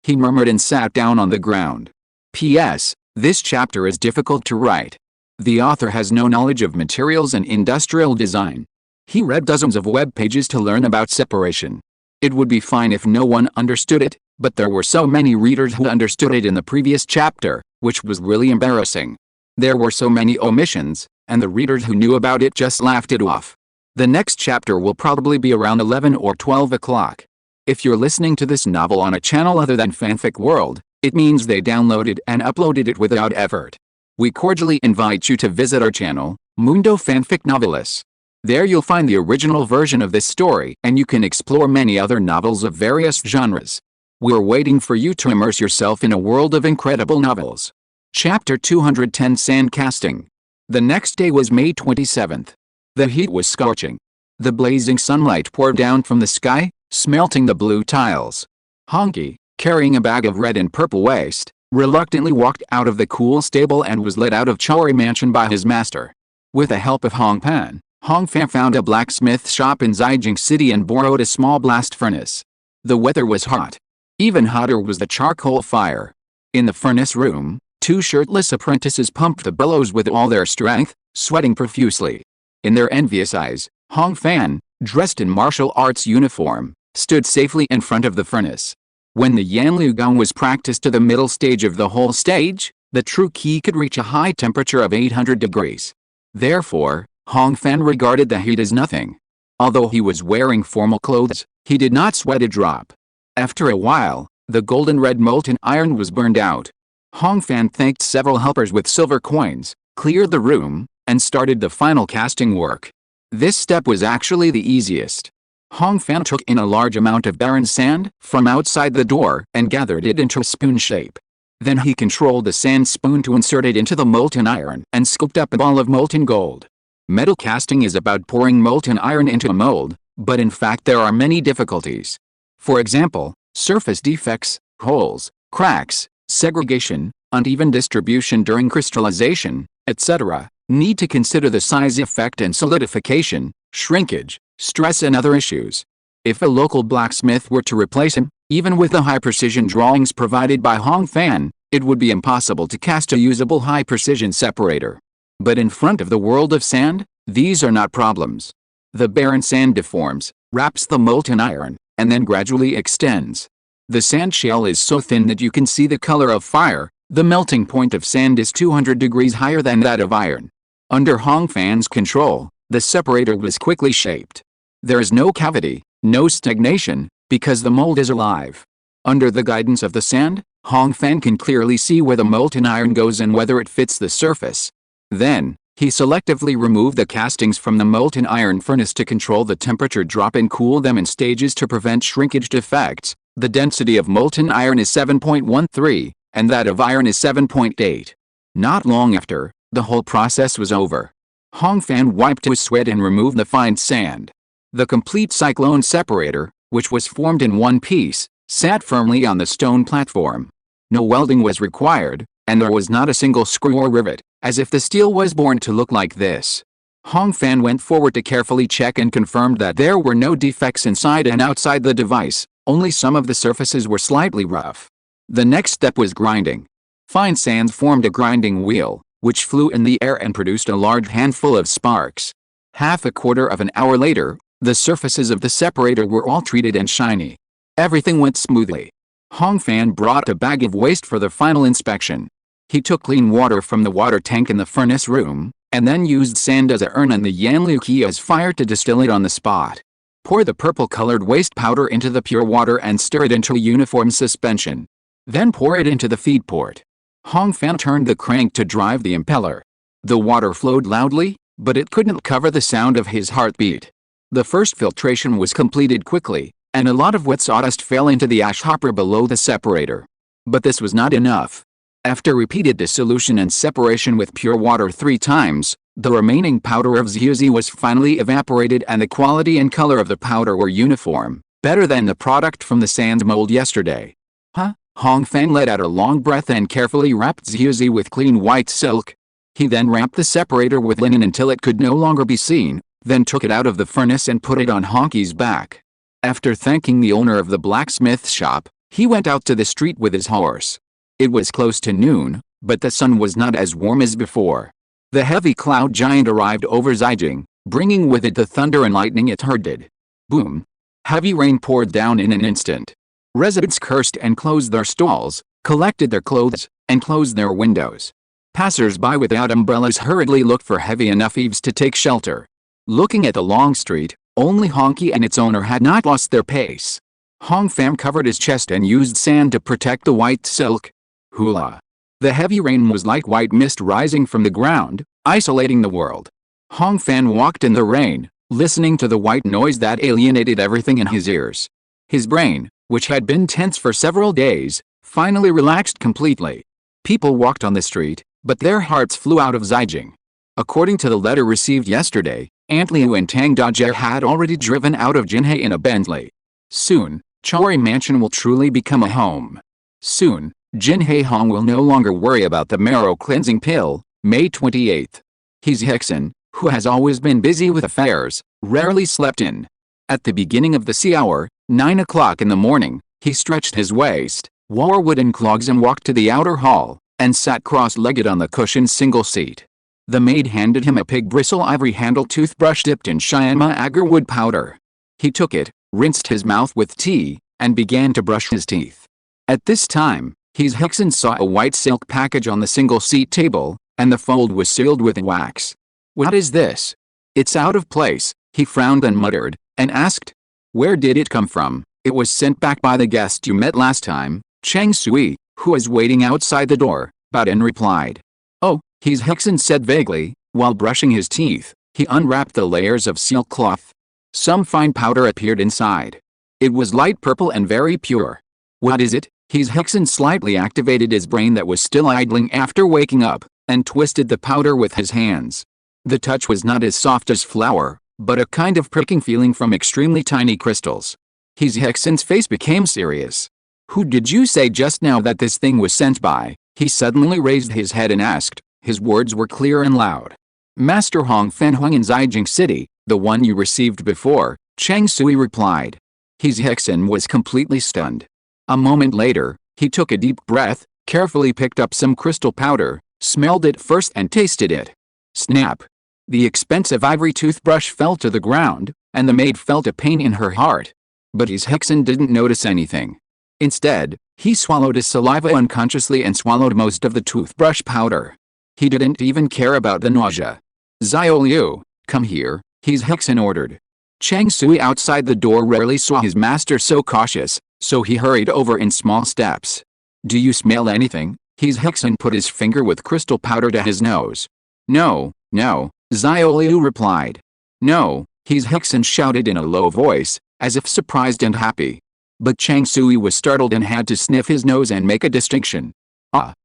he murmured and sat down on the ground. P.S. This chapter is difficult to write. The author has no knowledge of materials and industrial design. He read dozens of web pages to learn about separation. It would be fine if no one understood it, but there were so many readers who understood it in the previous chapter, which was really embarrassing. There were so many omissions, and the readers who knew about it just laughed it off. The next chapter will probably be around 11 or 12 o'clock. If you're listening to this novel on a channel other than Fanfic World, it means they downloaded and uploaded it without effort. We cordially invite you to visit our channel, Mundo Fanfic Novelis. There you'll find the original version of this story and you can explore many other novels of various genres. We're waiting for you to immerse yourself in a world of incredible novels. Chapter 210 Sand Casting. The next day was May 27th. The heat was scorching. The blazing sunlight poured down from the sky, smelting the blue tiles. Honky, carrying a bag of red and purple waste, reluctantly walked out of the cool stable and was led out of Chori Mansion by his master. With the help of Hong Fan found a blacksmith shop in Zijing City and borrowed a small blast furnace. The weather was hot. Even hotter was the charcoal fire. In the furnace room, 2 shirtless apprentices pumped the bellows with all their strength, sweating profusely. In their envious eyes, Hong Fan, dressed in martial arts uniform, stood safely in front of the furnace. When the Yanlu Gong was practiced to the middle stage of the whole stage, the true key could reach a high temperature of 800 degrees. Therefore, Hong Fan regarded the heat as nothing. Although he was wearing formal clothes, he did not sweat a drop. After a while, the golden red molten iron was burned out. Hong Fan thanked several helpers with silver coins, cleared the room, and started the final casting work. This step was actually the easiest. Hong Fan took in a large amount of barren sand from outside the door and gathered it into a spoon shape. Then he controlled the sand spoon to insert it into the molten iron and scooped up a ball of molten gold. Metal casting is about pouring molten iron into a mold, but in fact there are many difficulties. For example, surface defects, holes, cracks, segregation, uneven distribution during crystallization, etc., need to consider the size effect and solidification, shrinkage, stress and other issues. If a local blacksmith were to replace him, even with the high-precision drawings provided by Hong Fan, it would be impossible to cast a usable high-precision separator. But in front of the world of sand, these are not problems. The barren sand deforms, wraps the molten iron, and then gradually extends. The sand shell is so thin that you can see the color of fire. The melting point of sand is 200 degrees higher than that of iron. Under Hong Fan's control, the separator was quickly shaped. There is no cavity, no stagnation, because the mold is alive. Under the guidance of the sand, Hong Fan can clearly see where the molten iron goes and whether it fits the surface. Then, he selectively removed the castings from the molten iron furnace to control the temperature drop and cool them in stages to prevent shrinkage defects. The density of molten iron is 7.13, and that of iron is 7.8. Not long after, the whole process was over. Hong Fan wiped his sweat and removed the fine sand. The complete cyclone separator, which was formed in one piece, sat firmly on the stone platform. No welding was required, and there was not a single screw or rivet, as if the steel was born to look like this. Hong Fan went forward to carefully check and confirmed that there were no defects inside and outside the device, only some of the surfaces were slightly rough. The next step was grinding. Fine sands formed a grinding wheel, which flew in the air and produced a large handful of sparks. Half a quarter of an hour later, the surfaces of the separator were all treated and shiny. Everything went smoothly. Hong Fan brought a bag of waste for the final inspection. He took clean water from the water tank in the furnace room, and then used sand as a urn and the Yanliu key as fire to distill it on the spot. Pour the purple-colored waste powder into the pure water and stir it into a uniform suspension. Then pour it into the feed port. Hong Fan turned the crank to drive the impeller. The water flowed loudly, but it couldn't cover the sound of his heartbeat. The first filtration was completed quickly, and a lot of wet sawdust fell into the ash hopper below the separator. But this was not enough. After repeated dissolution and separation with pure water 3 times, the remaining powder of Zhuzi was finally evaporated and the quality and color of the powder were uniform, better than the product from the sand mold yesterday. Huh? Hong Fan let out a long breath and carefully wrapped Zhuzi with clean white silk. He then wrapped the separator with linen until it could no longer be seen, then took it out of the furnace and put it on Honky's back. After thanking the owner of the blacksmith shop, he went out to the street with his horse. It was close to noon, but the sun was not as warm as before. The heavy cloud giant arrived over Zhejiang, bringing with it the thunder and lightning it herded. Boom! Heavy rain poured down in an instant. Residents cursed and closed their stalls, collected their clothes, and closed their windows. Passers-by without umbrellas hurriedly looked for heavy enough eaves to take shelter. Looking at the long street, only Honky and its owner had not lost their pace. Hong Fan covered his chest and used sand to protect the white silk. Hula! The heavy rain was like white mist rising from the ground, isolating the world. Hong Fan walked in the rain, listening to the white noise that alienated everything in his ears. His brain, which had been tense for several days, finally relaxed completely. People walked on the street, but their hearts flew out of Zhejiang. According to the letter received yesterday, Aunt Liu and Tang Dajie had already driven out of Jinhei in a Bentley. Soon, Chori Mansion will truly become a home. Soon, Jinhei Hong will no longer worry about the marrow cleansing pill. May 28th. He's Hickson, who has always been busy with affairs, rarely slept in. At the beginning of the sea hour, 9 o'clock in the morning, he stretched his waist, wore wooden clogs and walked to the outer hall, and sat cross-legged on the cushioned single seat. The maid handed him a pig bristle ivory-handled toothbrush dipped in Shyama agarwood powder. He took it, rinsed his mouth with tea, and began to brush his teeth. At this time, Hickson saw a white silk package on the single-seat table, and the fold was sealed with wax. What is this? It's out of place, he frowned and muttered, and asked. Where did it come from? It was sent back by the guest you met last time, Chang Sui, who was waiting outside the door, Baden replied. Oh, Hickson said vaguely, while brushing his teeth. He unwrapped the layers of silk cloth. Some fine powder appeared inside. It was light purple and very pure. What is it? Hickson slightly activated his brain that was still idling after waking up, and twisted the powder with his hands. The touch was not as soft as flour, but a kind of pricking feeling from extremely tiny crystals. Hickson's face became serious. Who did you say just now that this thing was sent by? He suddenly raised his head and asked. His words were clear and loud. Master Hong Fan Huang in Zhejiang City, the one you received before, Chang Sui replied. Hickson was completely stunned. A moment later, he took a deep breath, carefully picked up some crystal powder, smelled it first and tasted it. Snap! The expensive ivory toothbrush fell to the ground, and the maid felt a pain in her heart. But Hickson didn't notice anything. Instead, he swallowed his saliva unconsciously and swallowed most of the toothbrush powder. He didn't even care about the nausea. Xiao Liu, come here, Hickson ordered. Chang Sui outside the door rarely saw his master so cautious, so he hurried over in small steps. Do you smell anything? Hickson put his finger with crystal powder to his nose. No, Xiao Liu replied. No, Hickson shouted in a low voice, as if surprised and happy. But Chang Sui was startled and had to sniff his nose and make a distinction.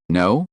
No?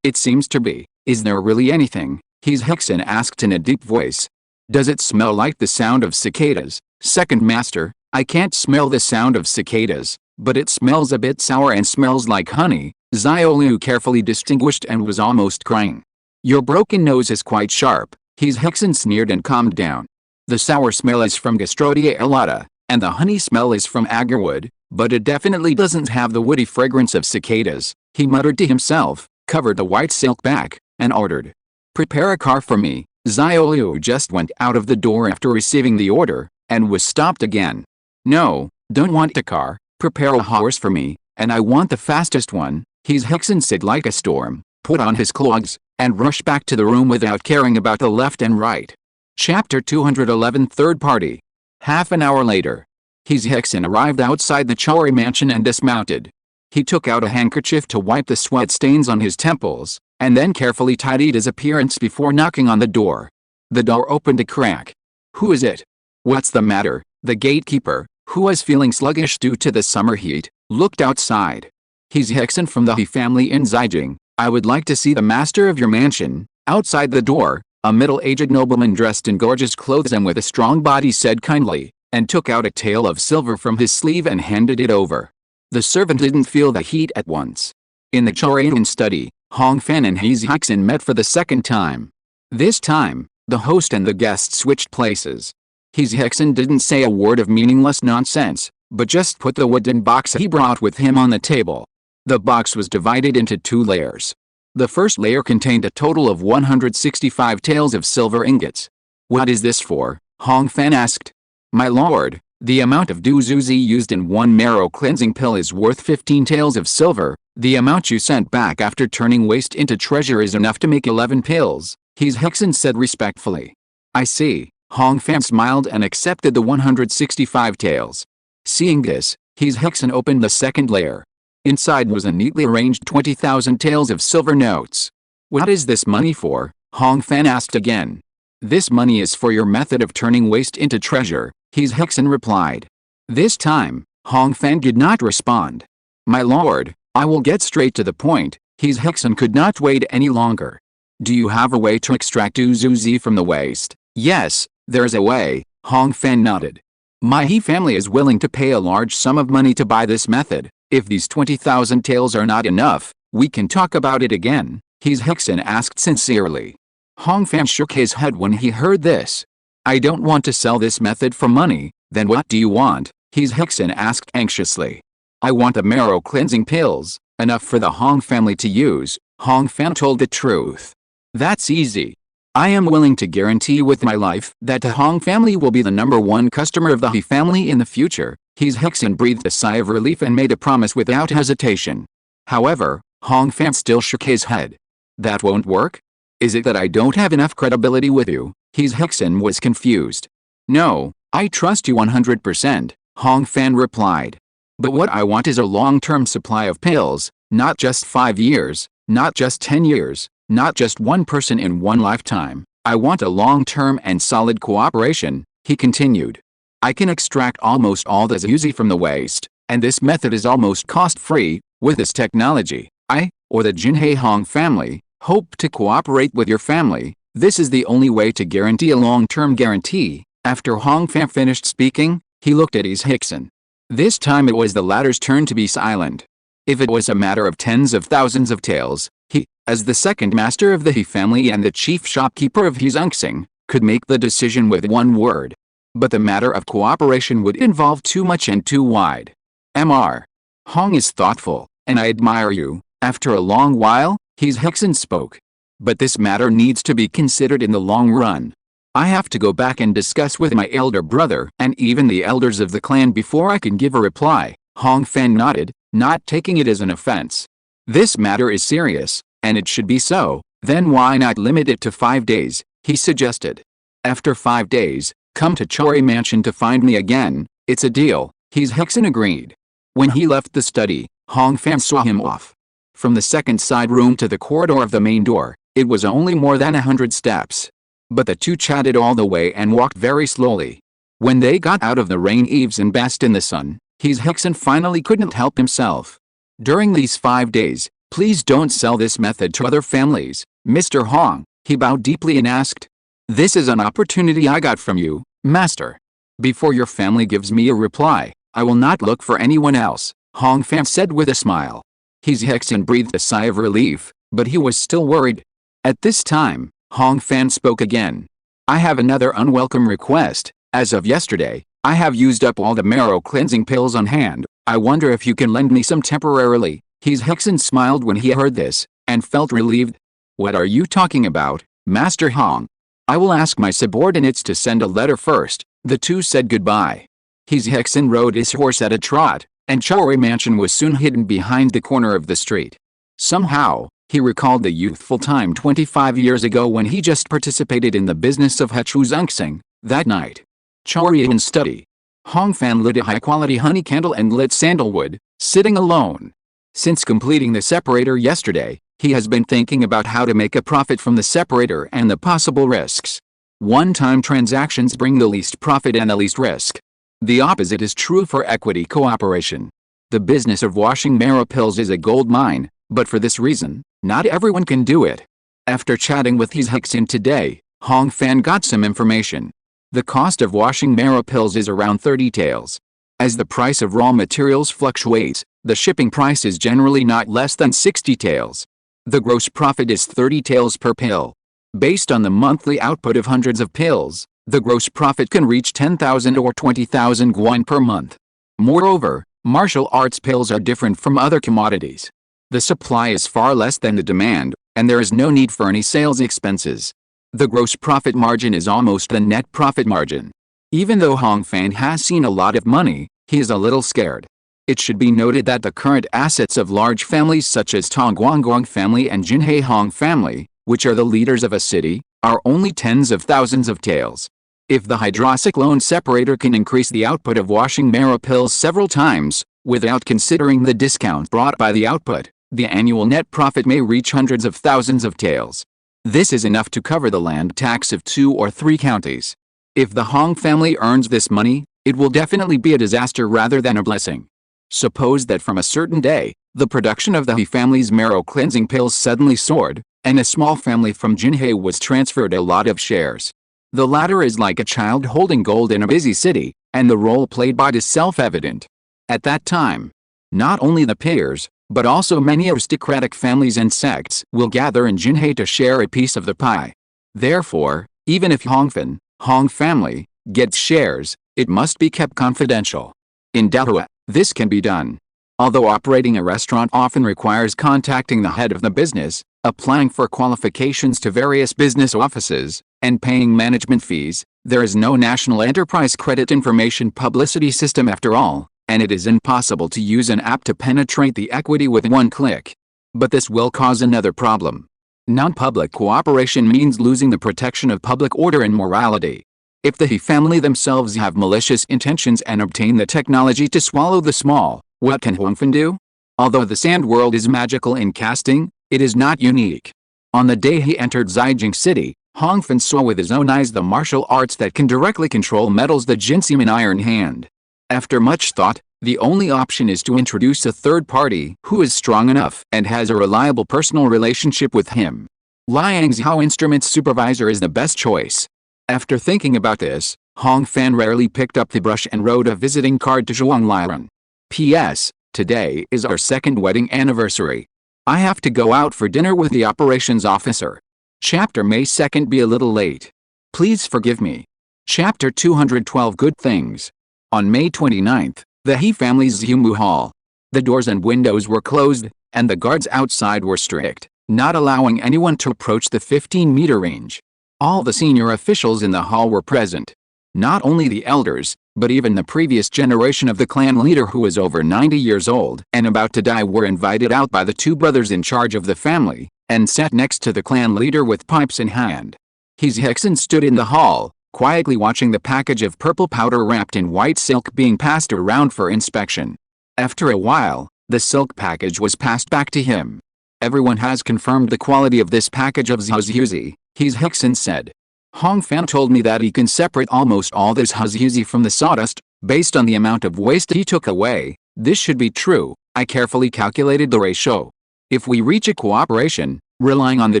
It seems to be. Is there really anything? Hickson asked in a deep voice. Does it smell like the sound of cicadas? Second master, I can't smell the sound of cicadas, but it smells a bit sour and smells like honey, Xiao Liu carefully distinguished and was almost crying. Your broken nose is quite sharp, Hickson sneered and calmed down. The sour smell is from Gastrodia elata, and the honey smell is from agarwood, but it definitely doesn't have the woody fragrance of cicadas, he muttered to himself, covered the white silk back, and ordered. Prepare a car for me, Xiaolu just went out of the door after receiving the order, and was stopped again. No, don't want a car, prepare a horse for me, and I want the fastest one, he's Hickson said like a storm, put on his clogs, and rushed back to the room without caring about the left and right. Chapter 211 Third Party. Half an hour later. His Hickson arrived outside the Chori mansion and dismounted. He took out a handkerchief to wipe the sweat stains on his temples, and then carefully tidied his appearance before knocking on the door. The door opened a crack. Who is it? What's the matter? The gatekeeper, who was feeling sluggish due to the summer heat, looked outside. He's Hickson from the He family in Zijing. I would like to see the master of your mansion. Outside the door, a middle-aged nobleman dressed in gorgeous clothes and with a strong body said kindly, and took out a tael of silver from his sleeve and handed it over. The servant didn't feel the heat at once. In the Chorean study, Hong Fan and His Hickson met for the second time. This time, the host and the guest switched places. His Hickson didn't say a word of meaningless nonsense, but just put the wooden box he brought with him on the table. The box was divided into 2 layers. The first layer contained a total of 165 taels of silver ingots. What is this for? Hong Fan asked. My lord, the amount of Duzuzi used in 1 marrow cleansing pill is worth 15 taels of silver. The amount you sent back after turning waste into treasure is enough to make 11 pills, His Hickson said respectfully. I see. Hong Fan smiled and accepted the 165 taels. Seeing this, His Hickson opened the second layer. Inside was a neatly arranged 20,000 taels of silver notes. What is this money for? Hong Fan asked again. This money is for your method of turning waste into treasure, His Hickson replied. This time, Hong Fan did not respond. My lord, I will get straight to the point. His Hickson could not wait any longer. Do you have a way to extract Duzuzi from the waste? Yes, there's a way, Hong Fan nodded. My He family is willing to pay a large sum of money to buy this method. If these 20,000 taels are not enough, we can talk about it again, His Hickson asked sincerely. Hong Fan shook his head when he heard this. I don't want to sell this method for money. Then what do you want? His Hickson asked anxiously. I want the marrow cleansing pills, enough for the Hong family to use, Hong Fan told the truth. That's easy. I am willing to guarantee with my life that the Hong family will be the #1 customer of the He family in the future. His Hickson breathed a sigh of relief and made a promise without hesitation. However, Hong Fan still shook his head. That won't work? Is it that I don't have enough credibility with you? His Hickson was confused. No, I trust you 100%, Hong Fan replied. But what I want is a long-term supply of pills, not just 5 years, not just 10 years, not just one person in one lifetime. I want a long-term and solid cooperation, he continued. I can extract almost all the Zuzi from the waste, and this method is almost cost-free. With this technology, I, or the Jinhei Hong family, hope to cooperate with your family. This is the only way to guarantee a long-term guarantee. After Hong Fan finished speaking, he looked at His Hickson. This time it was the latter's turn to be silent. If it was a matter of tens of thousands of taels, he, as the second master of the He family and the chief shopkeeper of His Unxing, could make the decision with one word. But the matter of cooperation would involve too much and too wide. Mr. Hong is thoughtful, and I admire you. After a long while, His Hickson spoke. But this matter needs to be considered in the long run. I have to go back and discuss with my elder brother and even the elders of the clan before I can give a reply. Hong Fan nodded, not taking it as an offense. This matter is serious, and it should be so. Then why not limit it to 5 days, he suggested. After 5 days, come to Chori Mansion to find me again. It's a deal, His Hickson agreed. When he left the study, Hong Fan saw him off. From the second side room to the corridor of the main door, it was only more than 100 steps. But the two chatted all the way and walked very slowly. When they got out of the rain eaves and basked in the sun, His Hickson finally couldn't help himself. During these 5 days, please don't sell this method to other families, Mr. Hong, he bowed deeply and asked. This is an opportunity I got from you, master. Before your family gives me a reply, I will not look for anyone else, Hong Fan said with a smile. His Hickson breathed a sigh of relief, but he was still worried. At this time, Hong Fan spoke again. I have another unwelcome request. As of yesterday, I have used up all the marrow cleansing pills on hand. I wonder if you can lend me some temporarily. His Hickson smiled when he heard this, and felt relieved. What are you talking about, Master Hong? I will ask my subordinates to send a letter first." The two said goodbye. His Hickson rode his horse at a trot, and Chowry Mansion was soon hidden behind the corner of the street. Somehow, he recalled the youthful time 25 years ago when he just participated in the business of Hechuzungsing. That night, Chowry in study. Hong Fan lit a high-quality honey candle and lit sandalwood, sitting alone. Since completing the separator yesterday, he has been thinking about how to make a profit from the separator and the possible risks. One-time transactions bring the least profit and the least risk. The opposite is true for equity cooperation. The business of washing marrow pills is a gold mine, but for this reason, not everyone can do it. After chatting with his Hickson today, Hong Fan got some information. The cost of washing marrow pills is around 30 taels. As the price of raw materials fluctuates, the shipping price is generally not less than 60 taels. The gross profit is 30 taels per pill. Based on the monthly output of hundreds of pills, the gross profit can reach 10,000 or 20,000 guan per month. Moreover, martial arts pills are different from other commodities. The supply is far less than the demand, and there is no need for any sales expenses. The gross profit margin is almost the net profit margin. Even though Hong Fan has seen a lot of money, he is a little scared. It should be noted that the current assets of large families such as Tong Guanggong family and Jinhe Hong family, which are the leaders of a city, are only tens of thousands of taels. If the hydrocyclone separator can increase the output of washing marrow pills several times, without considering the discount brought by the output, the annual net profit may reach hundreds of thousands of taels. This is enough to cover the land tax of 2 or 3 counties. If the Hong family earns this money, it will definitely be a disaster rather than a blessing. Suppose that from a certain day, the production of the He family's marrow cleansing pills suddenly soared, and a small family from Jinhe was transferred a lot of shares. The latter is like a child holding gold in a busy city, and the role played by it is self-evident. At that time, not only the payers, but also many aristocratic families and sects will gather in Jinhe to share a piece of the pie. Therefore, even if Hong family, gets shares, it must be kept confidential. In Dahua, this can be done. Although operating a restaurant often requires contacting the head of the business, applying for qualifications to various business offices, and paying management fees, there is no national enterprise credit information publicity system after all, and it is impossible to use an app to penetrate the equity with one click. But this will cause another problem. Non-public cooperation means losing the protection of public order and morality. If the He family themselves have malicious intentions and obtain the technology to swallow the small, what can Hongfen do? Although the sand world is magical in casting, it is not unique. On the day he entered Zhejiang City, Hongfen saw with his own eyes the martial arts that can directly control metals, the Jinseman Iron Hand. After much thought, the only option is to introduce a third party who is strong enough and has a reliable personal relationship with him. Liang's Hao Instruments Supervisor is the best choice. After thinking about this, Hong Fan rarely picked up the brush and wrote a visiting card to Zhuang Liren. P.S. Today is our 2nd wedding anniversary. I have to go out for dinner with the operations officer. Chapter may 2nd be a little late. Please forgive me. Chapter 212 Good Things. On May 29th, the He family's Xiumu Hall. The doors and windows were closed, and the guards outside were strict, not allowing anyone to approach the 15-meter range. All the senior officials in the hall were present. Not only the elders, but even the previous generation of the clan leader who was over 90 years old and about to die were invited out by the 2 brothers in charge of the family, and sat next to the clan leader with pipes in hand. His Hickson stood in the hall, quietly watching the package of purple powder wrapped in white silk being passed around for inspection. After a while, the silk package was passed back to him. Everyone has confirmed the quality of this package of Zhuzi, his Hickson said. Hong Fan told me that he can separate almost all this Zhuzi from the sawdust, based on the amount of waste he took away. This should be true. I carefully calculated the ratio. If we reach a cooperation, relying on the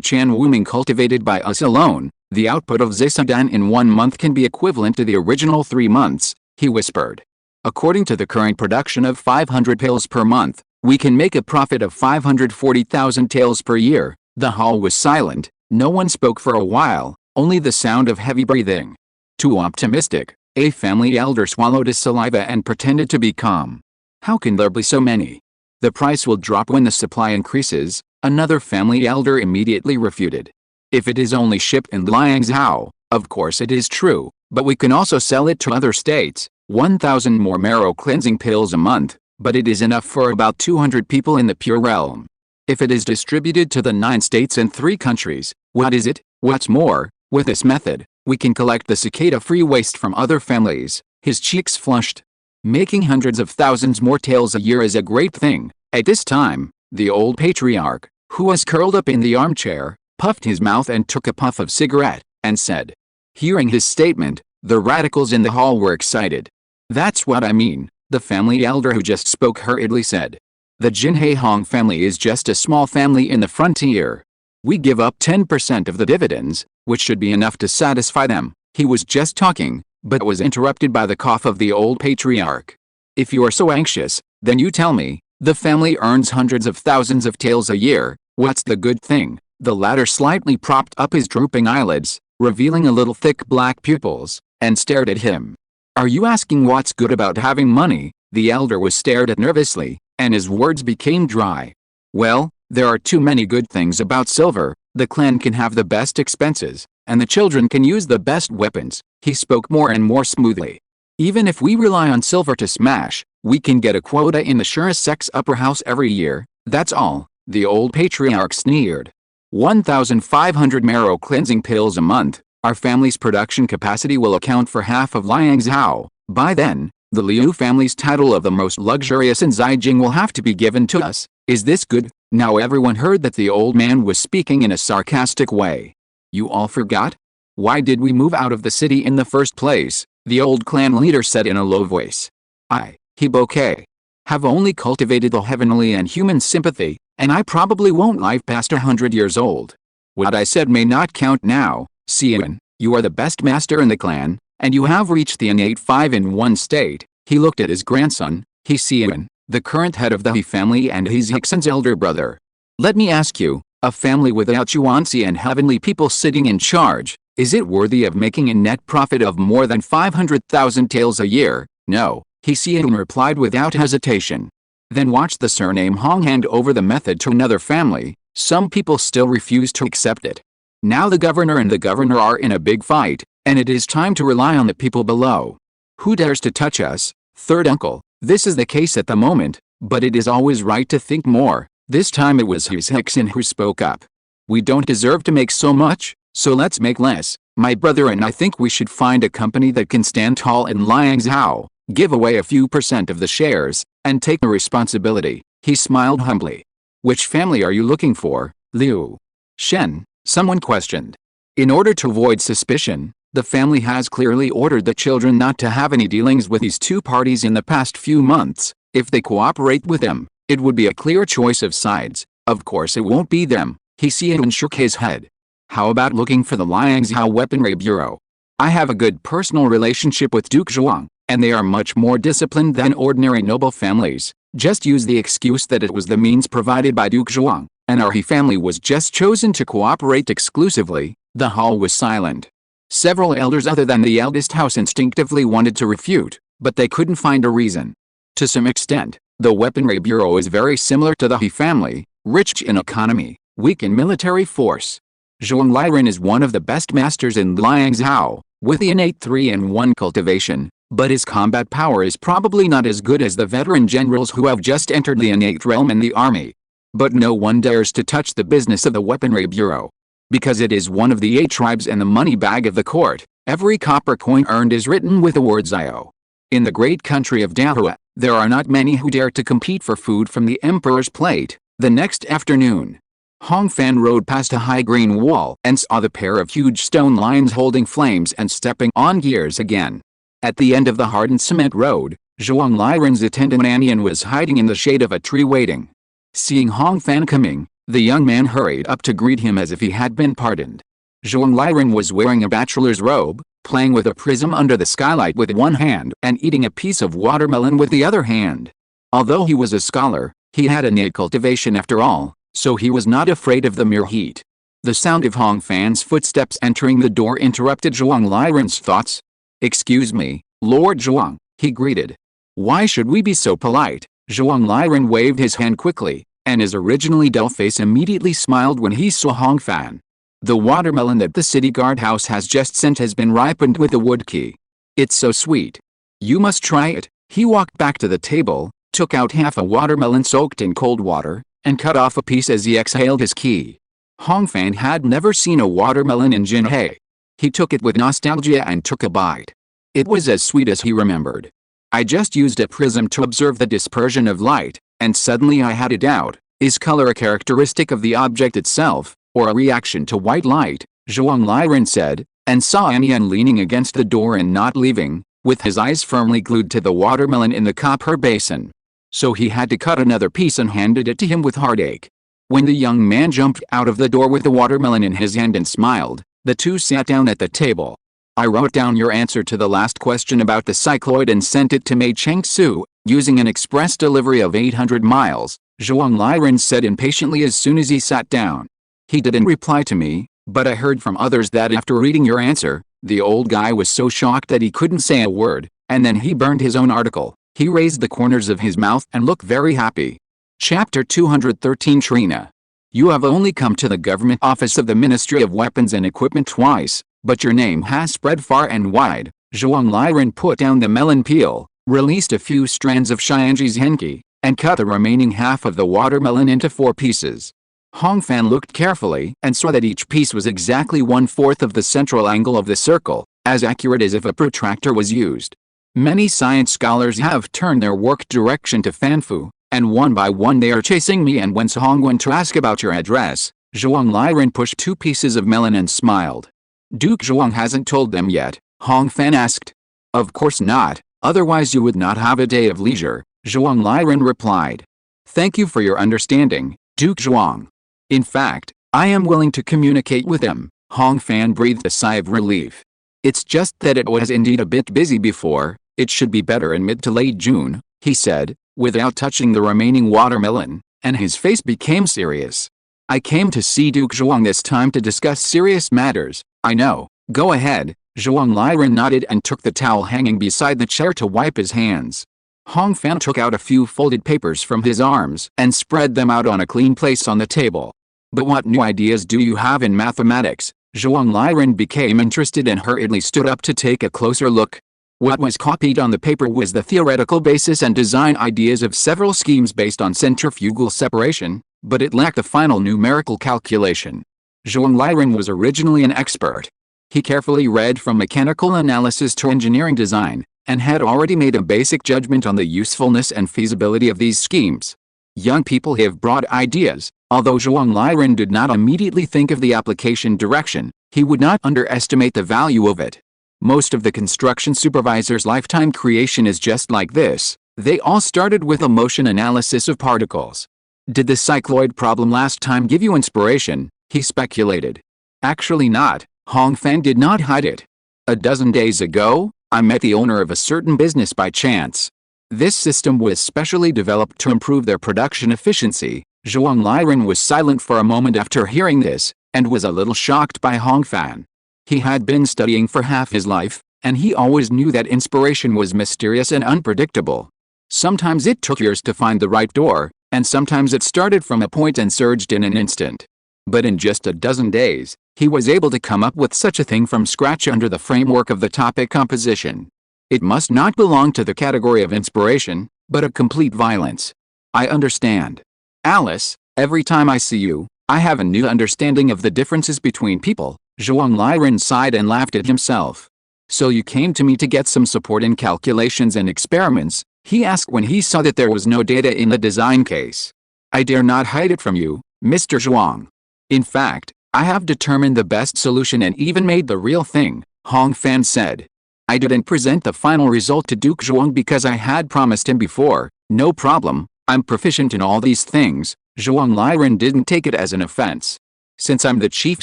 Chan Wuming cultivated by us alone, the output of Zisadan in 1 month can be equivalent to the original 3 months, he whispered. According to the current production of 500 pills per month, we can make a profit of 540,000 taels per year. The hall was silent, no one spoke for a while, only the sound of heavy breathing. Too optimistic, a family elder swallowed his saliva and pretended to be calm. How can there be so many? The price will drop when the supply increases, another family elder immediately refuted. If it is only shipped in Liangzhou, of course it is true, but we can also sell it to other states, 1,000 more marrow cleansing pills a month, but it is enough for about 200 people in the pure realm. If it is distributed to the 9 states and 3 countries, what is it? What's more, with this method, we can collect the cicada-free waste from other families. His cheeks flushed. Making hundreds of thousands more taels a year is a great thing. At this time, the old patriarch, who was curled up in the armchair, puffed his mouth and took a puff of cigarette, and said. Hearing his statement, the radicals in the hall were excited. That's what I mean, the family elder who just spoke hurriedly said. The Jinhe Hong family is just a small family in the frontier. We give up 10% of the dividends, which should be enough to satisfy them. He was just talking, but was interrupted by the cough of the old patriarch. If you are so anxious, then you tell me. The family earns hundreds of thousands of taels a year. What's the good thing? The latter slightly propped up his drooping eyelids, revealing a little thick black pupils, and stared at him. Are you asking what's good about having money? The elder was stared at nervously, and his words became dry. Well, there are too many good things about silver. The clan can have the best expenses, and the children can use the best weapons. He spoke more and more smoothly. Even if we rely on silver to smash, we can get a quota in the Shurisek's upper house every year. That's all. The old patriarch sneered. 1,500 marrow cleansing pills a month. Our family's production capacity will account for half of Liangzhou. By then, the Liu family's title of the most luxurious in Zhejiang will have to be given to us. Is this good? Now everyone heard that the old man was speaking in a sarcastic way. You all forgot? Why did we move out of the city in the first place? The old clan leader said in a low voice. I, Hiboke, have only cultivated the heavenly and human sympathy, and I probably won't live past 100 years old. What I said may not count now. Xian, you are the best master in the clan, and you have reached the innate 5 in 1 state. He looked at his grandson, He Xian, the current head of the He family and He Zixan's elder brother. Let me ask you, a family without Yuanxi and heavenly people sitting in charge, is it worthy of making a net profit of more than 500,000 taels a year? No, He Xian replied without hesitation. Then watch the surname Hong hand over the method to another family. Some people still refuse to accept it. Now the governor and the governor are in a big fight, and it is time to rely on the people below. Who dares to touch us? Third uncle, this is the case at the moment, but it is always right to think more. This time it was His Hixin who spoke up. We don't deserve to make so much, so let's make less. My brother and I think we should find a company that can stand tall in Liangzhou, give away a few % of the shares, and take the responsibility. He smiled humbly. Which family are you looking for, Liu? Shen, someone questioned. In order to avoid suspicion, the family has clearly ordered the children not to have any dealings with these 2 parties in the past few months. If they cooperate with them, it would be a clear choice of sides. Of course it won't be them. He Xian shook his head. How about looking for the Liangzhou Weaponry Bureau? I have a good personal relationship with Duke Zhuang, and they are much more disciplined than ordinary noble families. Just use the excuse that it was the means provided by Duke Zhuang, and our He family was just chosen to cooperate exclusively. The hall was silent. Several elders other than the eldest house instinctively wanted to refute, but they couldn't find a reason. To some extent, the Weaponry Bureau is very similar to the He family, rich in economy, weak in military force. Zhuang Liren is one of the best masters in Liangzhou, with the innate 3 in 1 cultivation, but his combat power is probably not as good as the veteran generals who have just entered the innate realm in the army. But no one dares to touch the business of the Weaponry Bureau. Because it is one of the 8 tribes and the money bag of the court, every copper coin earned is written with the word Zio. In the great country of Dahua, there are not many who dare to compete for food from the emperor's plate. The next afternoon, Hong Fan rode past a high green wall and saw the pair of huge stone lions holding flames and stepping on gears again. At the end of the hardened cement road, Zhuang Liren's attendant Anian was hiding in the shade of a tree waiting. Seeing Hong Fan coming, the young man hurried up to greet him as if he had been pardoned. Zhuang Liren was wearing a bachelor's robe, playing with a prism under the skylight with one hand and eating a piece of watermelon with the other hand. Although he was a scholar, he had innate cultivation after all, so he was not afraid of the mere heat. The sound of Hong Fan's footsteps entering the door interrupted Zhuang Liren's thoughts. Excuse me, Lord Zhuang, he greeted. Why should we be so polite? Zhuang Liren waved his hand quickly, and his originally dull face immediately smiled when he saw Hong Fan. The watermelon that the city guardhouse has just sent has been ripened with a wood key. It's so sweet. You must try it." He walked back to the table, took out half a watermelon soaked in cold water, and cut off a piece as he exhaled his key. Hong Fan had never seen a watermelon in Jinhei. He took it with nostalgia and took a bite. It was as sweet as he remembered. "I just used a prism to observe the dispersion of light, and suddenly I had a doubt. Is color a characteristic of the object itself, or a reaction to white light?" Zhuang Liren said, and saw Anian leaning against the door and not leaving, with his eyes firmly glued to the watermelon in the copper basin. So he had to cut another piece and handed it to him with heartache. When the young man jumped out of the door with the watermelon in his hand and smiled, the two sat down at the table. "I wrote down your answer to the last question about the cycloid and sent it to Mei Chengsu, using an express delivery of 800 miles, Zhuang Liren said impatiently as soon as he sat down. "He didn't reply to me, but I heard from others that after reading your answer, the old guy was so shocked that he couldn't say a word, and then he burned his own article." He raised the corners of his mouth and looked very happy. Chapter 213 Trina. "You have only come to the government office of the Ministry of Weapons and Equipment twice, but your name has spread far and wide." Zhuang Liren put down the melon peel, released a few strands of Xianji's henki, and cut the remaining half of the watermelon into 4 pieces. Hong Fan looked carefully and saw that each piece was exactly 1/4 of the central angle of the circle, as accurate as if a protractor was used. Many science scholars have turned their work direction to Fanfu, and one by one they are chasing me and went to Hongwen to ask about your address. Zhuang Liren pushed 2 pieces of melon and smiled. "Duke Zhuang hasn't told them yet?" Hong Fan asked. "Of course not, otherwise you would not have a day of leisure," Zhuang Liren replied. "Thank you for your understanding, Duke Zhuang. In fact, I am willing to communicate with them." Hong Fan breathed a sigh of relief. "It's just that it was indeed a bit busy before. It should be better in mid to late June," he said, without touching the remaining watermelon, and his face became serious. "I came to see Duke Zhuang this time to discuss serious matters." "I know, go ahead." Zhuang Liren nodded and took the towel hanging beside the chair to wipe his hands. Hong Fan took out a few folded papers from his arms and spread them out on a clean place on the table. "But what new ideas do you have in mathematics?" Zhuang Liren became interested and hurriedly stood up to take a closer look. What was copied on the paper was the theoretical basis and design ideas of several schemes based on centrifugal separation, but it lacked the final numerical calculation. Zhuang Liren was originally an expert. He carefully read from mechanical analysis to engineering design, and had already made a basic judgment on the usefulness and feasibility of these schemes. Young people have broad ideas. Although Zhuang Liren did not immediately think of the application direction, he would not underestimate the value of it. Most of the construction supervisor's lifetime creation is just like this. They all started with a motion analysis of particles. "Did the cycloid problem last time give you inspiration?" he speculated. "Actually not." Hong Fan did not hide it. "A dozen days ago, I met the owner of a certain business by chance. This system was specially developed to improve their production efficiency." Zhuang Liren was silent for a moment after hearing this, and was a little shocked by Hong Fan. He had been studying for half his life, and he always knew that inspiration was mysterious and unpredictable. Sometimes it took years to find the right door, and sometimes it started from a point and surged in an instant. But in just a dozen days, he was able to come up with such a thing from scratch under the framework of the topic composition. It must not belong to the category of inspiration, but a complete violence. "I understand. Alice, every time I see you, I have a new understanding of the differences between people." Zhuang Liren sighed and laughed at himself. "So you came to me to get some support in calculations and experiments?" he asked when he saw that there was no data in the design case. "I dare not hide it from you, Mr. Zhuang. In fact, I have determined the best solution and even made the real thing," Hong Fan said. "I didn't present the final result to Duke Zhuang because I had promised him before. No problem. I'm proficient in all these things." Zhuang Liren didn't take it as an offense. "Since I'm the chief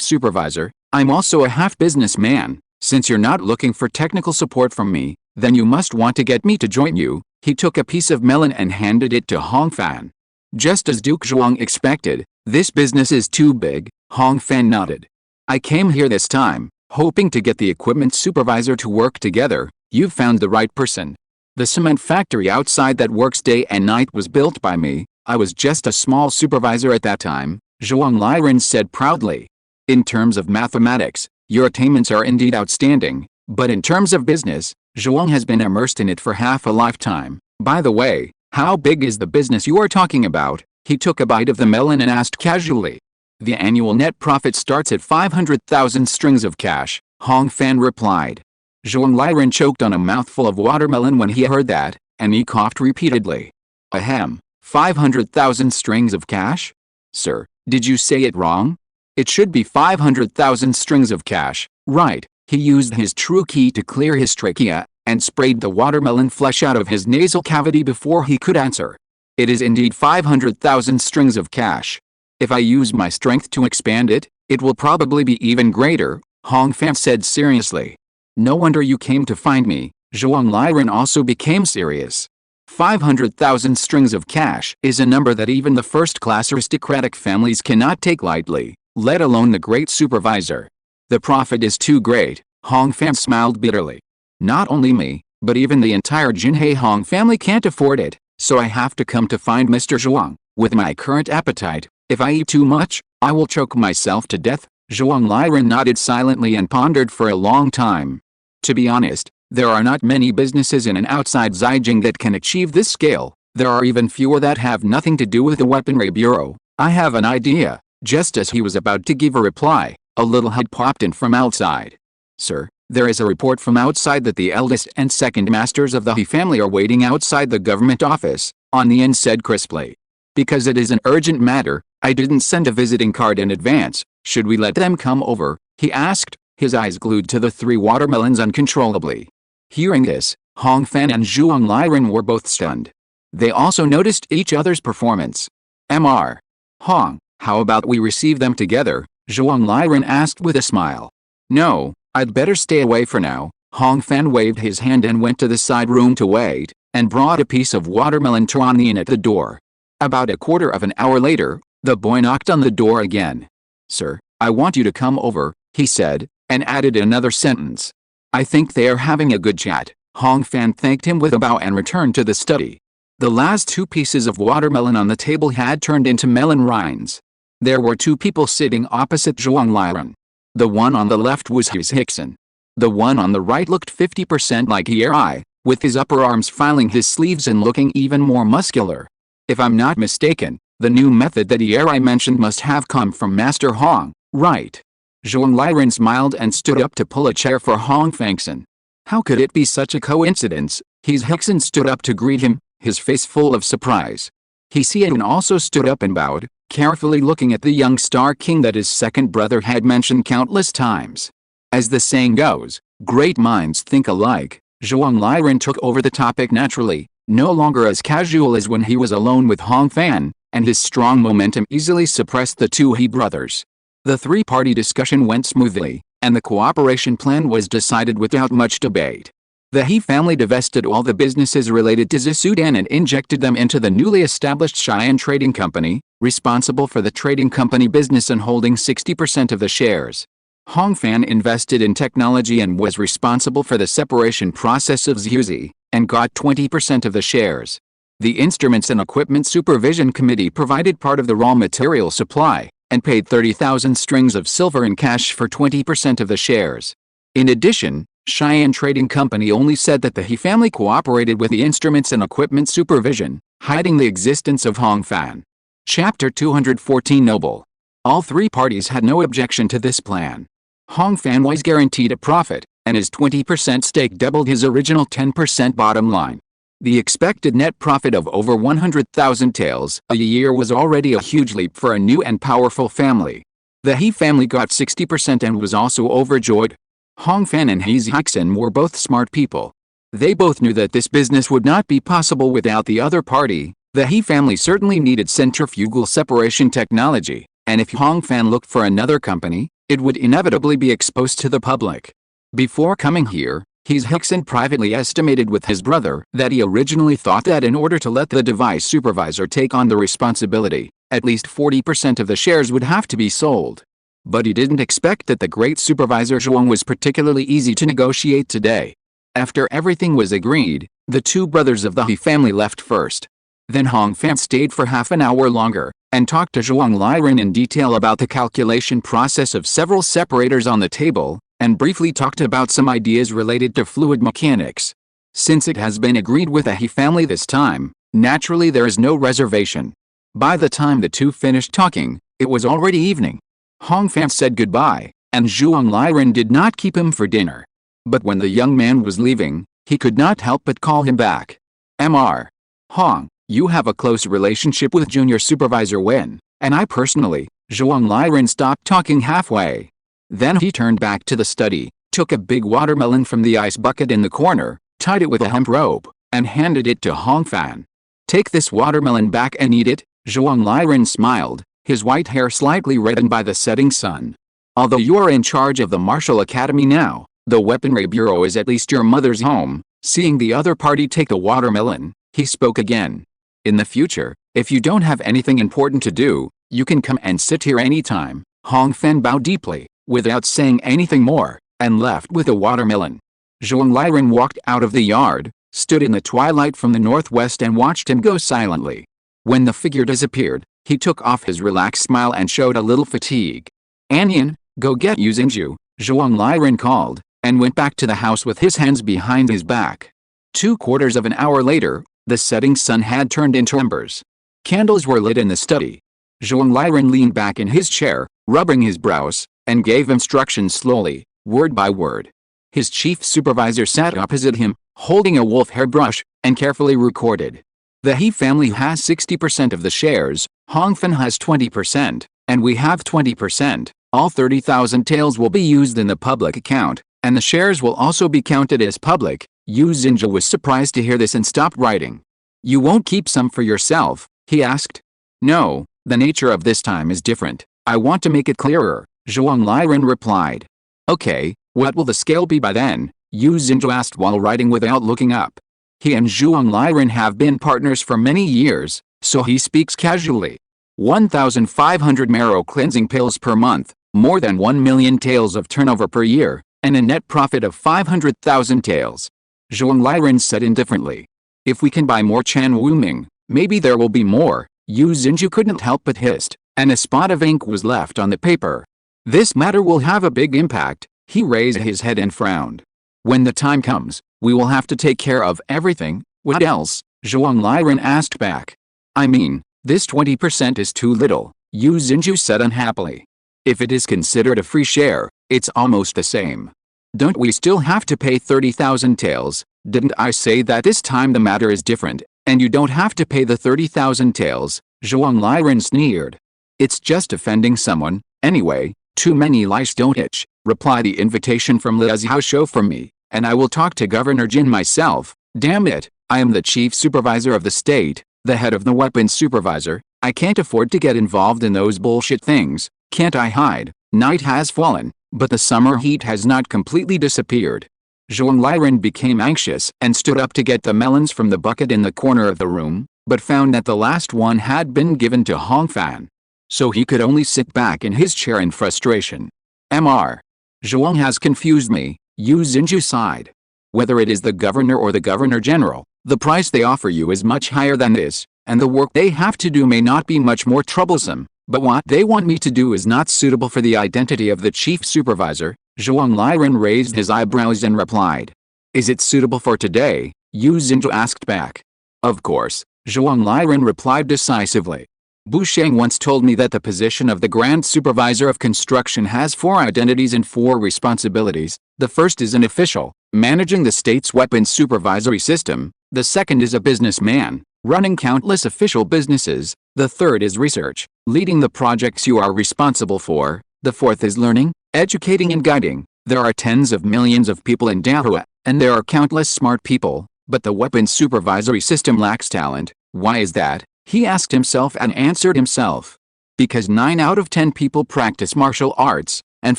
supervisor, I'm also a half businessman. Since you're not looking for technical support from me, then you must want to get me to join you." He took a piece of melon and handed it to Hong Fan. "Just as Duke Zhuang expected, this business is too big." Hong Fan nodded. "I came here this time, hoping to get the equipment supervisor to work together. You've found the right person. The cement factory outside that works day and night was built by me. I was just a small supervisor at that time," Zhuang Liren said proudly. In terms of mathematics, your attainments are indeed outstanding, but in terms of business, Zhuang has been immersed in it for half a lifetime. By the way, how big is the business you are talking about? He took a bite of the melon and asked casually. The annual net profit starts at 500,000 strings of cash, Hong Fan replied. Zhuang Liren choked on a mouthful of watermelon when he heard that, and he coughed repeatedly. Ahem, 500,000 strings of cash? Sir, did you say it wrong? It should be 500,000 strings of cash, right? He used his true key to clear his trachea, and sprayed the watermelon flesh out of his nasal cavity before he could answer. It is indeed 500,000 strings of cash. If I use my strength to expand it, it will probably be even greater, Hong Fan said seriously. No wonder you came to find me. Zhuang Liren also became serious. 500,000 strings of cash is a number that even the first-class aristocratic families cannot take lightly, let alone the great supervisor. The profit is too great, Hong Fan smiled bitterly. Not only me, but even the entire Jinhei Hong family can't afford it, so I have to come to find Mr. Zhuang. With my current appetite, if I eat too much, I will choke myself to death. Zhuang Liren nodded silently and pondered for a long time. To be honest, there are not many businesses in and outside Zhejiang that can achieve this scale. There are even fewer that have nothing to do with the weaponry bureau. I have an idea. Just as he was about to give a reply, a little head popped in from outside. Sir, there is a report from outside that the eldest and second masters of the He family are waiting outside the government office, Onion said crisply. Because it is an urgent matter, I didn't send a visiting card in advance. Should we let them come over? He asked, his eyes glued to the three watermelons uncontrollably. Hearing this, Hong Fan and Zhuang Liren were both stunned. They also noticed each other's performance. Mr. Hong, how about we receive them together? Zhuang Liren asked with a smile. No, I'd better stay away for now. Hong Fan waved his hand and went to the side room to wait, and brought a piece of watermelon to Onion at the door. About a quarter of an hour later, the boy knocked on the door again. Sir, I want you to come over, he said, and added another sentence. I think they are having a good chat. Hong Fan thanked him with a bow and returned to the study. The last two pieces of watermelon on the table had turned into melon rinds. There were two people sitting opposite Zhuang Liren. The one on the left was his Hickson. The one on the right looked 50% like Eri, with his upper arms filing his sleeves and looking even more muscular. If I'm not mistaken, the new method that Eri mentioned must have come from Master Hong, right? Zhuang Liren smiled and stood up to pull a chair for Hong Fangson. How could it be such a coincidence? His Hickson stood up to greet him, his face full of surprise. Xian also stood up and bowed, carefully looking at the young Star King that his second brother had mentioned countless times. As the saying goes, great minds think alike. Zhuang Liren took over the topic naturally, no longer as casual as when he was alone with Hong Fan, and his strong momentum easily suppressed the two He brothers. The three-party discussion went smoothly, and the cooperation plan was decided without much debate. The He family divested all the businesses related to Zisudan and injected them into the newly established Cheyenne Trading Company, responsible for the trading company business and holding 60% of the shares. Hong Fan invested in technology and was responsible for the separation process of Zhuzi, and got 20% of the shares. The Instruments and Equipment Supervision Committee provided part of the raw material supply, and paid 30,000 strings of silver in cash for 20% of the shares. In addition, Cheyenne Trading Company only said that the He family cooperated with the Instruments and Equipment Supervision, hiding the existence of Hong Fan. Chapter 214 Noble. All three parties had no objection to this plan. Hong Fan was guaranteed a profit, and his 20% stake doubled his original 10% bottom line. The expected net profit of over 100,000 taels a year was already a huge leap for a new and powerful family. The He family got 60% and was also overjoyed. Hong Fan and He Hickson were both smart people. They both knew that this business would not be possible without the other party. The He family certainly needed centrifugal separation technology, and if Hong Fan looked for another company, it would inevitably be exposed to the public. Before coming here, Hickson privately estimated with his brother that he originally thought that in order to let the device supervisor take on the responsibility, at least 40% of the shares would have to be sold. But he didn't expect that the great supervisor Zhuang was particularly easy to negotiate today. After everything was agreed, the two brothers of the He family left first. Then Hong Fan stayed for half an hour longer, and talked to Zhuang Liren in detail about the calculation process of several separators on the table, and briefly talked about some ideas related to fluid mechanics. Since it has been agreed with the He family this time, naturally there is no reservation. By the time the two finished talking, it was already evening. Hong Fan said goodbye, and Zhuang Liren did not keep him for dinner. But when the young man was leaving, he could not help but call him back. Mr. Hong, you have a close relationship with Junior Supervisor Wen, and I personally. Zhuang Liren stopped talking halfway. Then he turned back to the study, took a big watermelon from the ice bucket in the corner, tied it with a hemp rope, and handed it to Hong Fan. Take this watermelon back and eat it. Zhuang Liren smiled, his white hair slightly reddened by the setting sun. Although you are in charge of the Martial Academy now, the Weaponry Bureau is at least your mother's home. Seeing the other party take the watermelon, he spoke again. In the future, if you don't have anything important to do, you can come and sit here anytime. Hong Fan bowed deeply, without saying anything more, and left with the watermelon. Zhuang Liren walked out of the yard, stood in the twilight from the northwest and watched him go silently. When the figure disappeared, he took off his relaxed smile and showed a little fatigue. Anyan, go get Yu Xinju, Zhuang Liren called, and went back to the house with his hands behind his back. 2/4 of an hour later, the setting sun had turned into embers. Candles were lit in the study. Zhuang Liren leaned back in his chair, rubbing his brows, and gave instructions slowly, word by word. His chief supervisor sat opposite him, holding a wolf hair brush, and carefully recorded. The He family has 60% of the shares, Hong Fan has 20%, and we have 20%. All 30,000 taels will be used in the public account, and the shares will also be counted as public. Yu Xinja was surprised to hear this and stopped writing. You won't keep some for yourself? He asked. No, the nature of this time is different. I want to make it clearer, Zhuang Liren replied. Okay, what will the scale be by then? Yu Xinja asked while writing without looking up. He and Zhuang Liren have been partners for many years, so he speaks casually. 1,500 marrow cleansing pills per month, more than 1 million taels of turnover per year, and a net profit of 500,000 taels. Zhuang Liren said indifferently. If we can buy more Chan Wuming, maybe there will be more. Yu Xinju couldn't help but hissed, and a spot of ink was left on the paper. This matter will have a big impact. He raised his head and frowned. When the time comes, we will have to take care of everything. What else? Zhuang Liren asked back. I mean, this 20% is too little, Yu Xinju said unhappily. If it is considered a free share, it's almost the same. Don't we still have to pay 30,000 taels? Didn't I say that this time the matter is different, and you don't have to pay the 30,000 taels? Zhuang Liren sneered. It's just offending someone, anyway. Too many lice don't itch. Reply the invitation from Li Xiaoshu for me, and I will talk to Governor Jin myself. Damn it, I am the chief supervisor of the state, the head of the weapons supervisor. I can't afford to get involved in those bullshit things. Can't I hide? Night has fallen, but the summer heat has not completely disappeared. Zhuang Liren became anxious and stood up to get the melons from the bucket in the corner of the room, but found that the last one had been given to Hong Fan. So he could only sit back in his chair in frustration. Mr. Zhuang has confused me, Yu Xinju sighed. Whether it is the governor or the governor general, the price they offer you is much higher than this, and the work they have to do may not be much more troublesome, but what they want me to do is not suitable for the identity of the chief supervisor. Zhuang Liren raised his eyebrows and replied. Is it suitable for today? Yu Xinju asked back. Of course, Zhuang Liren replied decisively. Busheng once told me that the position of the Grand Supervisor of Construction has 4 identities and 4 responsibilities. The first is an official, managing the state's weapons supervisory system. The second is a businessman, running countless official businesses. The third is research, leading the projects you are responsible for. The fourth is learning, educating and guiding. There are tens of millions of people in Dahua, and there are countless smart people, but the weapons supervisory system lacks talent. Why is that? He asked himself and answered himself. Because 9 out of 10 people practice martial arts, and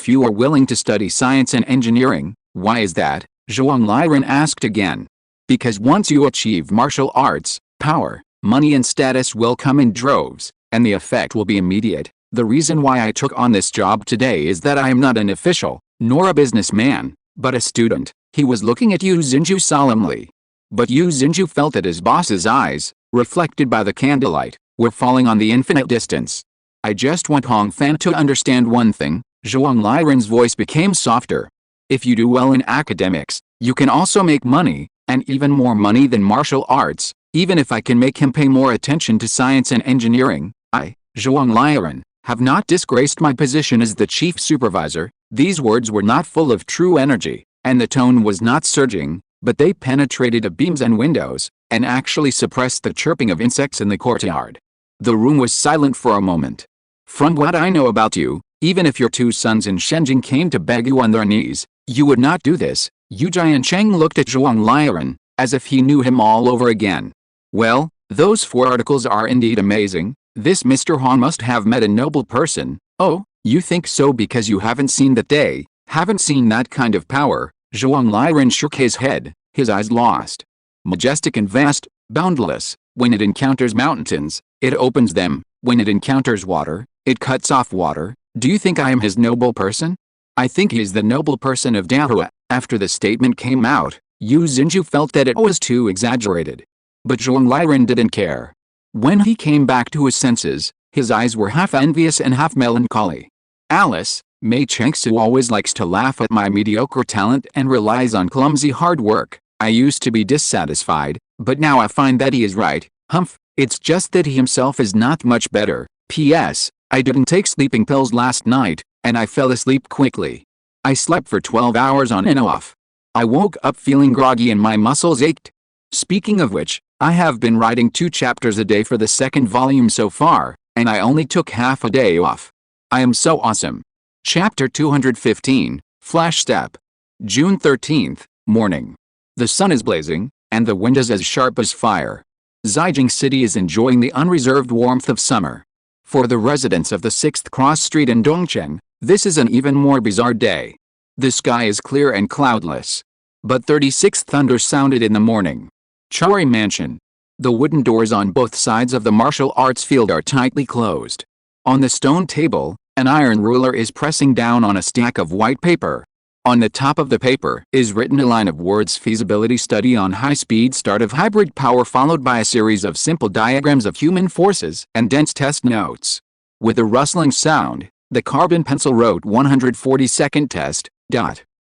few are willing to study science and engineering. Why is that? Zhuang Liren asked again. Because once you achieve martial arts, power, money and status will come in droves, and the effect will be immediate. The reason why I took on this job today is that I am not an official, nor a businessman, but a student. He was looking at Yu Xinju solemnly. But Yu Xinju felt that his boss's eyes, reflected by the candlelight, We're falling on the infinite distance. I just want Hong Fan to understand one thing. Zhuang Liren's voice became softer. If you do well in academics, you can also make money, and even more money than martial arts. Even if I can make him pay more attention to science and engineering, I, Zhuang Liren, have not disgraced my position as the chief supervisor. These words were not full of true energy, and the tone was not surging, but they penetrated the beams and windows, and actually suppressed the chirping of insects in the courtyard. The room was silent for a moment. From what I know about you, even if your two sons in Shenjing came to beg you on their knees, you would not do this. Yu Jiancheng looked at Zhuang Liren, as if he knew him all over again. Well, those 4 articles are indeed amazing. This Mr. Hong must have met a noble person. Oh, you think so because you haven't seen that day, haven't seen that kind of power. Zhuang Liren shook his head, his eyes lost. Majestic and vast, boundless. When it encounters mountains, it opens them. When it encounters water, it cuts off water. Do you think I am his noble person? I think he is the noble person of Dahua. After the statement came out, Yu Xinju felt that it was too exaggerated. But Zhuang Liren didn't care. When he came back to his senses, his eyes were half envious and half melancholy. Alice, Mei Chengsu always likes to laugh at my mediocre talent and relies on clumsy hard work. I used to be dissatisfied, but now I find that he is right. Humph, it's just that he himself is not much better. P.S. I didn't take sleeping pills last night, and I fell asleep quickly. I slept for 12 hours on and off. I woke up feeling groggy and my muscles ached. Speaking of which, I have been writing 2 chapters a day for the 2nd volume so far, and I only took half a day off. I am so awesome. Chapter 215, Flash Step. June 13th, morning. The sun is blazing, and the wind is as sharp as fire. Zhaijing City is enjoying the unreserved warmth of summer. For the residents of the 6th Cross Street in Dongcheng, this is an even more bizarre day. The sky is clear and cloudless. But 36 thunder sounded in the morning. Chari Mansion. The wooden doors on both sides of the martial arts field are tightly closed. On the stone table, an iron ruler is pressing down on a stack of white paper. On the top of the paper is written a line of words: feasibility study on high-speed start of hybrid power, followed by a series of simple diagrams of human forces and dense test notes. With a rustling sound, the carbon pencil wrote 142nd test, ...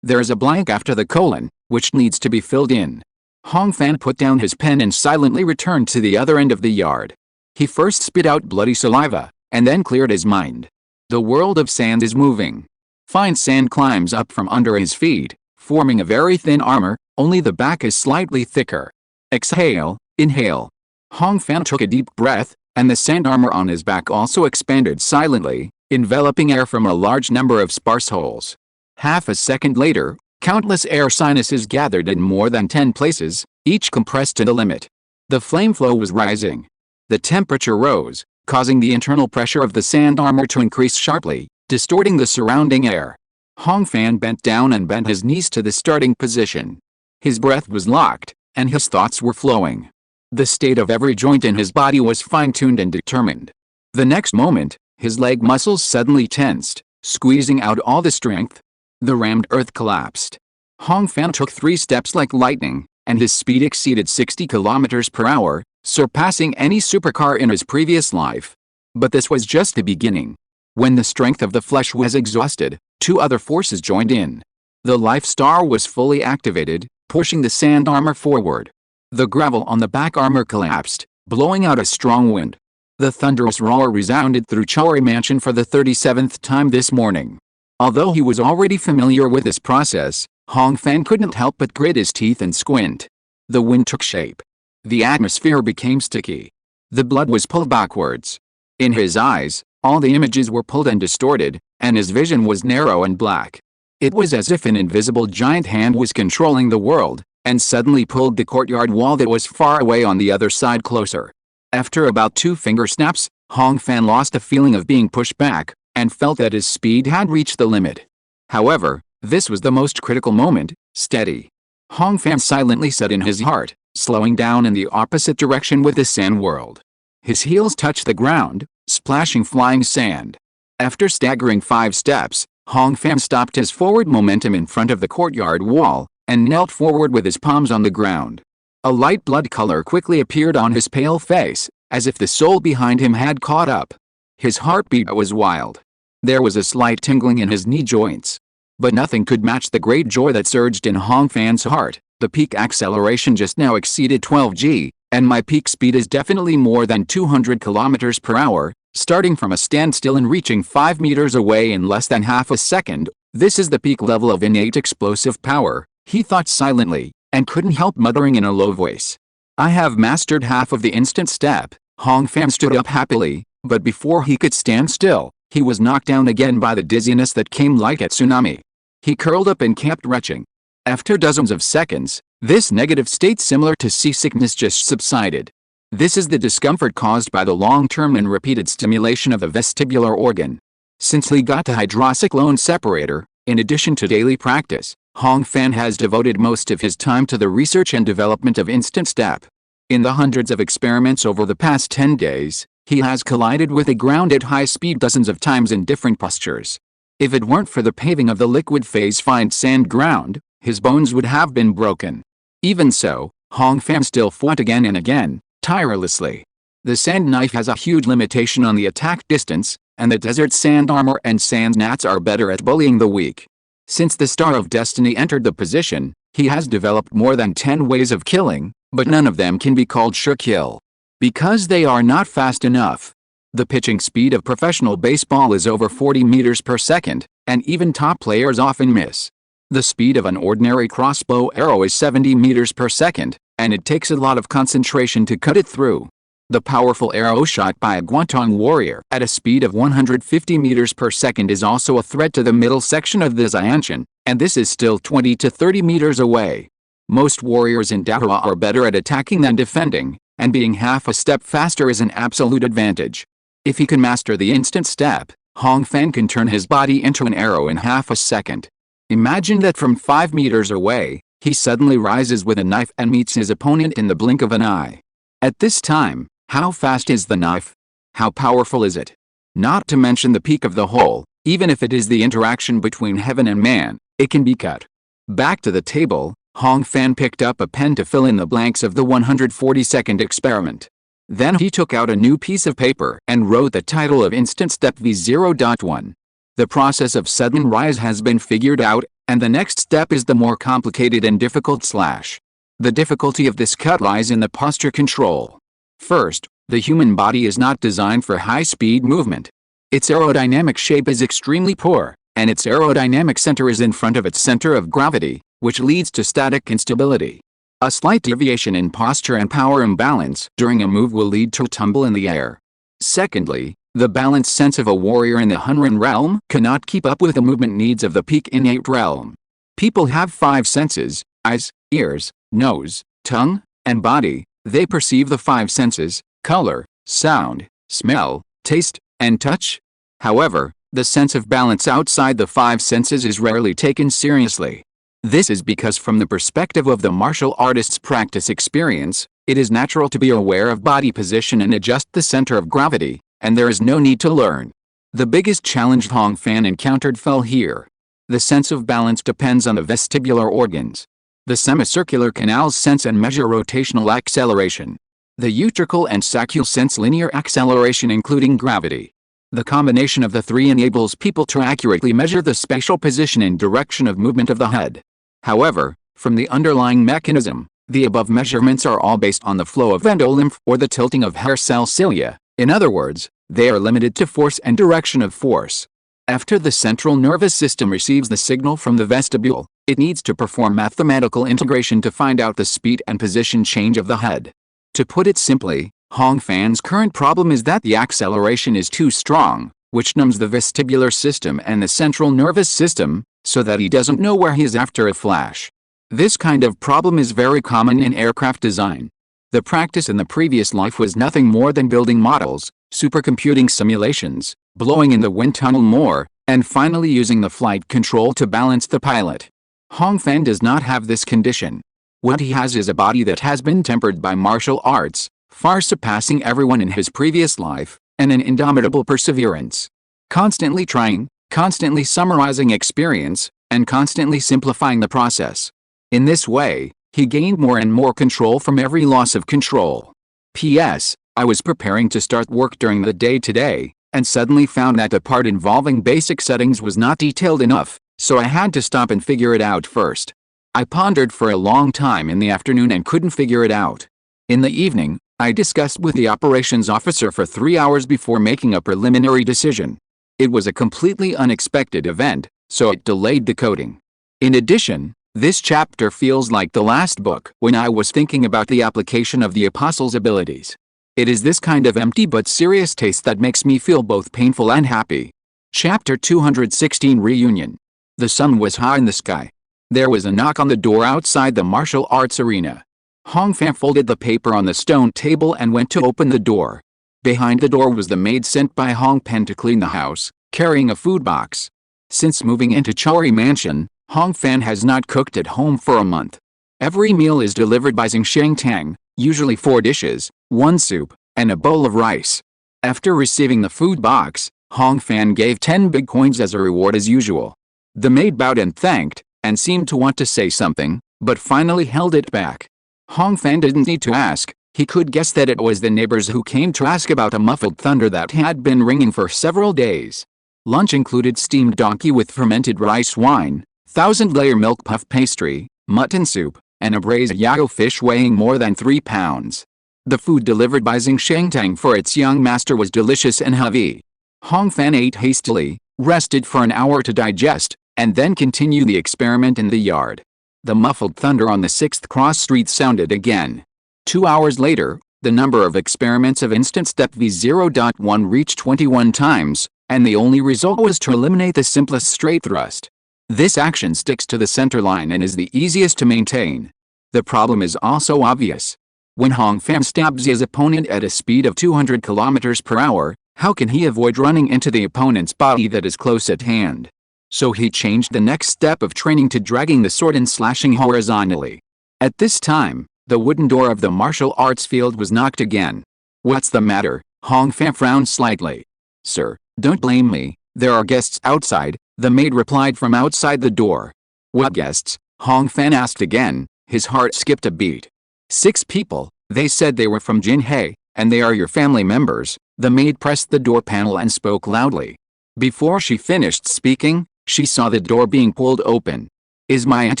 There is a blank after the colon, which needs to be filled in. Hong Fan put down his pen and silently returned to the other end of the yard. He first spit out bloody saliva, and then cleared his mind. The world of sand is moving. Fine sand climbs up from under his feet, forming a very thin armor, only the back is slightly thicker. Exhale, inhale. Hong Fan took a deep breath, and the sand armor on his back also expanded silently, enveloping air from a large number of sparse holes. Half a second later, countless air sinuses gathered in more than 10 places, each compressed to the limit. The flame flow was rising. The temperature rose, causing the internal pressure of the sand armor to increase sharply, distorting the surrounding air. Hong Fan bent down and bent his knees to the starting position. His breath was locked, and his thoughts were flowing. The state of every joint in his body was fine-tuned and determined. The next moment, his leg muscles suddenly tensed, squeezing out all the strength. The rammed earth collapsed. Hong Fan took 3 steps like lightning, and his speed exceeded 60 kilometers per hour, surpassing any supercar in his previous life. But this was just the beginning. When the strength of the flesh was exhausted, 2 other forces joined in. The life star was fully activated, pushing the sand armor forward. The gravel on the back armor collapsed, blowing out a strong wind. The thunderous roar resounded through Chari Mansion for the 37th time this morning. Although he was already familiar with this process, Hong Fan couldn't help but grit his teeth and squint. The wind took shape. The atmosphere became sticky. The blood was pulled backwards. In his eyes, all the images were pulled and distorted, and his vision was narrow and black. It was as if an invisible giant hand was controlling the world, and suddenly pulled the courtyard wall that was far away on the other side closer. After about 2 finger snaps, Hong Fan lost the feeling of being pushed back, and felt that his speed had reached the limit. However, this was the most critical moment. Steady. Hong Fan silently said in his heart, slowing down in the opposite direction with the sand world. His heels touched the ground, splashing flying sand. After staggering 5 steps, Hong Fan stopped his forward momentum in front of the courtyard wall, and knelt forward with his palms on the ground. A light blood color quickly appeared on his pale face, as if the soul behind him had caught up. His heartbeat was wild. There was a slight tingling in his knee joints. But nothing could match the great joy that surged in Hong Fan's heart. The peak acceleration just now exceeded 12 g, and my peak speed is definitely more than 200 kilometers per hour, starting from a standstill and reaching 5 meters away in less than half a second. This is the peak level of innate explosive power, he thought silently, and couldn't help muttering in a low voice. I have mastered half of the instant step. Hong Fan stood up happily, but before he could stand still, he was knocked down again by the dizziness that came like a tsunami. He curled up and kept retching. After dozens of seconds, this negative state similar to seasickness just subsided. This is the discomfort caused by the long-term and repeated stimulation of the vestibular organ. Since he got the hydrocyclone separator, in addition to daily practice, Hong Fan has devoted most of his time to the research and development of instant step. In the hundreds of experiments over the past 10 days, he has collided with the ground at high speed dozens of times in different postures. If it weren't for the paving of the liquid phase-fine sand ground, his bones would have been broken. Even so, Hong Fan still fought again and again, tirelessly. The sand knife has a huge limitation on the attack distance, and the desert sand armor and sand gnats are better at bullying the weak. Since the Star of Destiny entered the position, he has developed more than 10 ways of killing, but none of them can be called sure kill. Because they are not fast enough. The pitching speed of professional baseball is over 40 meters per second, and even top players often miss. The speed of an ordinary crossbow arrow is 70 meters per second, and it takes a lot of concentration to cut it through. The powerful arrow shot by a Guantong warrior at a speed of 150 meters per second is also a threat to the middle section of the Xianshan, and this is still 20 to 30 meters away. Most warriors in Dahua are better at attacking than defending, and being half a step faster is an absolute advantage. If he can master the instant step, Hong Fan can turn his body into an arrow in half a second. Imagine that from 5 meters away, he suddenly rises with a knife and meets his opponent in the blink of an eye. At this time, how fast is the knife? How powerful is it? Not to mention the peak of the whole, even if it is the interaction between heaven and man, it can be cut. Back to the table, Hong Fan picked up a pen to fill in the blanks of the 142nd experiment. Then he took out a new piece of paper and wrote the title of Instant Step V0.1. The process of sudden rise has been figured out, and the next step is the more complicated and difficult / The difficulty of this cut lies in the posture control. First, the human body is not designed for high-speed movement. Its aerodynamic shape is extremely poor, and its aerodynamic center is in front of its center of gravity, which leads to static instability. A slight deviation in posture and power imbalance during a move will lead to a tumble in the air. Secondly, the balanced sense of a warrior in the Hunran realm cannot keep up with the movement needs of the peak innate realm. People have 5 senses: eyes, ears, nose, tongue, and body. They perceive the 5 senses: color, sound, smell, taste, and touch. However, the sense of balance outside the 5 senses is rarely taken seriously. This is because from the perspective of the martial artist's practice experience, it is natural to be aware of body position and adjust the center of gravity, and there is no need to learn. The biggest challenge Hong Fan encountered fell here. The sense of balance depends on the vestibular organs. The semicircular canals sense and measure rotational acceleration. The utricle and saccule sense linear acceleration including gravity. The combination of the 3 enables people to accurately measure the spatial position and direction of movement of the head. However, from the underlying mechanism, the above measurements are all based on the flow of endolymph or the tilting of hair cell cilia. In other words, they are limited to force and direction of force. After the central nervous system receives the signal from the vestibule, it needs to perform mathematical integration to find out the speed and position change of the head. To put it simply, Hong Fan's current problem is that the acceleration is too strong, which numbs the vestibular system and the central nervous system, so that he doesn't know where he is after a flash. This kind of problem is very common in aircraft design. The practice in the previous life was nothing more than building models, supercomputing simulations, blowing in the wind tunnel more, and finally using the flight control to balance the pilot. Hong Fan does not have this condition. What he has is a body that has been tempered by martial arts, far surpassing everyone in his previous life, and an indomitable perseverance. Constantly trying, constantly summarizing experience, and constantly simplifying the process. In this way, he gained more and more control from every loss of control. P.S. I was preparing to start work during the day today, and suddenly found that the part involving basic settings was not detailed enough, so I had to stop and figure it out first. I pondered for a long time in the afternoon and couldn't figure it out. In the evening, I discussed with the operations officer for 3 hours before making a preliminary decision. It was a completely unexpected event, so it delayed the coding. In addition, this chapter feels like the last book when I was thinking about the application of the apostle's abilities. It is this kind of empty but serious taste that makes me feel both painful and happy. Chapter 216 Reunion. The sun was high in the sky. There was a knock on the door outside the martial arts arena. Hong Fan folded the paper on the stone table and went to open the door. Behind the door was the maid sent by Hong Fan to clean the house, carrying a food box. Since moving into Chori Mansion, Hong Fan has not cooked at home for a month. Every meal is delivered by Xing Tang, usually 4 dishes, 1 soup, and a bowl of rice. After receiving the food box, Hong Fan gave 10 big coins as a reward as usual. The maid bowed and thanked, and seemed to want to say something, but finally held it back. Hong Fan didn't need to ask, he could guess that it was the neighbors who came to ask about a muffled thunder that had been ringing for several days. Lunch included steamed donkey with fermented rice wine, 1,000-layer milk puff pastry, mutton soup, and a braised yao fish weighing more than 3 pounds. The food delivered by Xing Tang for its young master was delicious and heavy. Hong Fan ate hastily, rested for an hour to digest, and then continued the experiment in the yard. The muffled thunder on the 6th Cross Street sounded again. 2 hours later, the number of experiments of instant step V0.1 reached 21 times, and the only result was to eliminate the simplest straight thrust. This action sticks to the center line and is the easiest to maintain. The problem is also obvious. When Hong Fan stabs his opponent at a speed of 200 km per hour, how can he avoid running into the opponent's body that is close at hand? So he changed the next step of training to dragging the sword and slashing horizontally. At this time, the wooden door of the martial arts field was knocked again. "What's the matter?" Hong Fan frowned slightly. "Sir, don't blame me, there are guests outside," the maid replied from outside the door. "What guests?" Hong Fan asked again, his heart skipped a beat. "6 people, they said they were from Jinhe, and they are your family members." The maid pressed the door panel and spoke loudly. Before she finished speaking, she saw the door being pulled open. "Is my aunt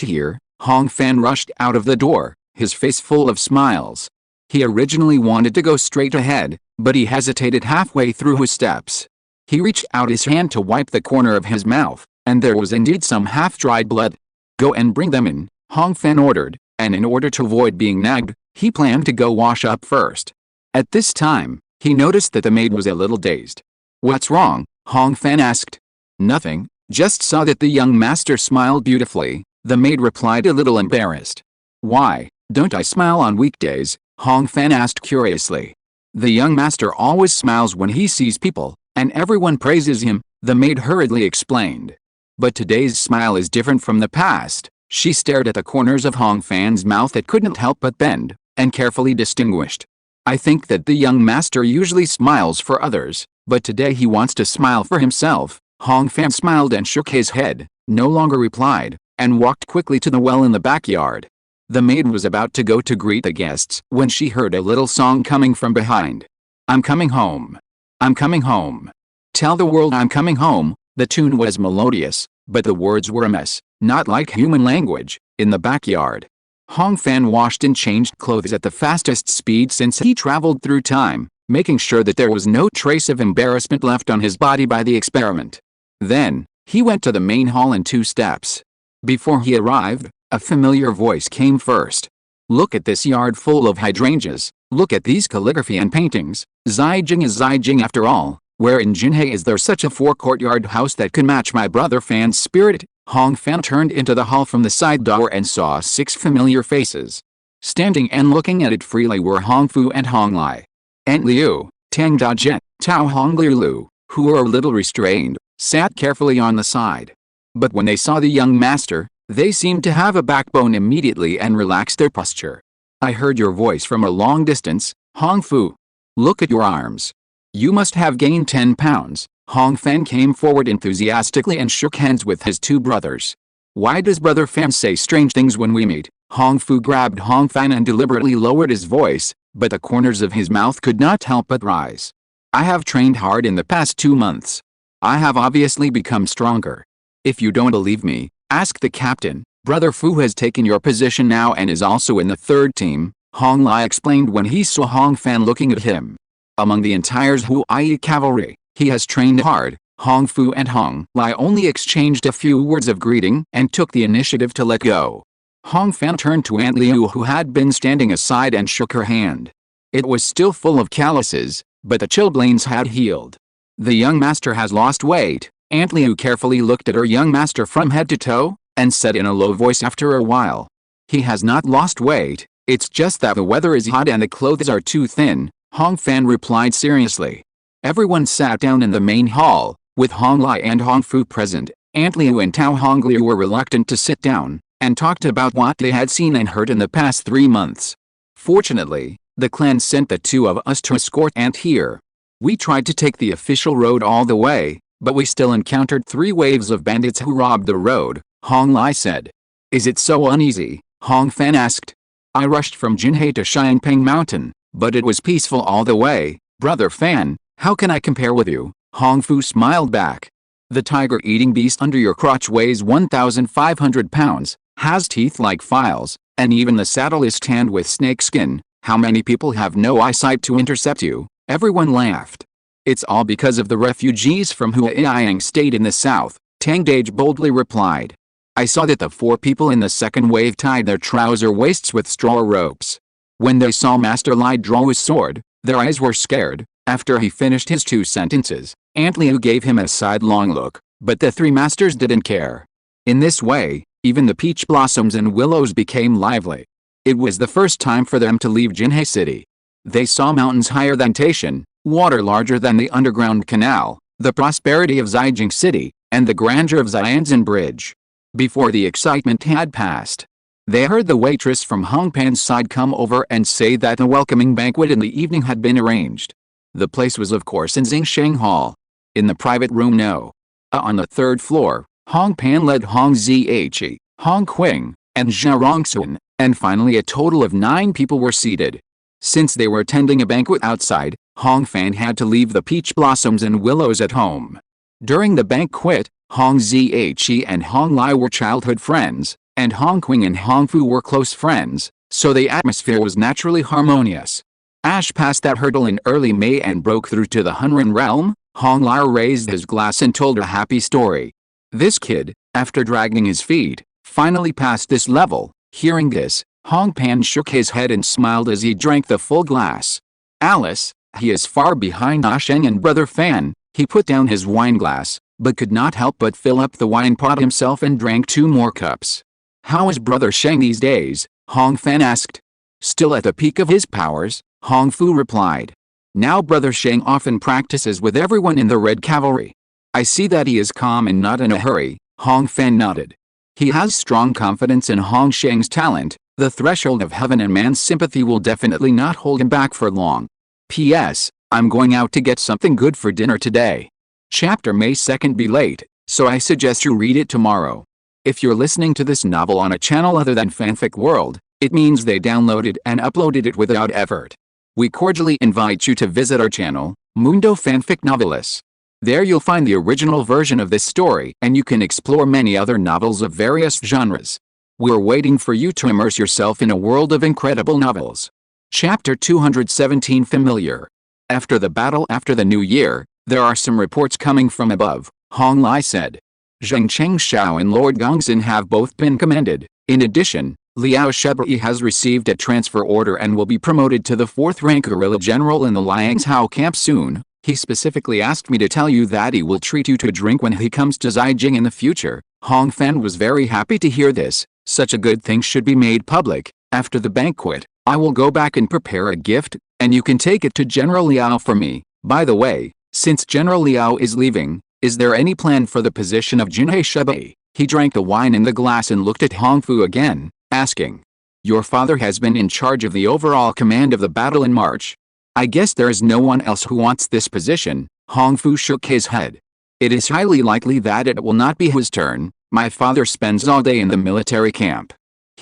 here?" Hong Fan rushed out of the door, his face full of smiles. He originally wanted to go straight ahead, but he hesitated halfway through his steps. He reached out his hand to wipe the corner of his mouth, and there was indeed some half-dried blood. "Go and bring them in," Hong Fan ordered, and in order to avoid being nagged, he planned to go wash up first. At this time, he noticed that the maid was a little dazed. "What's wrong?" Hong Fan asked. "Nothing. Just saw that the young master smiled beautifully," the maid replied a little embarrassed. "Why, don't I smile on weekdays?" Hong Fan asked curiously. "The young master always smiles when he sees people, and everyone praises him," the maid hurriedly explained. "But today's smile is different from the past." She stared at the corners of Hong Fan's mouth that couldn't help but bend, and carefully distinguished. "I think that the young master usually smiles for others, but today he wants to smile for himself." Hong Fan smiled and shook his head, no longer replied, and walked quickly to the well in the backyard. The maid was about to go to greet the guests when she heard a little song coming from behind. "I'm coming home. I'm coming home. Tell the world I'm coming home." The tune was melodious, but the words were a mess, not like human language, in the backyard. Hong Fan washed and changed clothes at the fastest speed since he traveled through time, making sure that there was no trace of embarrassment left on his body by the experiment. Then, he went to the main hall in 2 steps. Before he arrived, a familiar voice came first. "Look at this yard full of hydrangeas, look at these calligraphy and paintings. Zijing is Zijing after all. Where in Jinhe is there such a 4-courtyard house that could match my brother Fan's spirit?" Hong Fan turned into the hall from the side door and saw 6 familiar faces. Standing and looking at it freely were Hong Fu and Hong Lai. Aunt Liu, Tang Dajian, Tao Hong Liu, who were a little restrained, sat carefully on the side. But when they saw the young master, they seemed to have a backbone immediately and relaxed their posture. "I heard your voice from a long distance, Hong Fu. Look at your arms. You must have gained 10 pounds. Hong Fan came forward enthusiastically and shook hands with his 2 brothers. "Why does Brother Fan say strange things when we meet?" Hong Fu grabbed Hong Fan and deliberately lowered his voice, but the corners of his mouth could not help but rise. I have trained hard in the past 2 months. I have obviously become stronger. If you don't believe me, ask the captain. Brother Fu has taken your position now and is also in the third team, Hong Lai explained when he saw Hong Fan looking at him. Among the entire Huai cavalry, he has trained hard. Hong Fu and Hong Lai only exchanged a few words of greeting and took the initiative to let go. Hong Fan turned to Aunt Liu who had been standing aside and shook her hand. It was still full of calluses, but the chilblains had healed. The young master has lost weight. Aunt Liu carefully looked at her young master from head to toe, and said in a low voice after a while. He has not lost weight, it's just that the weather is hot and the clothes are too thin, Hong Fan replied seriously. Everyone sat down in the main hall, with Hong Lai and Hong Fu present. Aunt Liu and Tao Hongliu were reluctant to sit down, and talked about what they had seen and heard in the past 3 months. Fortunately, the clan sent the 2 of us to escort Aunt here. We tried to take the official road all the way, but we still encountered 3 waves of bandits who robbed the road, Hong Lai said. Is it so uneasy? Hong Fan asked. I rushed from Jinhei to Xiangpeng Mountain, but it was peaceful all the way. Brother Fan, how can I compare with you? Hong Fu smiled back. The tiger-eating beast under your crotch weighs 1,500 pounds, has teeth like files, and even the saddle is tanned with snake skin. How many people have no eyesight to intercept you? Everyone laughed. It's all because of the refugees from Huaiang State in the south, Tang Dage boldly replied. I saw that the 4 people in the second wave tied their trouser waists with straw ropes. When they saw Master Lai draw his sword, their eyes were scared. After he finished his 2 sentences, Aunt Liu gave him a sidelong look, but the 3 masters didn't care. In this way, even the peach blossoms and willows became lively. It was the first time for them to leave Jinhei City. They saw mountains higher than Taishan, water larger than the underground canal, the prosperity of Zhejiang City, and the grandeur of Xianzhen Bridge. Before the excitement had passed, they heard the waitress from Hong Pan's side come over and say that the welcoming banquet in the evening had been arranged. The place was of course in Xingsheng Hall. In the private room No. On the 3rd floor, Hong Pan led Hong Zhe, Hong Qing, and Zhao Rongsun, and finally a total of 9 people were seated. Since they were attending a banquet outside, Hong Fan had to leave the peach blossoms and willows at home. During the banquet, Hong Zhe and Hong Lai were childhood friends, and Hong Qing and Hong Fu were close friends, so the atmosphere was naturally harmonious. Ash passed that hurdle in early May and broke through to the Hunran realm. Hong Lai raised his glass and told a happy story. This kid, after dragging his feet, finally passed this level. Hearing this, Hong Pan shook his head and smiled as he drank the full glass. Alice, he is far behind Asheng and Brother Fan. He put down his wine glass, but could not help but fill up the wine pot himself and drank 2 more cups. How is Brother Sheng these days? Hong Fan asked. Still at the peak of his powers, Hong Fu replied. Now Brother Sheng often practices with everyone in the Red Cavalry. I see that he is calm and not in a hurry, Hong Fan nodded. He has strong confidence in Hong Sheng's talent. The threshold of heaven and man's sympathy will definitely not hold him back for long. P.S. I'm going out to get something good for dinner today. Chapter may 2nd be late, so I suggest you read it tomorrow. If you're listening to this novel on a channel other than Fanfic World, it means they downloaded and uploaded it without effort. We cordially invite you to visit our channel, Mundo Fanfic Novelis. There you'll find the original version of this story and you can explore many other novels of various genres. We're waiting for you to immerse yourself in a world of incredible novels. Chapter 217 Familiar. After the battle after the new year, there are some reports coming from above, Hong Lai said. Zheng Chengshao and Lord Gongxin have both been commended. In addition, Liao Shebai has received a transfer order and will be promoted to the 4th rank guerrilla general in the Liangzhou camp soon. He specifically asked me to tell you that he will treat you to a drink when he comes to Zhejiang in the future. Hong Fan was very happy to hear this. Such a good thing should be made public. After the banquet, I will go back and prepare a gift, and you can take it to General Liao for me. By the way, since General Liao is leaving, is there any plan for the position of Jinhei Shebai? He drank the wine in the glass and looked at Hong Fu again, asking. Your father has been in charge of the overall command of the battle in March. I guess there is no one else who wants this position. Hong Fu shook his head. It is highly likely that it will not be his turn. My father spends all day in the military camp.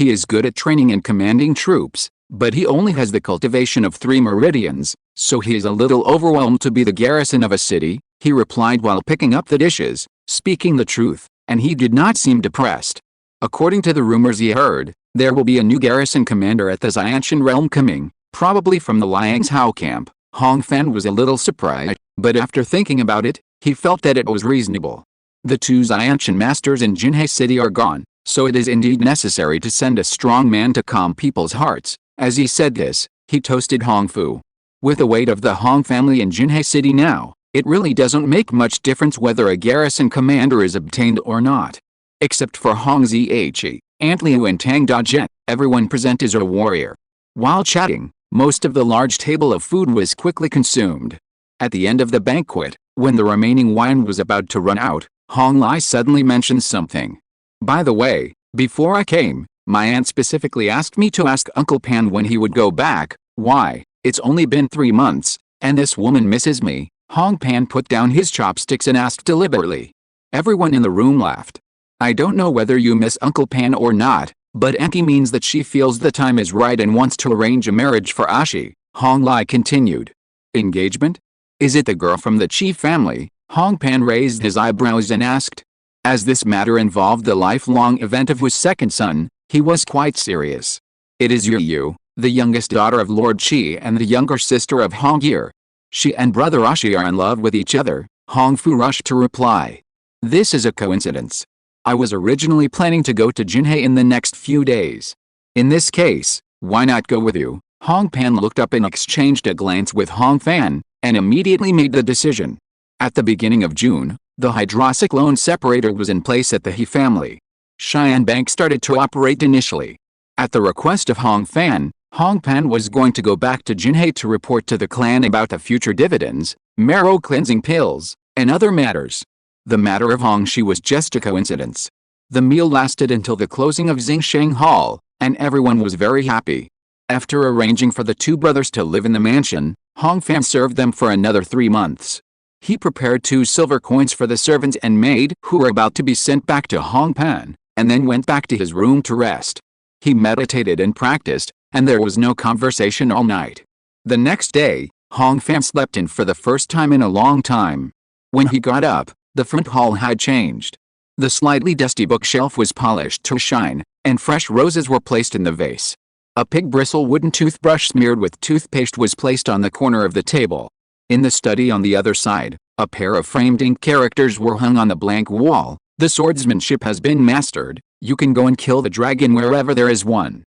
He is good at training and commanding troops, but he only has the cultivation of 3 meridians, so he is a little overwhelmed to be the garrison of a city," he replied while picking up the dishes, speaking the truth, and he did not seem depressed. According to the rumors he heard, there will be a new garrison commander at the Xianshan realm coming, probably from the Liangzhou camp. Hong Fan was a little surprised, but after thinking about it, he felt that it was reasonable. The 2 Xianshan masters in Jinhe City are gone, so it is indeed necessary to send a strong man to calm people's hearts. As he said this, he toasted Hong Fu. With the weight of the Hong family in Jinhe City now, it really doesn't make much difference whether a garrison commander is obtained or not. Except for Hong Zhe, Aunt Liu and Tang Dajian, everyone present is a warrior. While chatting, most of the large table of food was quickly consumed. At the end of the banquet, when the remaining wine was about to run out, Hong Lai suddenly mentioned something. "By the way, before I came, my aunt specifically asked me to ask Uncle Pan when he would go back. Why, it's only been 3 months, and this woman misses me." Hong Pan put down his chopsticks and asked deliberately. Everyone in the room laughed. "I don't know whether you miss Uncle Pan or not, but Auntie means that she feels the time is right and wants to arrange a marriage for Ashi," Hong Lai continued. "Engagement? Is it the girl from the chief family?" Hong Pan raised his eyebrows and asked. As this matter involved the lifelong event of his second son, he was quite serious. "It is Yu, the youngest daughter of Lord Qi and the younger sister of Hong Ye. She and brother Ashi are in love with each other," Hong Fu rushed to reply. "This is a coincidence. I was originally planning to go to Jinhe in the next few days. In this case, why not go with you?" Hong Pan looked up and exchanged a glance with Hong Fan, and immediately made the decision. At the beginning of June, the hydrocyclone separator was in place at the He family. Cheyenne Bank started to operate initially. At the request of Hong Fan, Hong Pan was going to go back to Jinhe to report to the clan about the future dividends, marrow cleansing pills, and other matters. The matter of Hong Shi was just a coincidence. The meal lasted until the closing of Xingsheng Hall, and everyone was very happy. After arranging for the 2 brothers to live in the mansion, Hong Fan served them for another 3 months. He prepared 2 silver coins for the servants and maid who were about to be sent back to Hong Pan, and then went back to his room to rest. He meditated and practiced, and there was no conversation all night. The next day, Hong Fan slept in for the first time in a long time. When he got up, the front hall had changed. The slightly dusty bookshelf was polished to shine, and fresh roses were placed in the vase. A pig bristle wooden toothbrush smeared with toothpaste was placed on the corner of the table. In the study on the other side, a pair of framed ink characters were hung on the blank wall. "The swordsmanship has been mastered. You can go and kill the dragon wherever there is one."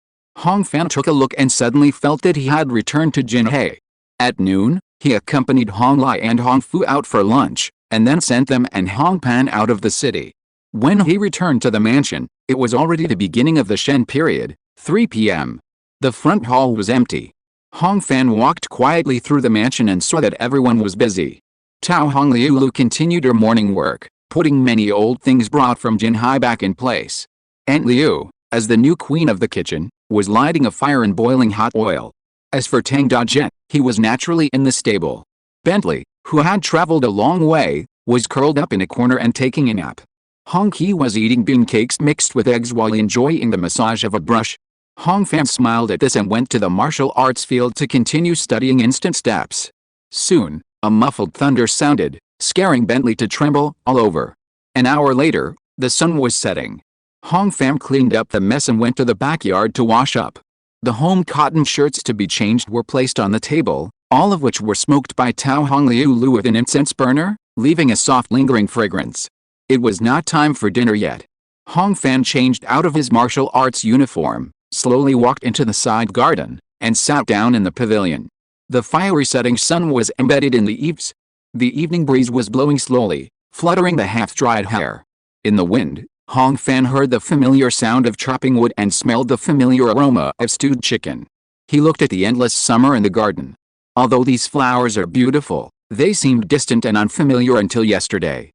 Hong Fan took a look and suddenly felt that he had returned to Jinhe. At noon, he accompanied Hong Lai and Hong Fu out for lunch, and then sent them and Hong Pan out of the city. When he returned to the mansion, it was already the beginning of the Shen period, 3 p.m. The front hall was empty. Hong Fan walked quietly through the mansion and saw that everyone was busy. Tao Hong Liulu continued her morning work, putting many old things brought from Jinhai back in place. Aunt Liu, as the new queen of the kitchen, was lighting a fire and boiling hot oil. As for Tang Dajian, he was naturally in the stable. Bentley, who had traveled a long way, was curled up in a corner and taking a nap. Hong Qi was eating bean cakes mixed with eggs while enjoying the massage of a brush. Hong Fan smiled at this and went to the martial arts field to continue studying instant steps. Soon, a muffled thunder sounded, scaring Bentley to tremble all over. An hour later, the sun was setting. Hong Fan cleaned up the mess and went to the backyard to wash up. The home cotton shirts to be changed were placed on the table, all of which were smoked by Tao Hong Liulu with an incense burner, leaving a soft lingering fragrance. It was not time for dinner yet. Hong Fan changed out of his martial arts uniform, slowly walked into the side garden, and sat down in the pavilion. The fiery setting sun was embedded in the eaves. The evening breeze was blowing slowly, fluttering the half-dried hair. In the wind, Hong Fan heard the familiar sound of chopping wood and smelled the familiar aroma of stewed chicken. He looked at the endless summer in the garden. Although these flowers are beautiful, they seemed distant and unfamiliar until yesterday.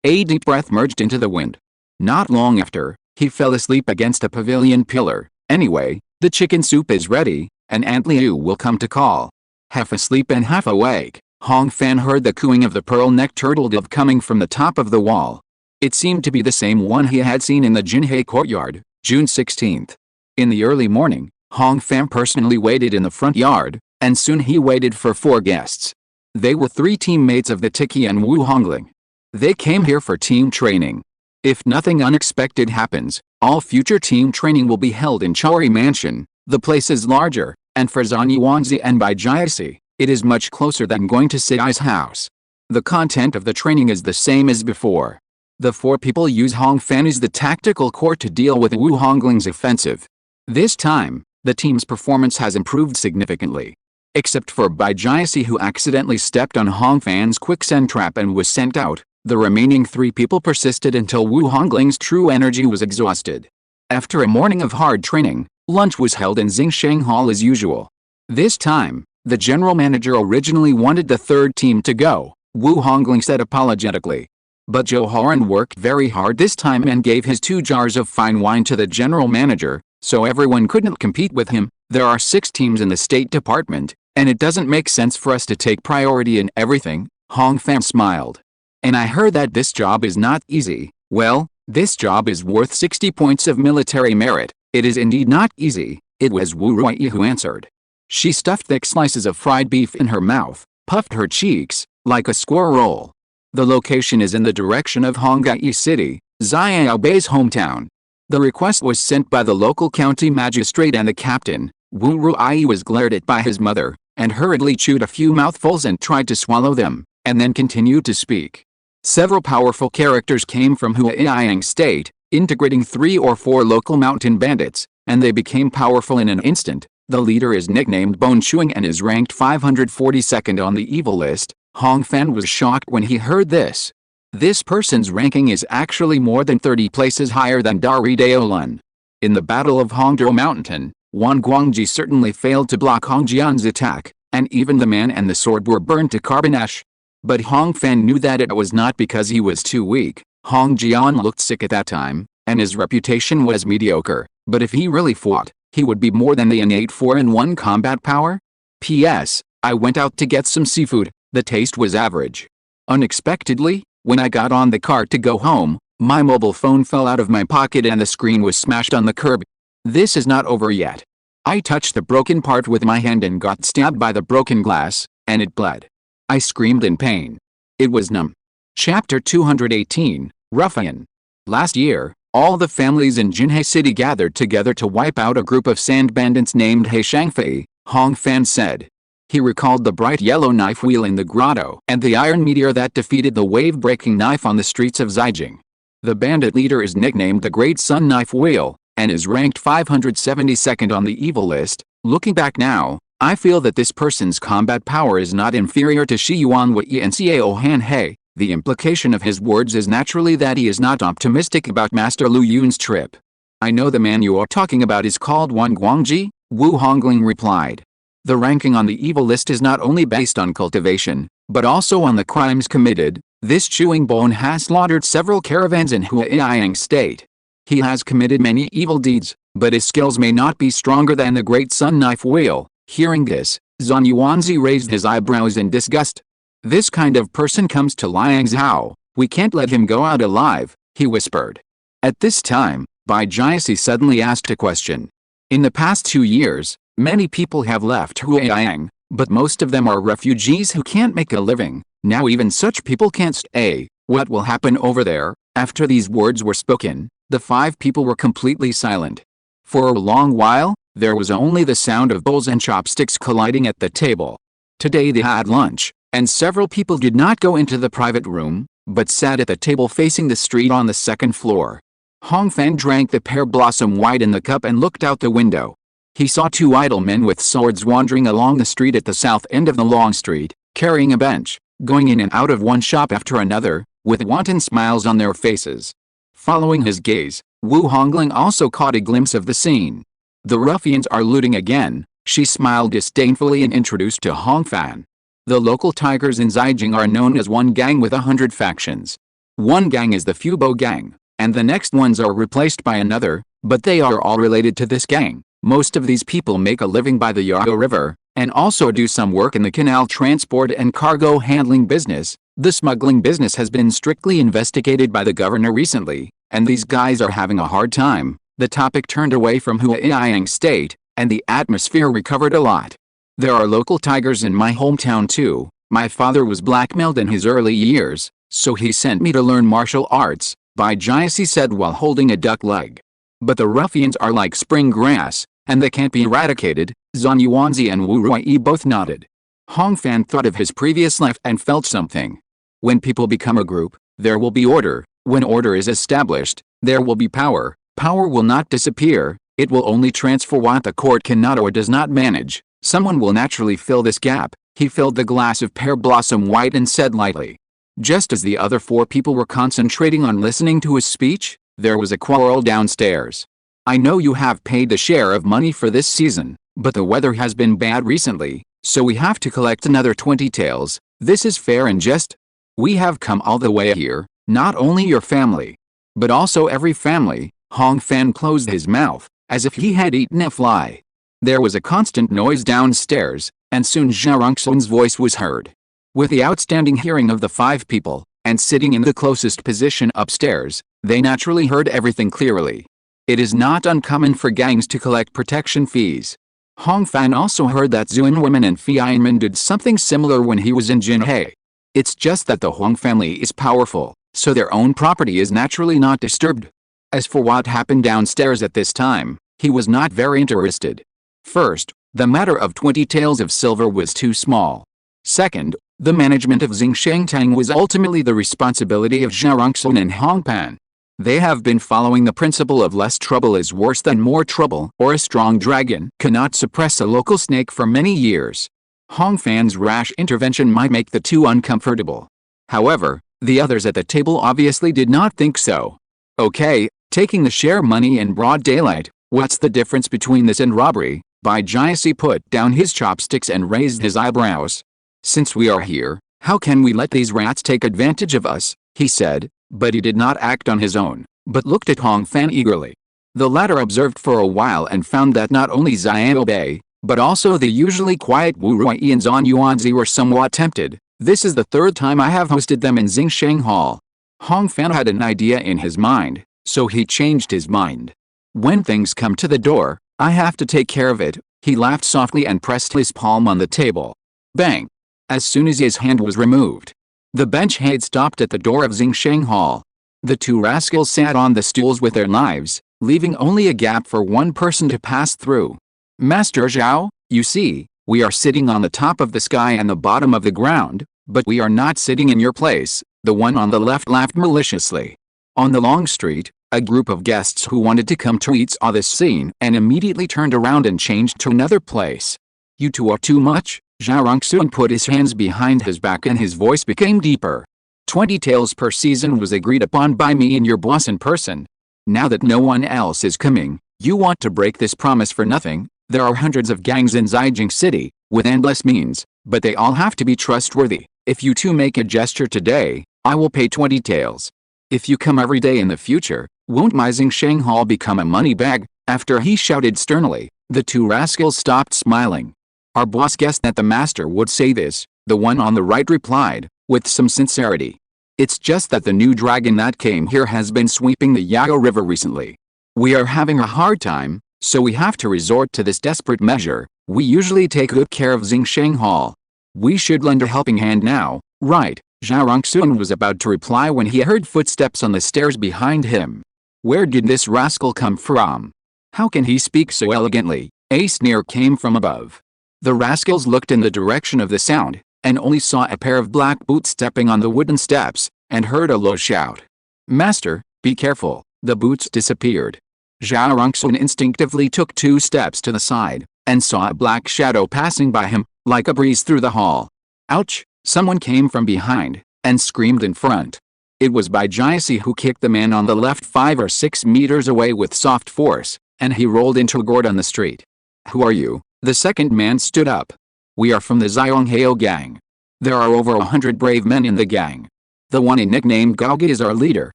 A deep breath merged into the wind. Not long after, he fell asleep against a pavilion pillar. Anyway, the chicken soup is ready, and Aunt Liu will come to call. Half asleep and half awake, Hong Fan heard the cooing of the pearl-necked turtle dove coming from the top of the wall. It seemed to be the same one he had seen in the Jinhe courtyard, June 16th. In the early morning, Hong Fan personally waited in the front yard, and soon he waited for 4 guests. They were 3 teammates of the Tiki and Wu Hongling. They came here for team training. If nothing unexpected happens, all future team training will be held in Chori Mansion. The place is larger, and for Zhang Yuanzi and Bai Jiasi, it is much closer than going to Sidai's house. The content of the training is the same as before. The 4 people use Hong Fan as the tactical core to deal with Wu Hongling's offensive. This time, the team's performance has improved significantly. Except for Bai Jiasi, who accidentally stepped on Hong Fan's quicksand trap and was sent out, the remaining 3 people persisted until Wu Hongling's true energy was exhausted. After a morning of hard training, lunch was held in Xingsheng Hall as usual. This time, the general manager originally wanted the 3rd team to go, Wu Hongling said apologetically. But Zhou Horan worked very hard this time and gave his 2 jars of fine wine to the general manager, so everyone couldn't compete with him. There are 6 teams in the State Department, and it doesn't make sense for us to take priority in everything, Hong Fan smiled. And I heard that this job is not easy. Well, this job is worth 60 points of military merit. It is indeed not easy, it was Wu Ruiyi who answered. She stuffed thick slices of fried beef in her mouth, puffed her cheeks, like a squirrel. The location is in the direction of Honggai City, Xiaobei's hometown. The request was sent by the local county magistrate and the captain. Wu Ruiyi was glared at by his mother, and hurriedly chewed a few mouthfuls and tried to swallow them, and then continued to speak. Several powerful characters came from Huaiyang State, integrating 3 or 4 local mountain bandits, and they became powerful in an instant. The leader is nicknamed Bone Chewing and is ranked 542nd on the evil list. Hong Fan was shocked when he heard this. This person's ranking is actually more than 30 places higher than Dari Daolun. In the Battle of Hongdao Mountain, Wan Guangji certainly failed to block Hong Jian's attack, and even the man and the sword were burned to carbon ash. But Hong Fan knew that it was not because he was too weak. Hong Jian looked sick at that time, and his reputation was mediocre, but if he really fought, he would be more than the innate 4-in-1 combat power. P.S. I went out to get some seafood, the taste was average. Unexpectedly, when I got on the cart to go home, my mobile phone fell out of my pocket and the screen was smashed on the curb. This is not over yet. I touched the broken part with my hand and got stabbed by the broken glass, and it bled. I screamed in pain. It was numb. Chapter 218, Ruffian. Last year, all the families in Jinhei City gathered together to wipe out a group of sand bandits named He Shangfei, Hong Fan said. He recalled the bright yellow knife wheel in the grotto and the iron meteor that defeated the wave-breaking knife on the streets of Zijing. The bandit leader is nicknamed the Great Sun Knife Wheel, and is ranked 572nd on the evil list. Looking back now, I feel that this person's combat power is not inferior to Shi Yuan Wei and Xiao Han He. The implication of his words is naturally that he is not optimistic about Master Lu Yun's trip. I know the man you are talking about is called Wan Guangji, Wu Hongling replied. The ranking on the evil list is not only based on cultivation, but also on the crimes committed. This chewing bone has slaughtered several caravans in Huaiyang State. He has committed many evil deeds, but his skills may not be stronger than the Great Sun Knife Wheel. Hearing this, Zhang Yuanzi raised his eyebrows in disgust. This kind of person comes to Liangzhou. We can't let him go out alive, he whispered. At this time, Bai Jiasi suddenly asked a question. In the past 2 years, many people have left Huaiyang, but most of them are refugees who can't make a living. Now even such people can't stay. What will happen over there? After these words were spoken, the 5 people were completely silent. For a long while, there was only the sound of bowls and chopsticks colliding at the table. Today they had lunch, and several people did not go into the private room, but sat at the table facing the street on the 2nd floor. Hong Fan drank the pear blossom wine in the cup and looked out the window. He saw 2 idle men with swords wandering along the street at the south end of the long street, carrying a bench, going in and out of one shop after another, with wanton smiles on their faces. Following his gaze, Wu Hongling also caught a glimpse of the scene. The ruffians are looting again, she smiled disdainfully and introduced to Hong Fan. The local tigers in Zijing are known as one gang with 100 factions. One gang is the Fubo gang, and the next ones are replaced by another, but they are all related to this gang. Most of these people make a living by the Yao River, and also do some work in the canal transport and cargo handling business. The smuggling business has been strictly investigated by the governor recently, and these guys are having a hard time. The topic turned away from Huaiyang's state, and the atmosphere recovered a lot. There are local tigers in my hometown too. My father was blackmailed in his early years, so he sent me to learn martial arts, Bai Jiasi said while holding a duck leg. But the ruffians are like spring grass, and they can't be eradicated. Zhang Yuanzi and Wu Ruiyi both nodded. Hong Fan thought of his previous life and felt something. When people become a group, there will be order. When order is established, there will be power. Power will not disappear, it will only transfer what the court cannot or does not manage. Someone will naturally fill this gap. He filled the glass of pear blossom white and said lightly. Just as the other 4 people were concentrating on listening to his speech, there was a quarrel downstairs. I know you have paid the share of money for this season, but the weather has been bad recently, so we have to collect another 20 taels. This is fair and just? We have come all the way here, not only your family, but also every family. Hong Fan closed his mouth, as if he had eaten a fly. There was a constant noise downstairs, and soon Jia Rongxun's voice was heard. With the outstanding hearing of the 5 people, and sitting in the closest position upstairs, they naturally heard everything clearly. It is not uncommon for gangs to collect protection fees. Hong Fan also heard that Zuan women and Fianmen did something similar when he was in Jinhei. It's just that the Huang family is powerful, so their own property is naturally not disturbed. As for what happened downstairs at this time, he was not very interested. First, the matter of 20 taels of silver was too small. Second, the management of Xingshangtang was ultimately the responsibility of Jia Rongxun and Hong Pan. They have been following the principle of less trouble is worse than more trouble, or a strong dragon cannot suppress a local snake for many years. Hong Fan's rash intervention might make the 2 uncomfortable. However, the others at the table obviously did not think so. Okay, taking the share money in broad daylight, what's the difference between this and robbery? Bai Jiasi put down his chopsticks and raised his eyebrows. Since we are here, how can we let these rats take advantage of us? He said, but he did not act on his own, but looked at Hong Fan eagerly. The latter observed for a while and found that not only Xiao Bei, but also the usually quiet Wu Ruiyi and Zhang Yuanzi were somewhat tempted. This is the 3rd time I have hosted them in Xingsheng Hall. Hong Fan had an idea in his mind, so he changed his mind. When things come to the door, I have to take care of it. He laughed softly and pressed his palm on the table. Bang! As soon as his hand was removed, the bench had stopped at the door of Xingsheng Hall. The 2 rascals sat on the stools with their knives, leaving only a gap for one person to pass through. Master Zhao, you see, we are sitting on the top of the sky and the bottom of the ground, but we are not sitting in your place, the one on the left laughed maliciously. On the long street, a group of guests who wanted to come to eat saw this scene and immediately turned around and changed to another place. You 2 are too much. Jia Rongxun put his hands behind his back and his voice became deeper. 20 taels per season was agreed upon by me and your boss in person. Now that no one else is coming, you want to break this promise for nothing. There are hundreds of gangs in Zhejiang City, with endless means, but they all have to be trustworthy. If you 2 make a gesture today, I will pay 20 taels. If you come every day in the future, won't my Xingsheng Hall become a money bag? After he shouted sternly, the 2 rascals stopped smiling. Our boss guessed that the master would say this, the one on the right replied, with some sincerity. It's just that the new dragon that came here has been sweeping the Yao River recently. We are having a hard time, so we have to resort to this desperate measure. We usually take good care of Xingsheng Hall. We should lend a helping hand now, right? Jia Rongxun was about to reply when he heard footsteps on the stairs behind him. Where did this rascal come from? How can he speak so elegantly? A sneer came from above. The rascals looked in the direction of the sound, and only saw a pair of black boots stepping on the wooden steps, and heard a low shout. Master, be careful. The boots disappeared. Jia Rongxun instinctively took 2 steps to the side, and saw a black shadow passing by him, like a breeze through the hall. Ouch! Someone came from behind, and screamed in front. It was Bai Jiasi who kicked the man on the left 5 or 6 meters away with soft force, and he rolled into a gourd on the street. Who are you? The second man stood up. We are from the Zionghao gang. There are over 100 brave men in the gang. The one nicknamed Gaoga is our leader.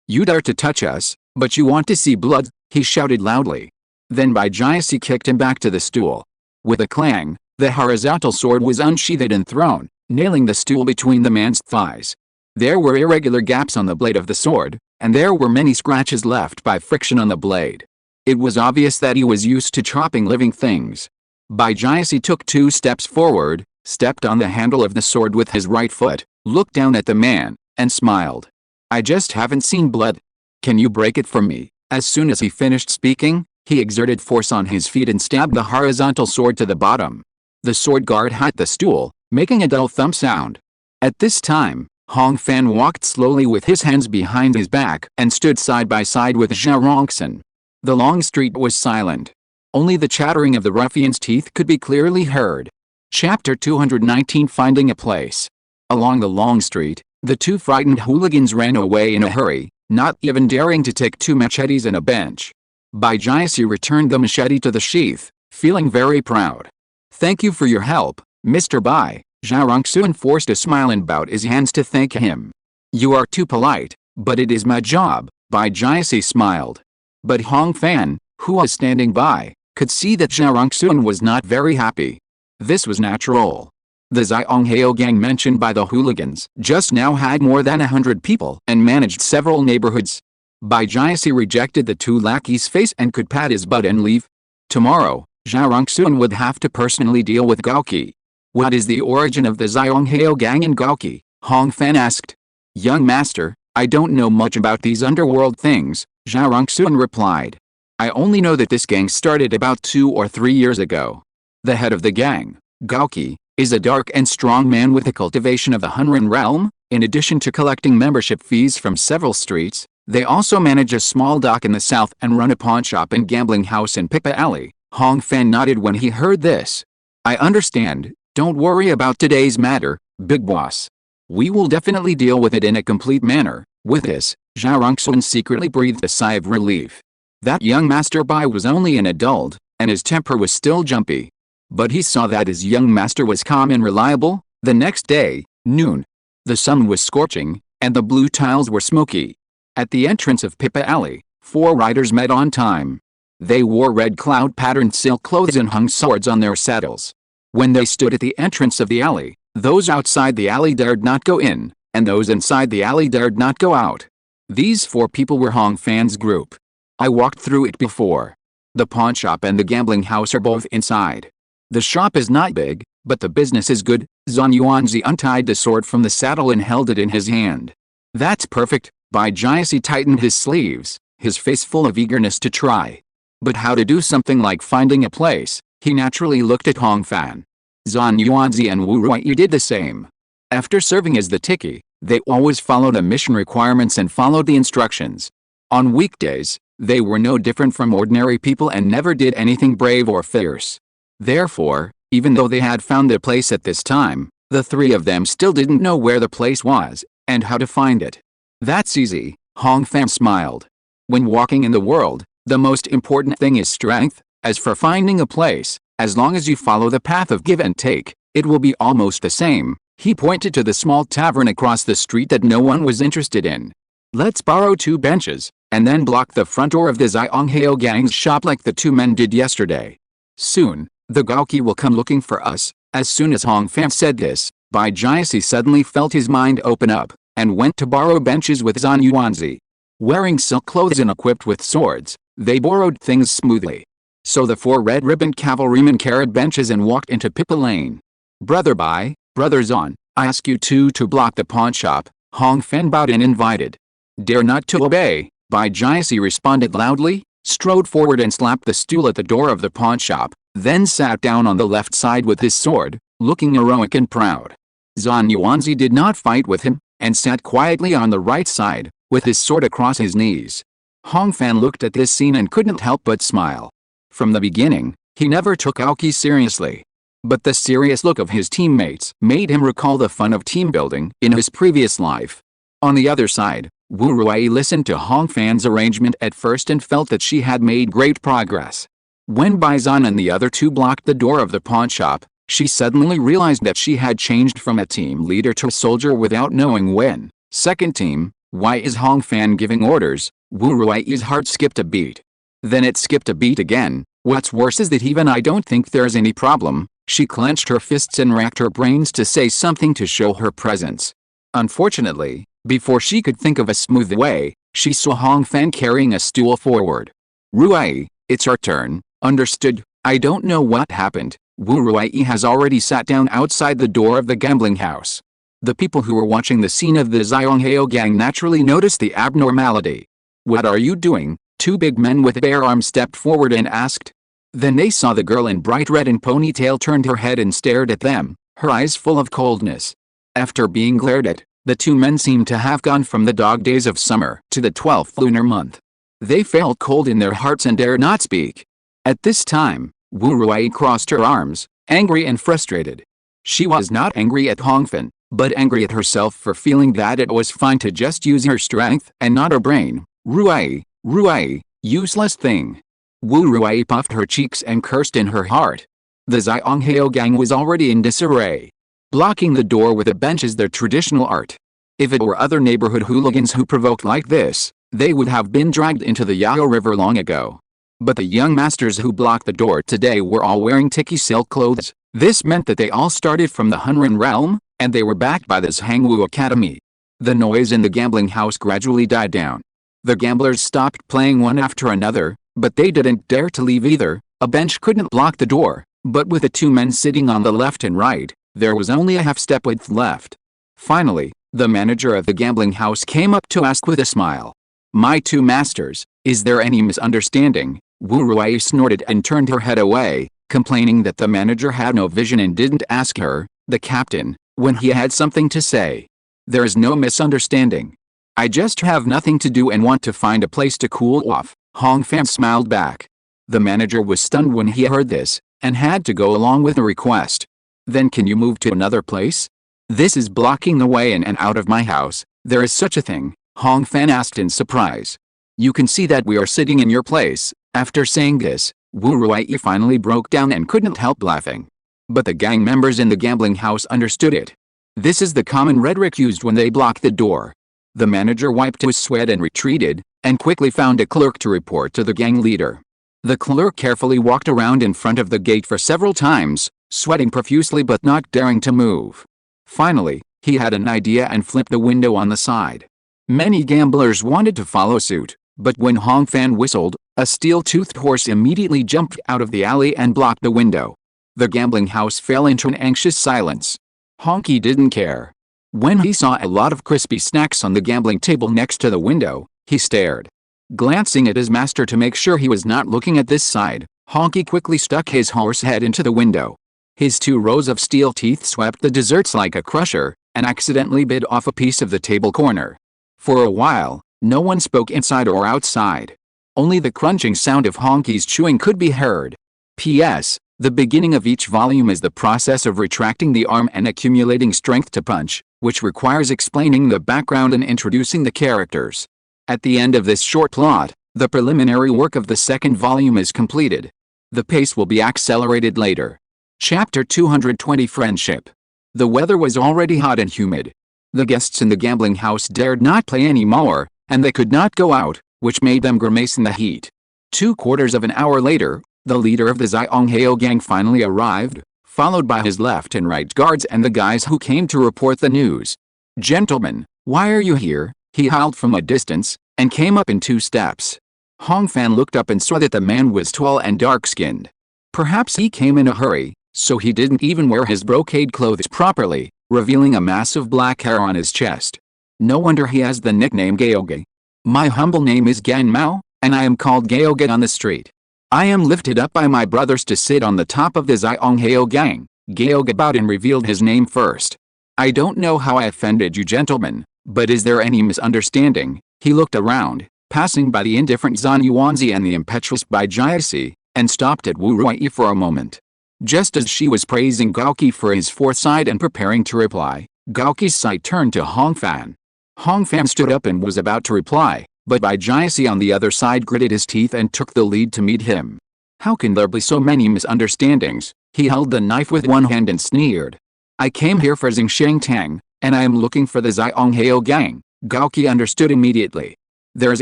You dare to touch us, but you want to see blood, he shouted loudly. Then Bai Jiasi kicked him back to the stool. With a clang, the horizontal sword was unsheathed and thrown, nailing the stool between the man's thighs. There were irregular gaps on the blade of the sword, and there were many scratches left by friction on the blade. It was obvious that he was used to chopping living things. Baijiasi took 2 steps forward, stepped on the handle of the sword with his right foot, looked down at the man, and smiled. I just haven't seen blood. Can you break it for me? As soon as he finished speaking, he exerted force on his feet and stabbed the horizontal sword to the bottom. The sword guard hit the stool, making a dull thump sound. At this time, Hong Fan walked slowly with his hands behind his back and stood side by side with Zhao Rongxin. The long street was silent. Only the chattering of the ruffian's teeth could be clearly heard. Chapter 219 Finding a Place. Along the long street, the 2 frightened hooligans ran away in a hurry, not even daring to take 2 machetes and a bench. Baijiasi returned the machete to the sheath, feeling very proud. Thank you for your help, Mr. Bai. Zhao Rongxin forced a smile and bowed his hands to thank him. You are too polite, but it is my job, Baijiasi smiled. But Hong Fan, who was standing by, could see that Zhao Rongxin was not very happy. This was natural. The Xianghao gang mentioned by the hooligans just now had more than 100 people and managed several neighborhoods. Baijiasi rejected the 2 lackeys' face and could pat his butt and leave. Tomorrow, Zhao Rongxin would have to personally deal with Gaoqi. What is the origin of the Xianghao gang in Gaoqi? Hong Fan asked. Young master, I don't know much about these underworld things, Zhao Rongxin replied. I only know that this gang started about 2 or 3 years ago. The head of the gang, Gaoqi, is a dark and strong man with the cultivation of the Hunran realm. In addition to collecting membership fees from several streets, they also manage a small dock in the south and run a pawn shop and gambling house in Pippa Alley. Hong Fan nodded when he heard this. I understand, don't worry about today's matter, big boss. We will definitely deal with it in a complete manner. With this, Zhao Rongxin secretly breathed a sigh of relief. That young master Bai was only an adult, and his temper was still jumpy. But he saw that his young master was calm and reliable. The next day, noon. The sun was scorching, and the blue tiles were smoky. At the entrance of Pippa Alley, 4 riders met on time. They wore red cloud-patterned silk clothes and hung swords on their saddles. When they stood at the entrance of the alley, those outside the alley dared not go in, and those inside the alley dared not go out. These 4 people were Hong Fan's group. I walked through it before. The pawn shop and the gambling house are both inside. The shop is not big, but the business is good. Zhan Yuanzi untied the sword from the saddle and held it in his hand. That's perfect. Baijiasi tightened his sleeves, his face full of eagerness to try. But how to do something like finding a place? He naturally looked at Hong Fan. Zhan Yuanzi and Wu Ruiyi did the same. After serving as the Tiki, they always followed the mission requirements and followed the instructions. On weekdays, they were no different from ordinary people and never did anything brave or fierce. Therefore, even though they had found their place at this time, the 3 of them still didn't know where the place was, and how to find it. That's easy, Hong Fan smiled. When walking in the world, the most important thing is strength. As for finding a place, as long as you follow the path of give and take, it will be almost the same. He pointed to the small tavern across the street that no one was interested in. Let's borrow 2 benches, and then block the front door of the Xianghao gang's shop like the 2 men did yesterday. Soon, the Gaoqi will come looking for us. As soon as Hong Fan said this, Baijiasi suddenly felt his mind open up, and went to borrow benches with Zhan Yuanzi. Wearing silk clothes and equipped with swords, they borrowed things smoothly. So the 4 red-ribboned cavalrymen carried benches and walked into Pippa Lane. Brother Bai, Brother Zhan, I ask you 2 to block the pawn shop. Hong Fan bowed and invited. Dare not to obey, Baijiasi responded loudly, strode forward and slapped the stool at the door of the pawn shop, then sat down on the left side with his sword, looking heroic and proud. Zhan Yuanzi did not fight with him, and sat quietly on the right side, with his sword across his knees. Hong Fan looked at this scene and couldn't help but smile. From the beginning, he never took Aoki seriously. But the serious look of his teammates made him recall the fun of team building in his previous life. On the other side, Wu Ruiyi listened to Hong Fan's arrangement at first and felt that she had made great progress. When Bai Zhan and the other 2 blocked the door of the pawn shop, she suddenly realized that she had changed from a team leader to a soldier without knowing when. Second team, why is Hong Fan giving orders? Wu Ruiyi's heart skipped a beat. Then it skipped a beat again. What's worse is that even I don't think there's any problem. She clenched her fists and racked her brains to say something to show her presence. Unfortunately, before she could think of a smooth way, she saw Hong Fan carrying a stool forward. Ruiyi, It's our turn. Understood. I don't know what happened. Wu Ruai has already sat down outside the door of the gambling house. The people who were watching the scene of the Xianghao gang naturally noticed the abnormality. What are you doing? Two big men with bare arms stepped forward and asked. Then they saw the girl in bright red and ponytail turned her head and stared at them, her eyes full of coldness. After being glared at, the two men seemed to have gone from the dog days of summer to the 12th lunar month. They felt cold in their hearts and dared not speak. At this time, Wu Ruai crossed her arms, angry and frustrated. She was not angry at Hongfan, but angry at herself for feeling that it was fine to just use her strength and not her brain. Ruai, useless thing. Wu Ruai puffed her cheeks and cursed in her heart. The Xianghao gang was already in disarray. Blocking the door with a bench is their traditional art. If it were other neighborhood hooligans who provoked like this, they would have been dragged into the Yao River long ago. But the young masters who blocked the door today were all wearing tiki silk clothes. This meant that they all started from the Hunran realm, and they were backed by this Hangwu Academy. The noise in the gambling house gradually died down. The gamblers stopped playing one after another, but they didn't dare to leave either. A bench couldn't block the door, but with the two men sitting on the left and right, there was only a half-step width left. Finally, the manager of the gambling house came up to ask with a smile. My two masters, is there any misunderstanding? Wu Ruai snorted and turned her head away, complaining that the manager had no vision and didn't ask her, the captain, when he had something to say. There is no misunderstanding. I just have nothing to do and want to find a place to cool off. Hongfan smiled back. The manager was stunned when he heard this, and had to go along with the request. Then can you move to another place? This is blocking the way in and out of my house. There is such a thing, Hongfan asked in surprise. You can see that we are sitting in your place. After saying this, Wu Ruai finally broke down and couldn't help laughing. But the gang members in the gambling house understood it. This is the common rhetoric used when they block the door. The manager wiped his sweat and retreated, and quickly found a clerk to report to the gang leader. The clerk carefully walked around in front of the gate for several times, sweating profusely but not daring to move. Finally, he had an idea and flipped the window on the side. Many gamblers wanted to follow suit, but when Hongfan whistled, a steel-toothed horse immediately jumped out of the alley and blocked the window. The gambling house fell into an anxious silence. Honky didn't care. When he saw a lot of crispy snacks on the gambling table next to the window, he stared. Glancing at his master to make sure he was not looking at this side, Honky quickly stuck his horse head into the window. His two rows of steel teeth swept the desserts like a crusher, and accidentally bit off a piece of the table corner. For a while, no one spoke inside or outside. Only the crunching sound of Honky's chewing could be heard. P.S. The beginning of each volume is the process of retracting the arm and accumulating strength to punch, which requires explaining the background and introducing the characters. At the end of this short plot, the preliminary work of the second volume is completed. The pace will be accelerated later. Chapter 220 Friendship. The weather was already hot and humid. The guests in the gambling house dared not play any more, and they could not go out, which made them grimace in the heat. 2/4 of an hour later, the leader of the Xianghao gang finally arrived, followed by his left and right guards and the guys who came to report the news. Gentlemen, why are you here? He howled from a distance, and came up in 2 steps. Hongfan looked up and saw that the man was tall and dark-skinned. Perhaps he came in a hurry, so he didn't even wear his brocade clothes properly, revealing a mass of black hair on his chest. No wonder he has the nickname Gaoge. My humble name is Gan Mao, and I am called Gaoge on the street. I am lifted up by my brothers to sit on the top of the Xianghao gang. Gaoge bowed and revealed his name first. I don't know how I offended you gentlemen, but is there any misunderstanding? He looked around, passing by the indifferent Zhan Yuanzi and the impetuous Bai Jiasi, and stopped at Wu Ruai for a moment. Just as she was praising Gaoki for his foresight and preparing to reply, Gaoki's sight turned to Hongfan. Hongfan stood up and was about to reply, but Bai Jiasi on the other side gritted his teeth and took the lead to meet him. How can there be so many misunderstandings? He held the knife with one hand and sneered. I came here for Xingsheng Tang, and I am looking for the Xianghao gang. Gaoki understood immediately. There is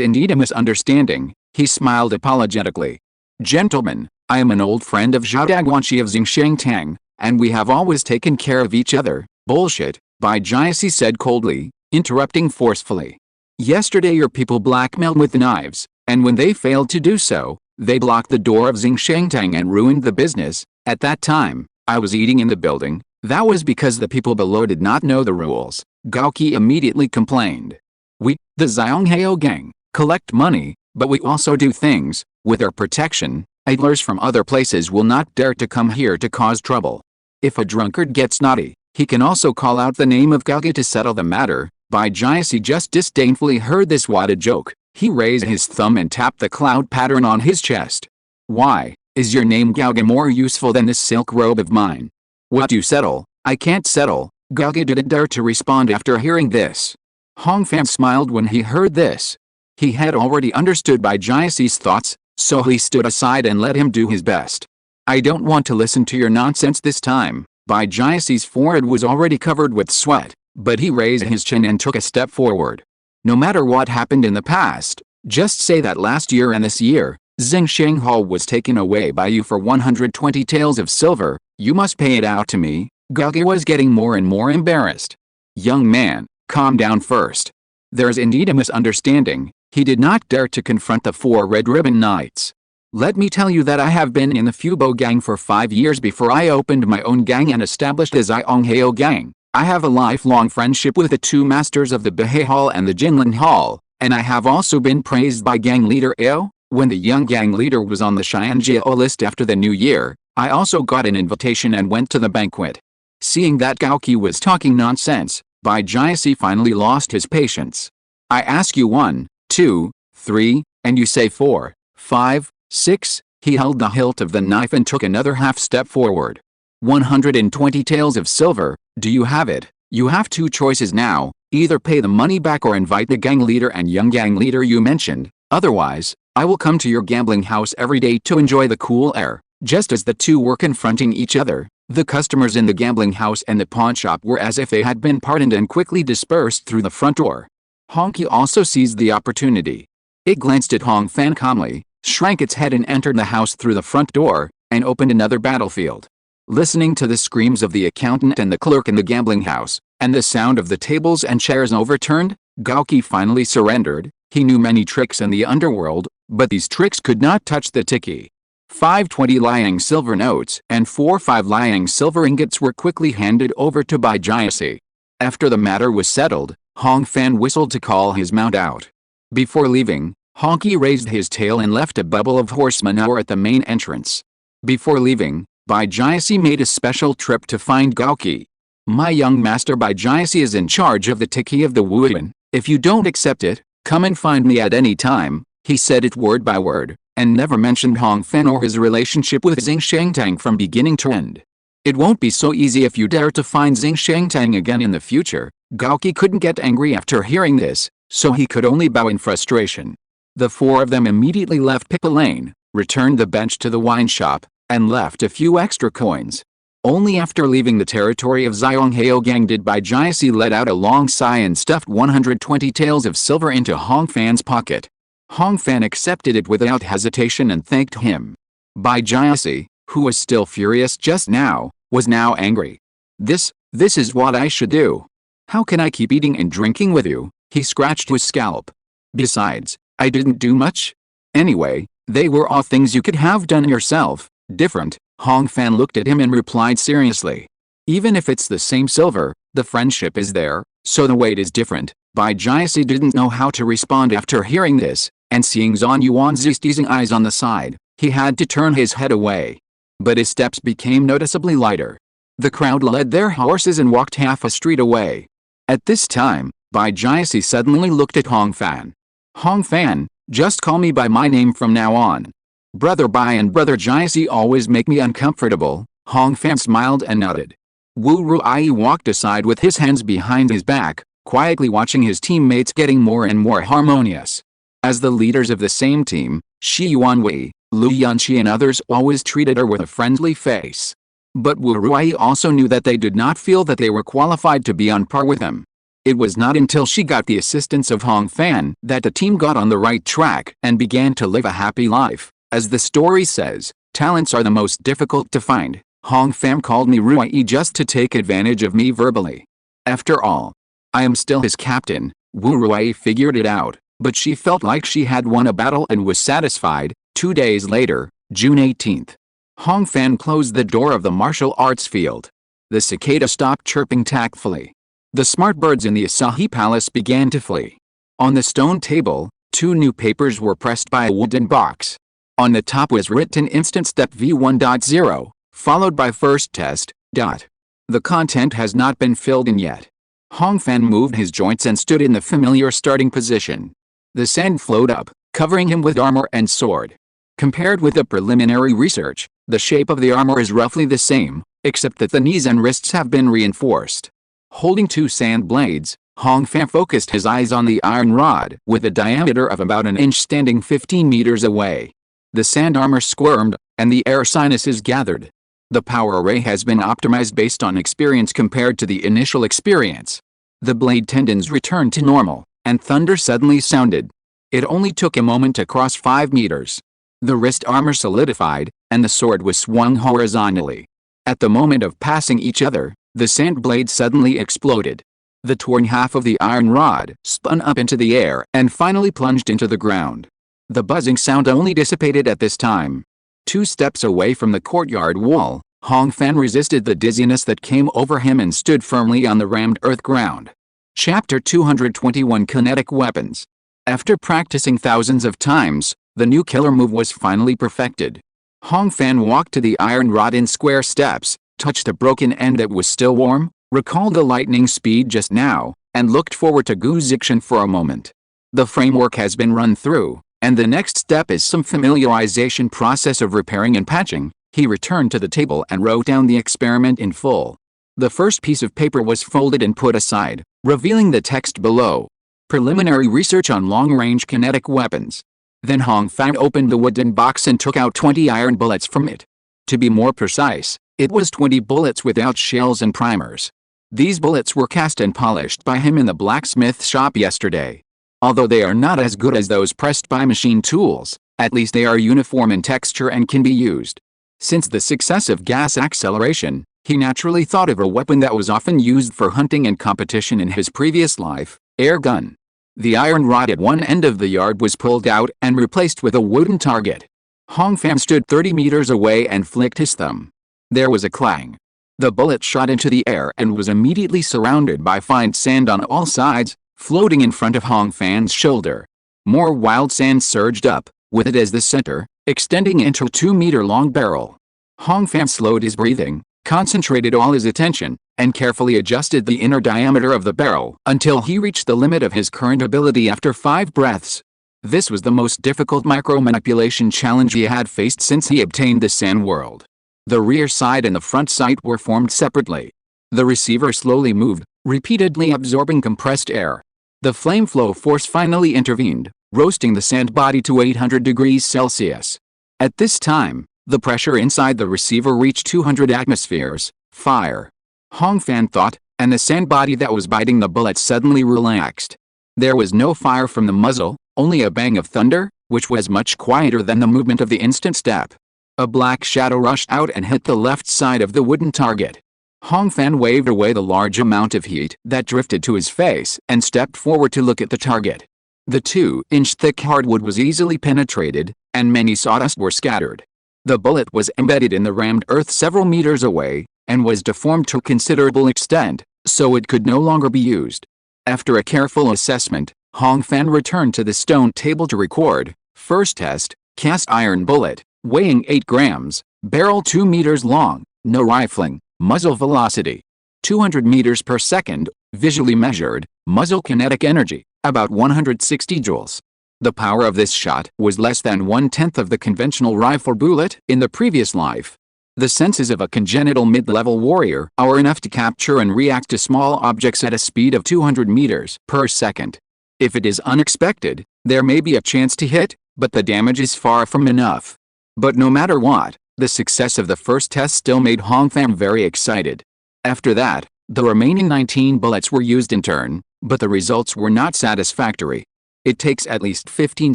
indeed a misunderstanding, he smiled apologetically. Gentlemen, I am an old friend of Zhao Dagwanshi of Xingsheng Tang, and we have always taken care of each other. Bullshit, Bai Jiasi said coldly, interrupting forcefully. Yesterday your people blackmailed with knives, and when they failed to do so, They blocked the door of Jingsha and ruined the business. At that time, I was eating in the building. That was because the people below did not know the rules. Gaoki immediately complained. We, the Xianghao gang, collect money, but we also do things. With our protection, idlers from other places will not dare to come here to cause trouble. If a drunkard gets naughty, he can also call out the name of Gaoki to settle the matter. Bai Jiasi just disdainfully heard this wada joke. He raised his thumb and tapped the cloud pattern on his chest. Why, is your name Gaoki more useful than this silk robe of mine? What do you settle? I can't settle. Gaoki didn't dare to respond after hearing this. Hong Fan smiled when he heard this. He had already understood Bai Jiasi's thoughts, so he stood aside and let him do his best. I don't want to listen to your nonsense this time. Bai Jiasi's forehead was already covered with sweat, but he raised his chin and took a step forward. No matter what happened in the past, just say that last year and this year, Jingsha was taken away by you for 120 taels of silver. You must pay it out to me. Gaoki was getting more and more embarrassed. Young man, calm down first. There's indeed a misunderstanding. He did not dare to confront the 4 Red Ribbon Knights. Let me tell you that I have been in the Fubo gang for 5 years before I opened my own gang and established the Xianghao gang. I have a lifelong friendship with the 2 masters of the Bahai Hall and the Jinlin Hall, and I have also been praised by gang leader Ao. When the young gang leader was on the Xianjiao list after the new year, I also got an invitation and went to the banquet. Seeing that Gaoki was talking nonsense, Bai Jiasi finally lost his patience. I ask you 1, 2, 3, and you say 4, 5, 6, he held the hilt of the knife and took another half step forward. 120 taels of silver, do you have it? You have 2 choices now, either pay the money back or invite the gang leader and young gang leader you mentioned, otherwise, I will come to your gambling house every day to enjoy the cool air. Just as the 2 were confronting each other, the customers in the gambling house and the pawn shop were as if they had been pardoned and quickly dispersed through the front door. Honky also seized the opportunity. It glanced at Hong Fan calmly, shrank its head and entered the house through the front door, and opened another battlefield. Listening to the screams of the accountant and the clerk in the gambling house, and the sound of the tables and chairs overturned, Gaoki finally surrendered. He knew many tricks in the underworld, but these tricks could not touch the tiki. 5 20 Liang silver notes and 4 5 Liang silver ingots were quickly handed over to Bai Jiasi. After the matter was settled, Hong Fan whistled to call his mount out. Before leaving, Honky raised his tail and left a bubble of horse manure at the main entrance. Before leaving, Bai Jiasi made a special trip to find Gaoki. My young master Bai Jiasi is in charge of the tiki of the Wuyan. If you don't accept it, come and find me at any time. He said it word by word, and never mentioned Hong Fan or his relationship with Jingsha from beginning to end. It won't be so easy if you dare to find Jingsha again in the future. Gaoki couldn't get angry after hearing this, so he could only bow in frustration. The 4 of them immediately left Pickle Lane, returned the bench to the wine shop, and left a few extra coins. Only after leaving the territory of Xianghao gang did Bai Jiasi let out a long sigh and stuffed 120 taels of silver into Hong Fan's pocket. Hong Fan accepted it without hesitation and thanked him. Bai Jiasi, who was still furious just now, was now angry. This is what I should do. How can I keep eating and drinking with you? He scratched his scalp. Besides, I didn't do much. Anyway, they were all things you could have done yourself. Different. Hong Fan looked at him and replied seriously. Even if it's the same silver, the friendship is there, so the weight is different. Bai Jiasi didn't know how to respond after hearing this, and seeing Zhang Yuan's teasing eyes on the side, he had to turn his head away. But his steps became noticeably lighter. The crowd led their horses and walked half a street away. At this time, Bai Jiasi suddenly looked at Hong Fan. Hong Fan, just call me by my name from now on. Brother Bai and Brother Jiasi always make me uncomfortable. Hong Fan smiled and nodded. Wu Ruai walked aside with his hands behind his back, quietly watching his teammates getting more and more harmonious. As the leaders of the same team, Shi Yuanwei, Lu Yunqi and others always treated her with a friendly face. But Wu Ruai also knew that they did not feel that they were qualified to be on par with him. It was not until she got the assistance of Hong Fan that the team got on the right track and began to live a happy life. As the story says, talents are the most difficult to find. Hong Fan called me Ruai just to take advantage of me verbally. After all, I am still his captain. Wu Ruai figured it out, but she felt like she had won a battle and was satisfied. 2 days later, June 18th. Hong Fan closed the door of the martial arts field. The cicada stopped chirping tactfully. The smart birds in the Asahi Palace began to flee. On the stone table, 2 new papers were pressed by a wooden box. On the top was written Instant Step V1.0, followed by First Test. The content has not been filled in yet. Hong Fan moved his joints and stood in the familiar starting position. The sand flowed up, covering him with armor and sword. Compared with the preliminary research, the shape of the armor is roughly the same, except that the knees and wrists have been reinforced. Holding 2 sand blades, Hong Fan focused his eyes on the iron rod with a diameter of about an inch standing 15 meters away. The sand armor squirmed, and the air sinuses gathered. The power array has been optimized based on experience compared to the initial experience. The blade tendons returned to normal, and thunder suddenly sounded. It only took a moment to cross 5 meters. The wrist armor solidified, and the sword was swung horizontally. At the moment of passing each other, the sand blade suddenly exploded. The torn half of the iron rod spun up into the air and finally plunged into the ground. The buzzing sound only dissipated at this time. 2 steps away from the courtyard wall, Hong Fan resisted the dizziness that came over him and stood firmly on the rammed earth ground. Chapter 221 Kinetic Weapons. After practicing thousands of times, the new killer move was finally perfected. Hong Fan walked to the iron rod in square steps, touched the broken end that was still warm, recalled the lightning speed just now, and looked forward to Gu Zixian for a moment. The framework has been run through, and the next step is some familiarization process of repairing and patching. He returned to the table and wrote down the experiment in full. The first piece of paper was folded and put aside, revealing the text below. Preliminary research on long-range kinetic weapons. Then Hong Fan opened the wooden box and took out 20 iron bullets from it. To be more precise, it was 20 bullets without shells and primers. These bullets were cast and polished by him in the blacksmith shop yesterday. Although they are not as good as those pressed by machine tools, at least they are uniform in texture and can be used. Since the success of gas acceleration, he naturally thought of a weapon that was often used for hunting and competition in his previous life, air gun. The iron rod at one end of the yard was pulled out and replaced with a wooden target. Hong Fan stood 30 meters away and flicked his thumb. There was a clang. The bullet shot into the air and was immediately surrounded by fine sand on all sides, floating in front of Hong Fan's shoulder. More wild sand surged up, with it as the center, extending into a 2-meter-long barrel. Hong Fan slowed his breathing, concentrated all his attention, and carefully adjusted the inner diameter of the barrel until he reached the limit of his current ability after 5 breaths. This was the most difficult micro-manipulation challenge he had faced since he obtained the Sand World. The rear side and the front sight were formed separately. The receiver slowly moved, repeatedly absorbing compressed air. The flame flow force finally intervened, roasting the sand body to 800 degrees Celsius. At this time, the pressure inside the receiver reached 200 atmospheres. Fire. Hong Fan thought, and the sand body that was biting the bullet suddenly relaxed. There was no fire from the muzzle, only a bang of thunder, which was much quieter than the movement of the instant step. A black shadow rushed out and hit the left side of the wooden target. Hong Fan waved away the large amount of heat that drifted to his face and stepped forward to look at the target. The 2-inch thick hardwood was easily penetrated, and many sawdust were scattered. The bullet was embedded in the rammed earth several meters away, and was deformed to a considerable extent, so it could no longer be used. After a careful assessment, Hong Fan returned to the stone table to record. First test, cast iron bullet, weighing 8 grams, barrel 2 meters long, no rifling, muzzle velocity 200 meters per second, visually measured, muzzle kinetic energy, about 160 joules. The power of this shot was less than 1/10 of the conventional rifle bullet in the previous life. The senses of a congenital mid-level warrior are enough to capture and react to small objects at a speed of 200 meters per second. If it is unexpected, there may be a chance to hit, but the damage is far from enough. But no matter what, the success of the first test still made Hong Fan very excited. After that, the remaining 19 bullets were used in turn, but the results were not satisfactory. It takes at least 15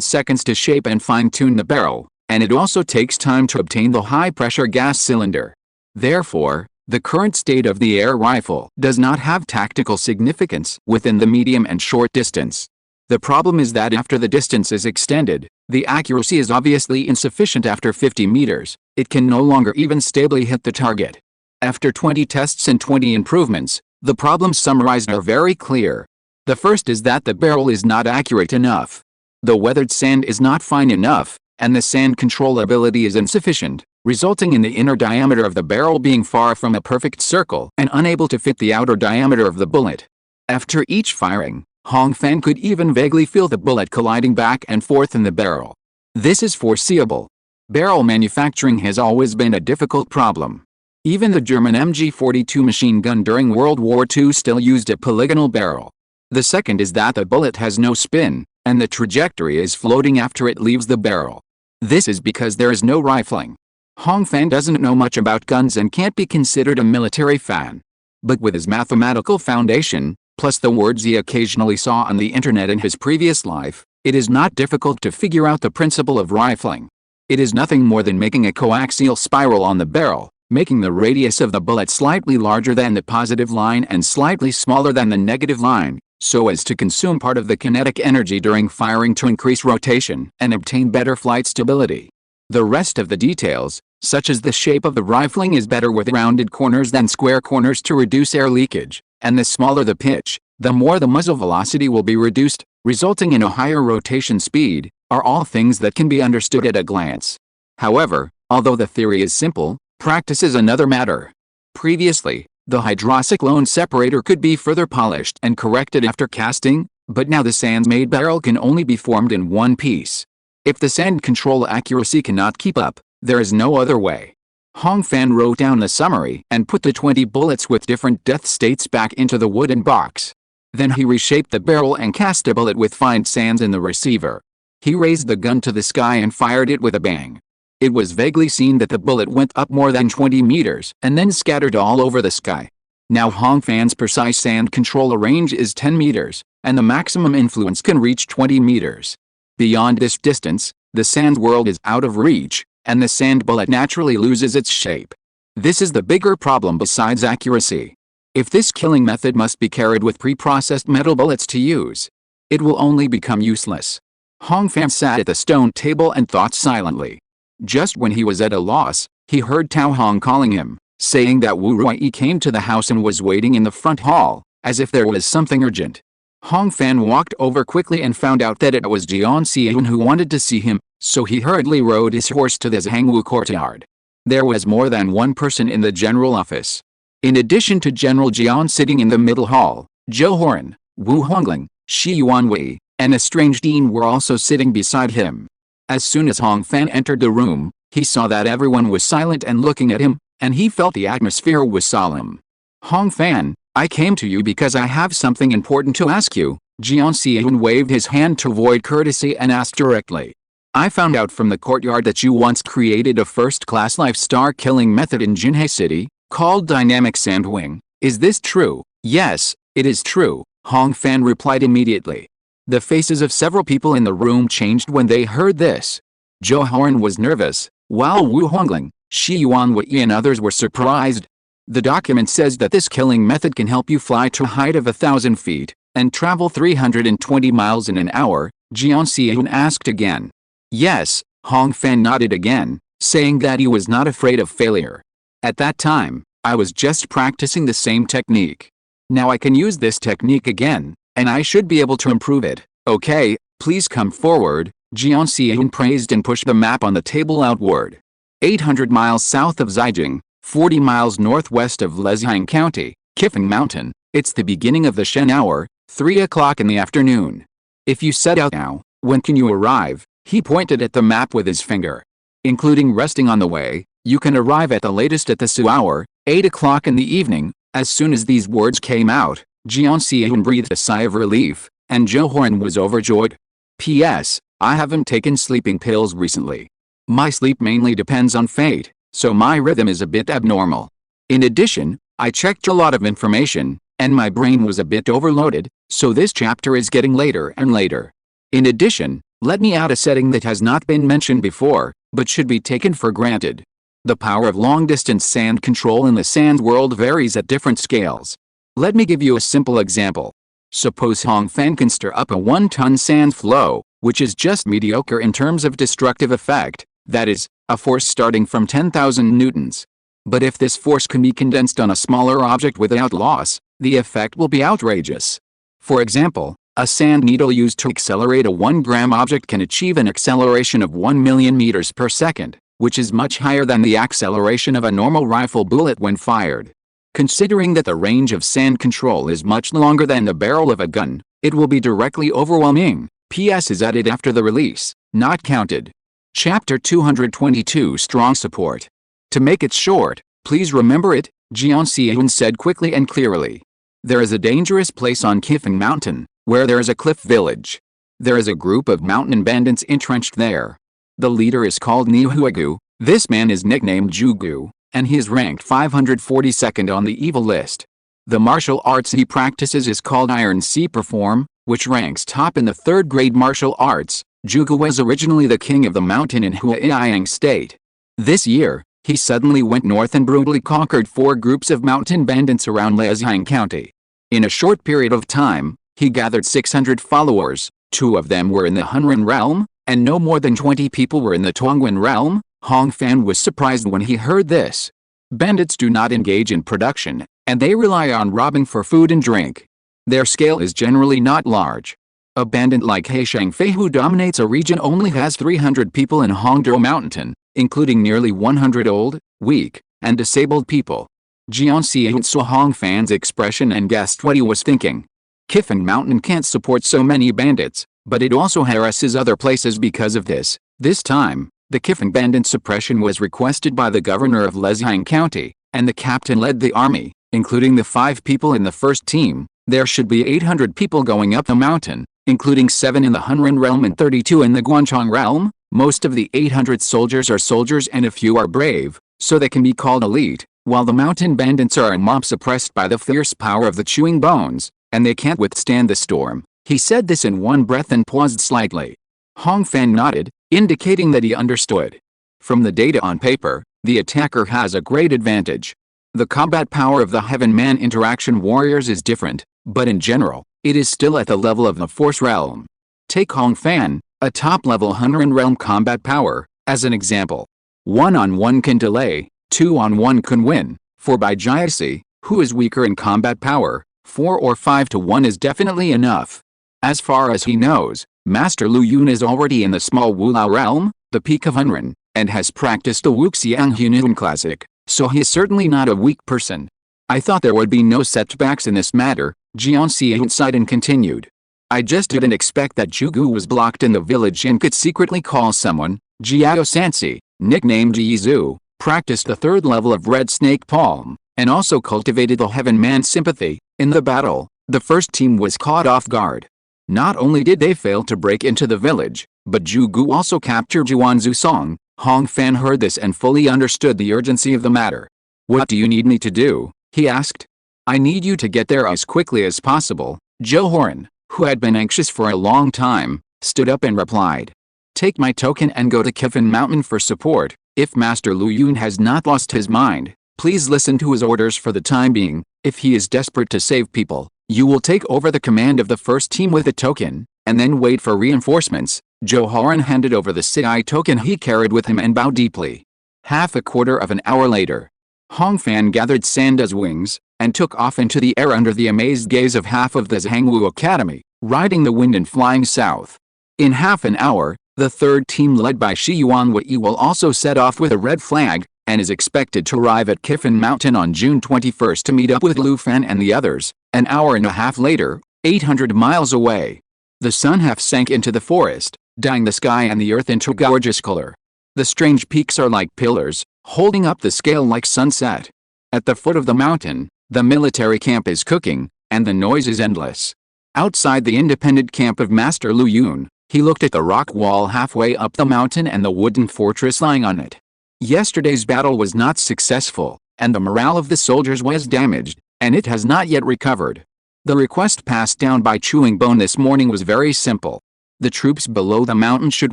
seconds to shape and fine-tune the barrel, and it also takes time to obtain the high-pressure gas cylinder. Therefore, the current state of the air rifle does not have tactical significance within the medium and short distance. The problem is that after the distance is extended, the accuracy is obviously insufficient. After 50 meters, it can no longer even stably hit the target. After 20 tests and 20 improvements, the problems summarized are very clear. The first is that the barrel is not accurate enough. The weathered sand is not fine enough, and the sand control ability is insufficient, resulting in the inner diameter of the barrel being far from a perfect circle and unable to fit the outer diameter of the bullet. After each firing, Hong Fan could even vaguely feel the bullet colliding back and forth in the barrel. This is foreseeable. Barrel manufacturing has always been a difficult problem. Even the German MG-42 machine gun during World War II still used a polygonal barrel. The second is that the bullet has no spin, and the trajectory is floating after it leaves the barrel. This is because there is no rifling. Hong Fan doesn't know much about guns and can't be considered a military fan. But with his mathematical foundation, plus the words he occasionally saw on the internet in his previous life, it is not difficult to figure out the principle of rifling. It is nothing more than making a coaxial spiral on the barrel, making the radius of the bullet slightly larger than the positive line and slightly smaller than the negative line, so as to consume part of the kinetic energy during firing to increase rotation and obtain better flight stability. The rest of the details, such as the shape of the rifling, is better with rounded corners than square corners to reduce air leakage, and the smaller the pitch, the more the muzzle velocity will be reduced, resulting in a higher rotation speed, are all things that can be understood at a glance. However, although the theory is simple, practice is another matter. Previously, the hydrocyclone separator could be further polished and corrected after casting, but now the sand-made barrel can only be formed in one piece. If the sand control accuracy cannot keep up, there is no other way. Hong Fan wrote down the summary and put the 20 bullets with different death states back into the wooden box. Then he reshaped the barrel and cast a bullet with fine sands in the receiver. He raised the gun to the sky and fired it with a bang. It was vaguely seen that the bullet went up more than 20 meters and then scattered all over the sky. Now Hong Fan's precise sand control range is 10 meters, and the maximum influence can reach 20 meters. Beyond this distance, the sand world is out of reach, and the sand bullet naturally loses its shape. This is the bigger problem besides accuracy. If this killing method must be carried with pre-processed metal bullets to use, it will only become useless. Hong Fan sat at the stone table and thought silently. Just when he was at a loss, he heard Tao Hong calling him, saying that Wu Ruiyi came to the house and was waiting in the front hall, as if there was something urgent. Hong Fan walked over quickly and found out that it was Jian Xian who wanted to see him, so he hurriedly rode his horse to the Zhangwu courtyard. There was more than one person in the general office. In addition to General Jian sitting in the middle hall, Zhou Horan, Wu Hongling, Shi Yuanwei, and a strange dean were also sitting beside him. As soon as Hong Fan entered the room, he saw that everyone was silent and looking at him, and he felt the atmosphere was solemn. Hong Fan, I came to you because I have something important to ask you. Jian Xian waved his hand to avoid courtesy and asked directly. I found out from the courtyard that you once created a first-class life-star killing method in Jinhei City, called Dynamic Sandwing. Is this true? Yes, it is true, Hong Fan replied immediately. The faces of several people in the room changed when they heard this. Zhou Horan was nervous, while Wu Hongling, Shi Yuanwei and others were surprised. The document says that this killing method can help you fly to a height of 1,000 feet, and travel 320 miles in an hour, Jian Xian asked again. Yes, Hong Fan nodded again, saying that he was not afraid of failure. At that time, I was just practicing the same technique. Now I can use this technique again, and I should be able to improve it. Okay, please come forward, Jian Xian praised and pushed the map on the table outward. 800 miles south of Zhejiang, 40 miles northwest of Leziang County, Qifeng Mountain, it's the beginning of the Shen hour, 3 o'clock in the afternoon. If you set out now, when can you arrive? He pointed at the map with his finger. Including resting on the way, you can arrive at the latest at the Su hour, 8 o'clock in the evening. As soon as these words came out, Jian Xian breathed a sigh of relief, and Zhou Horan was overjoyed. P.S. I haven't taken sleeping pills recently. My sleep mainly depends on fate, so my rhythm is a bit abnormal. In addition, I checked a lot of information, and my brain was a bit overloaded, so this chapter is getting later and later. In addition, let me add a setting that has not been mentioned before, but should be taken for granted. The power of long-distance sand control in the sand world varies at different scales. Let me give you a simple example. Suppose Hong Fan can stir up a 1-ton sand flow, which is just mediocre in terms of destructive effect, that is, a force starting from 10,000 newtons. But if this force can be condensed on a smaller object without loss, the effect will be outrageous. For example, a sand needle used to accelerate a 1-gram object can achieve an acceleration of 1 million meters per second, which is much higher than the acceleration of a normal rifle bullet when fired. Considering that the range of sand control is much longer than the barrel of a gun, it will be directly overwhelming. PS is added after the release, not counted. Chapter 222 Strong Support. To make it short, please remember it, Jiang Xian said quickly and clearly. There is a dangerous place on Kifeng Mountain, where there is a cliff village. There is a group of mountain bandits entrenched there. The leader is called Nihuagu. This man is nicknamed Jugu, and he is ranked 542nd on the evil list. The martial arts he practices is called Iron Sea Perform, which ranks top in the 3rd grade martial arts. Jugu was originally the king of the mountain in Huaiyang State. This year, he suddenly went north and brutally conquered 4 groups of mountain bandits around Liaoyang County. In a short period of time, he gathered 600 followers, 2 of them were in the Hunren realm, and no more than 20 people were in the Tongwen realm. Hong Fan was surprised when he heard this. Bandits do not engage in production, and they rely on robbing for food and drink. Their scale is generally not large. A bandit like He Shangfei who dominates a region only has 300 people in Hongdao Mountain, including nearly 100 old, weak, and disabled people. Jiang Xian saw Hong Fan's expression and guessed what he was thinking. Kifeng Mountain can't support so many bandits, but it also harasses other places because of this. This time, the Kifeng bandit suppression was requested by the governor of Liaoyang County, and the captain led the army, including the 5 people in the first team. There should be 800 people going up the mountain, including 7 in the Hunren realm and 32 in the Guanchong realm. Most of the 800 soldiers are soldiers and a few are brave, so they can be called elite, while the mountain bandits are a mob suppressed by the fierce power of the chewing bones, and they can't withstand the storm. He said this in one breath and paused slightly. Hong Fan nodded, indicating that he understood. From the data on paper, the attacker has a great advantage. The combat power of the Heaven-Man interaction warriors is different, but in general, it is still at the level of the Force realm. Take Hong Fan, a top-level Hunren realm combat power, as an example. 1-on-1 can delay, 2-on-1 can win, 4 by Jiaisi, who is weaker in combat power, 4 or 5 to 1 is definitely enough. As far as he knows, Master Lu Yun is already in the small Wulao realm, the peak of Hunren, and has practiced the Wuxiang Hunun Classic, so he is certainly not a weak person. I thought there would be no setbacks in this matter, Jiang Xian sighed and continued. I just didn't expect that Jugu was blocked in the village and could secretly call someone. Jiao Sansi, nicknamed Jizu, practiced the 3rd level of Red Snake Palm, and also cultivated the Heaven Man sympathy. In the battle, the first team was caught off guard. Not only did they fail to break into the village, but Jugu also captured Juanzu Song. Hong Fan heard this and fully understood the urgency of the matter. What do you need me to do? He asked. I need you to get there as quickly as possible. Zhou Horan, who had been anxious for a long time, stood up and replied. Take my token and go to Kifeng Mountain for support. If Master Lu Yun has not lost his mind, please listen to his orders for the time being. If he is desperate to save people, you will take over the command of the first team with a token, and then wait for reinforcements. Zhou Horan handed over the CI token he carried with him and bowed deeply. Half a quarter of an hour later, Hong Fan gathered sand as wings, and took off into the air under the amazed gaze of half of the Zhangwu Academy, riding the wind and flying south. In half an hour, the 3rd team led by Shi Yuanwei will also set off with a red flag, and is expected to arrive at Kifeng Mountain on June 21 to meet up with Lu Fan and the others. An hour and a half later, 800 miles away, the sun half sank into the forest, dyeing the sky and the earth into gorgeous color. The strange peaks are like pillars, holding up the scale like sunset. At the foot of the mountain, the military camp is cooking, and the noise is endless. Outside the independent camp of Master Lu Yun, he looked at the rock wall halfway up the mountain and the wooden fortress lying on it. Yesterday's battle was not successful, and the morale of the soldiers was damaged, and it has not yet recovered. The request passed down by Chewing Bone this morning was very simple. The troops below the mountain should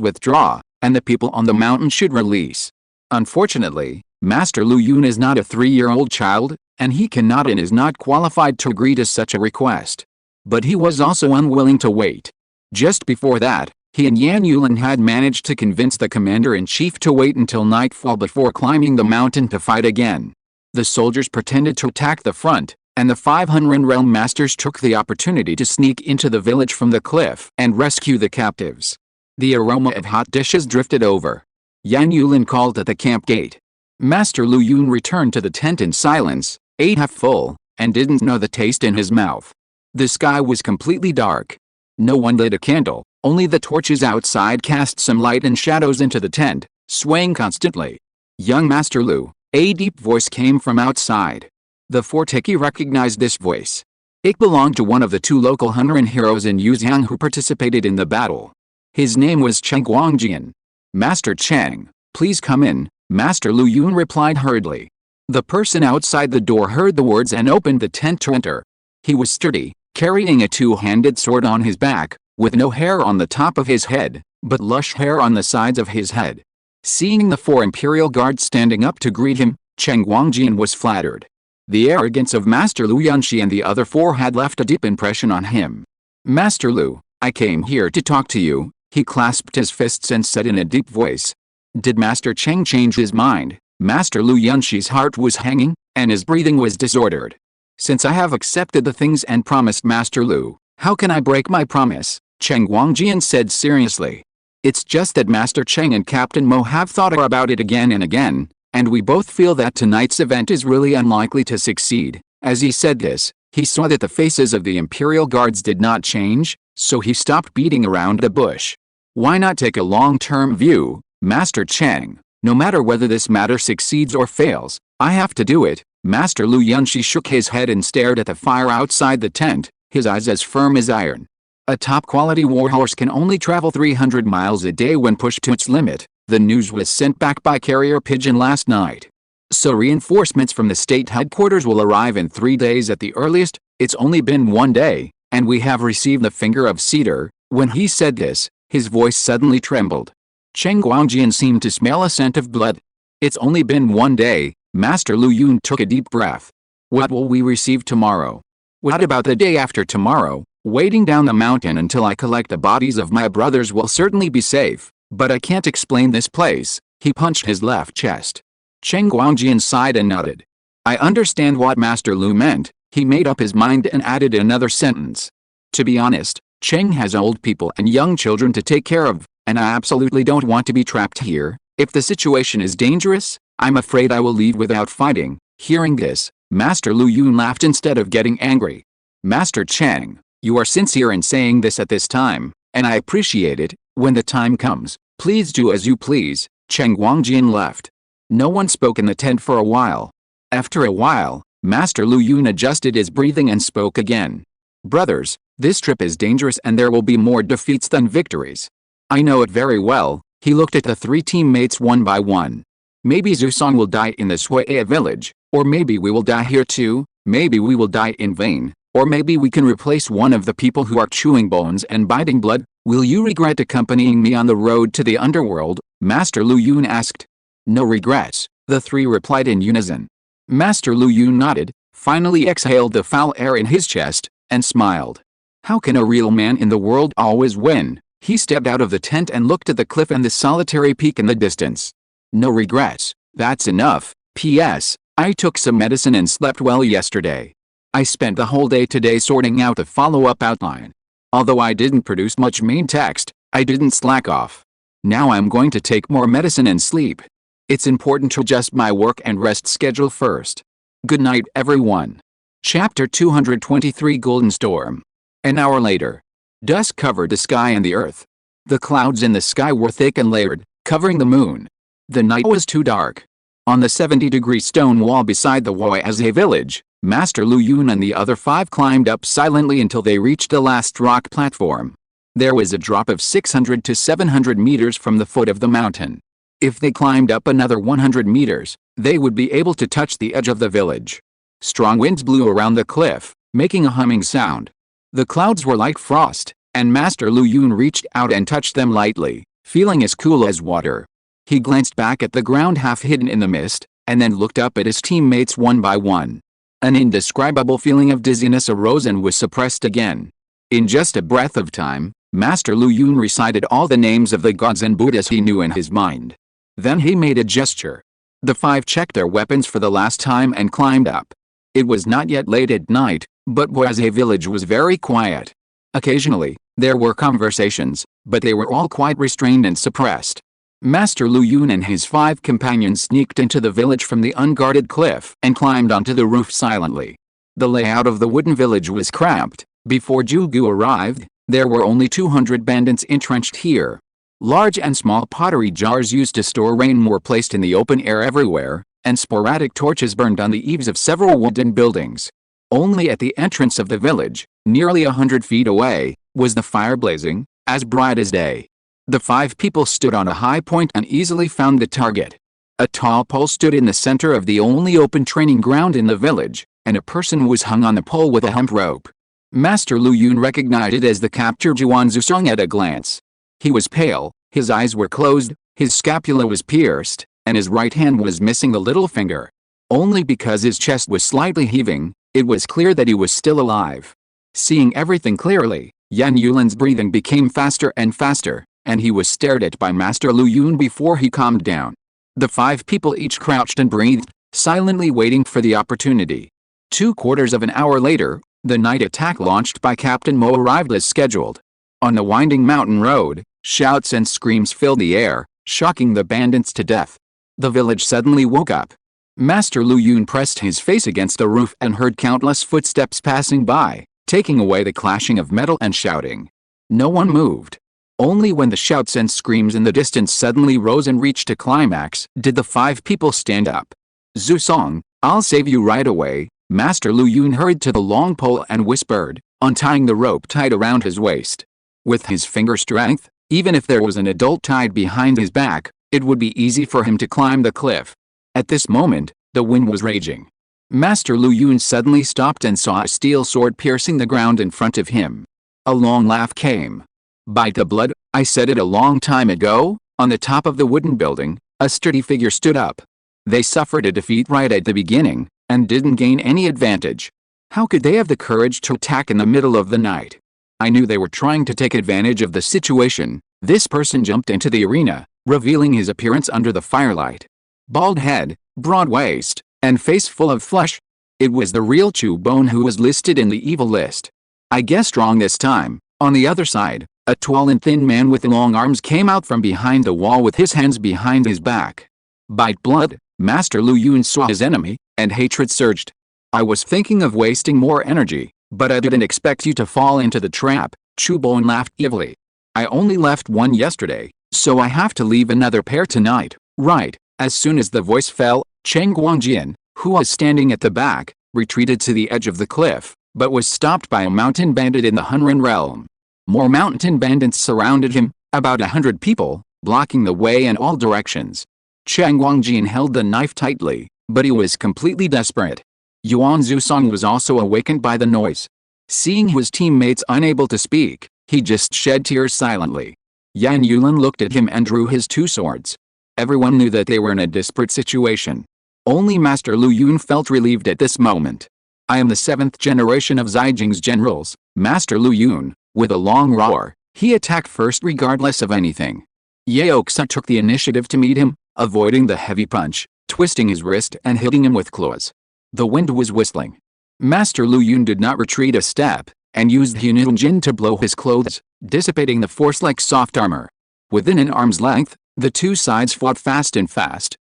withdraw, and the people on the mountain should release. Unfortunately, Master Lu Yun is not a 3-year-old child, and he cannot and is not qualified to agree to such a request. But he was also unwilling to wait. Just before that, he and Yan Yulin had managed to convince the commander-in-chief to wait until nightfall before climbing the mountain to fight again. The soldiers pretended to attack the front, and the 500 realm masters took the opportunity to sneak into the village from the cliff and rescue the captives. The aroma of hot dishes drifted over. Yan Yulin called at the camp gate. Master Lu Yun returned to the tent in silence, ate half full, and didn't know the taste in his mouth. The sky was completely dark. No one lit a candle, only the torches outside cast some light and shadows into the tent, swaying constantly. Young Master Lu, a deep voice came from outside. The Forteki recognized this voice. It belonged to one of the 2 local Hunrin heroes in Yuxiang who participated in the battle. His name was Cheng Guangjian. Master Cheng, please come in, Master Lu Yun replied hurriedly. The person outside the door heard the words and opened the tent to enter. He was sturdy, carrying a 2-handed sword on his back, with no hair on the top of his head, but lush hair on the sides of his head. Seeing the 4 imperial guards standing up to greet him, Cheng Guangjian was flattered. The arrogance of Master Lu Yunxi and the other 4 had left a deep impression on him. Master Lu, I came here to talk to you, he clasped his fists and said in a deep voice. Did Master Cheng change his mind? Master Lu Yunxi's heart was hanging, and his breathing was disordered. Since I have accepted the things and promised Master Lu, how can I break my promise? Cheng Guangjian said seriously. It's just that Master Cheng and Captain Mo have thought about it again and again, and we both feel that tonight's event is really unlikely to succeed. As he said this, he saw that the faces of the Imperial Guards did not change, so he stopped beating around the bush. Why not take a long-term view, Master Cheng? No matter whether this matter succeeds or fails, I have to do it. Master Lu Yunxi shook his head and stared at the fire outside the tent, his eyes as firm as iron. A top-quality warhorse can only travel 300 miles a day when pushed to its limit. The news was sent back by carrier pigeon last night. So reinforcements from the state headquarters will arrive in 3 days at the earliest. It's only been 1 day, and we have received the finger of cedar. When he said this, his voice suddenly trembled. Cheng Guangjian seemed to smell a scent of blood. It's only been 1 day. Master Lu Yun took a deep breath. What will we receive tomorrow? What about the day after tomorrow? Waiting down the mountain until I collect the bodies of my brothers will certainly be safe, but I can't explain this place. He punched his left chest. Cheng Guangjian sighed and nodded. I understand what Master Lu meant. He made up his mind and added another sentence. To be honest, Cheng has old people and young children to take care of, and I absolutely don't want to be trapped here. If the situation is dangerous, I'm afraid I will leave without fighting. Hearing this, Master Lu Yun laughed instead of getting angry. Master Cheng, you are sincere in saying this at this time, and I appreciate it. When the time comes, please do as you please. Cheng Guangjian left. No one spoke in the tent for a while. After a while, Master Lu Yun adjusted his breathing and spoke again. Brothers, this trip is dangerous and there will be more defeats than victories. I know it very well. He looked at the 3 teammates one by one. Maybe Zusong will die in the Suia village, or maybe we will die here too. Maybe we will die in vain, or maybe we can replace one of the people who are chewing bones and biting blood. Will you regret accompanying me on the road to the underworld? Master Lu Yun asked. No regrets, the 3 replied in unison. Master Lu Yun nodded, finally exhaled the foul air in his chest, and smiled. How can a real man in the world always win? He stepped out of the tent and looked at the cliff and the solitary peak in the distance. No regrets, that's enough. P.S. I took some medicine and slept well yesterday. I spent the whole day today sorting out the follow-up outline. Although I didn't produce much main text, I didn't slack off. Now I'm going to take more medicine and sleep. It's important to adjust my work and rest schedule first. Good night, everyone. Chapter 223 Golden Storm. An hour later. Dusk covered the sky and the earth. The clouds in the sky were thick and layered, covering the moon. The night was too dark. On the 70-degree stone wall beside the Huaze village, Master Lu Yun and the other 5 climbed up silently until they reached the last rock platform. There was a drop of 600 to 700 meters from the foot of the mountain. If they climbed up another 100 meters, they would be able to touch the edge of the village. Strong winds blew around the cliff, making a humming sound. The clouds were like frost, and Master Lu Yun reached out and touched them lightly, feeling as cool as water. He glanced back at the ground half hidden in the mist, and then looked up at his teammates one by one. An indescribable feeling of dizziness arose and was suppressed again. In just a breath of time, Master Lu Yun recited all the names of the gods and Buddhas he knew in his mind. Then he made a gesture. The five checked their weapons for the last time and climbed up. It was not yet late at night, but Boise village was very quiet. Occasionally, there were conversations, but they were all quite restrained and suppressed. Master Lu Yun and his 5 companions sneaked into the village from the unguarded cliff and climbed onto the roof silently. The layout of the wooden village was cramped. Before Jugu arrived, there were only 200 bandits entrenched here. Large and small pottery jars used to store rain were placed in the open air everywhere, and sporadic torches burned on the eaves of several wooden buildings. Only at the entrance of the village, nearly 100 feet away, was the fire blazing, as bright as day. The 5 people stood on a high point and easily found the target. A tall pole stood in the center of the only open training ground in the village, and a person was hung on the pole with a hemp rope. Master Lu Yun recognized it as the captured Yuan Zusong at a glance. He was pale, his eyes were closed, his scapula was pierced, and his right hand was missing the little finger. Only because his chest was slightly heaving, it was clear that he was still alive. Seeing everything clearly, Yan Yulin's breathing became faster and faster, and he was stared at by Master Lu Yun before he calmed down. The 5 people each crouched and breathed, silently waiting for the opportunity. 2/4 of an hour later, the night attack launched by Captain Mo arrived as scheduled. On the winding mountain road, shouts and screams filled the air, shocking the bandits to death. The village suddenly woke up. Master Lu Yun pressed his face against the roof and heard countless footsteps passing by, taking away the clashing of metal and shouting. No one moved. Only when the shouts and screams in the distance suddenly rose and reached a climax did the 5 people stand up. "Zusong, I'll save you right away," Master Lu Yun hurried to the long pole and whispered, untying the rope tied around his waist. With his finger strength, even if there was an adult tied behind his back, it would be easy for him to climb the cliff. At this moment, the wind was raging. Master Lu Yun suddenly stopped and saw a steel sword piercing the ground in front of him. A long laugh came. "Bite the blood, I said it a long time ago." On the top of the wooden building, a sturdy figure stood up. They suffered a defeat right at the beginning, and didn't gain any advantage. How could they have the courage to attack in the middle of the night? I knew they were trying to take advantage of the situation. This person jumped into the arena, revealing his appearance under the firelight. Bald head, broad waist, and face full of flesh. It was the real Chu Bone who was listed in the evil list. I guessed wrong this time. On the other side, a tall and thin man with long arms came out from behind the wall with his hands behind his back. Bite blood, Master Lu Yun saw his enemy, and hatred surged. "I was thinking of wasting more energy, but I didn't expect you to fall into the trap," Chu Bone laughed evilly. "I only left one yesterday, so I have to leave another pair tonight, right?" As soon as the voice fell, Cheng Guangjian, who was standing at the back, retreated to the edge of the cliff, but was stopped by a mountain bandit in the Hunran realm. More mountain bandits surrounded him, about 100 people, blocking the way in all directions. Cheng Guangjian held the knife tightly, but he was completely desperate. Yuan Zusong was also awakened by the noise. Seeing his teammates unable to speak, he just shed tears silently. Yan Yulin looked at him and drew his 2 swords. Everyone knew that they were in a desperate situation. Only Master Lu Yun felt relieved at this moment. "I am the 7th generation of Zijing's generals, Master Lu Yun." With a long roar, he attacked first regardless of anything. Yaoxa took the initiative to meet him, avoiding the heavy punch, twisting his wrist and hitting him with claws. The wind was whistling. Master Lu Yun did not retreat a step, and used Hunilin to blow his clothes, dissipating the force like soft armor. Within an arm's length, the 2 sides fought fast,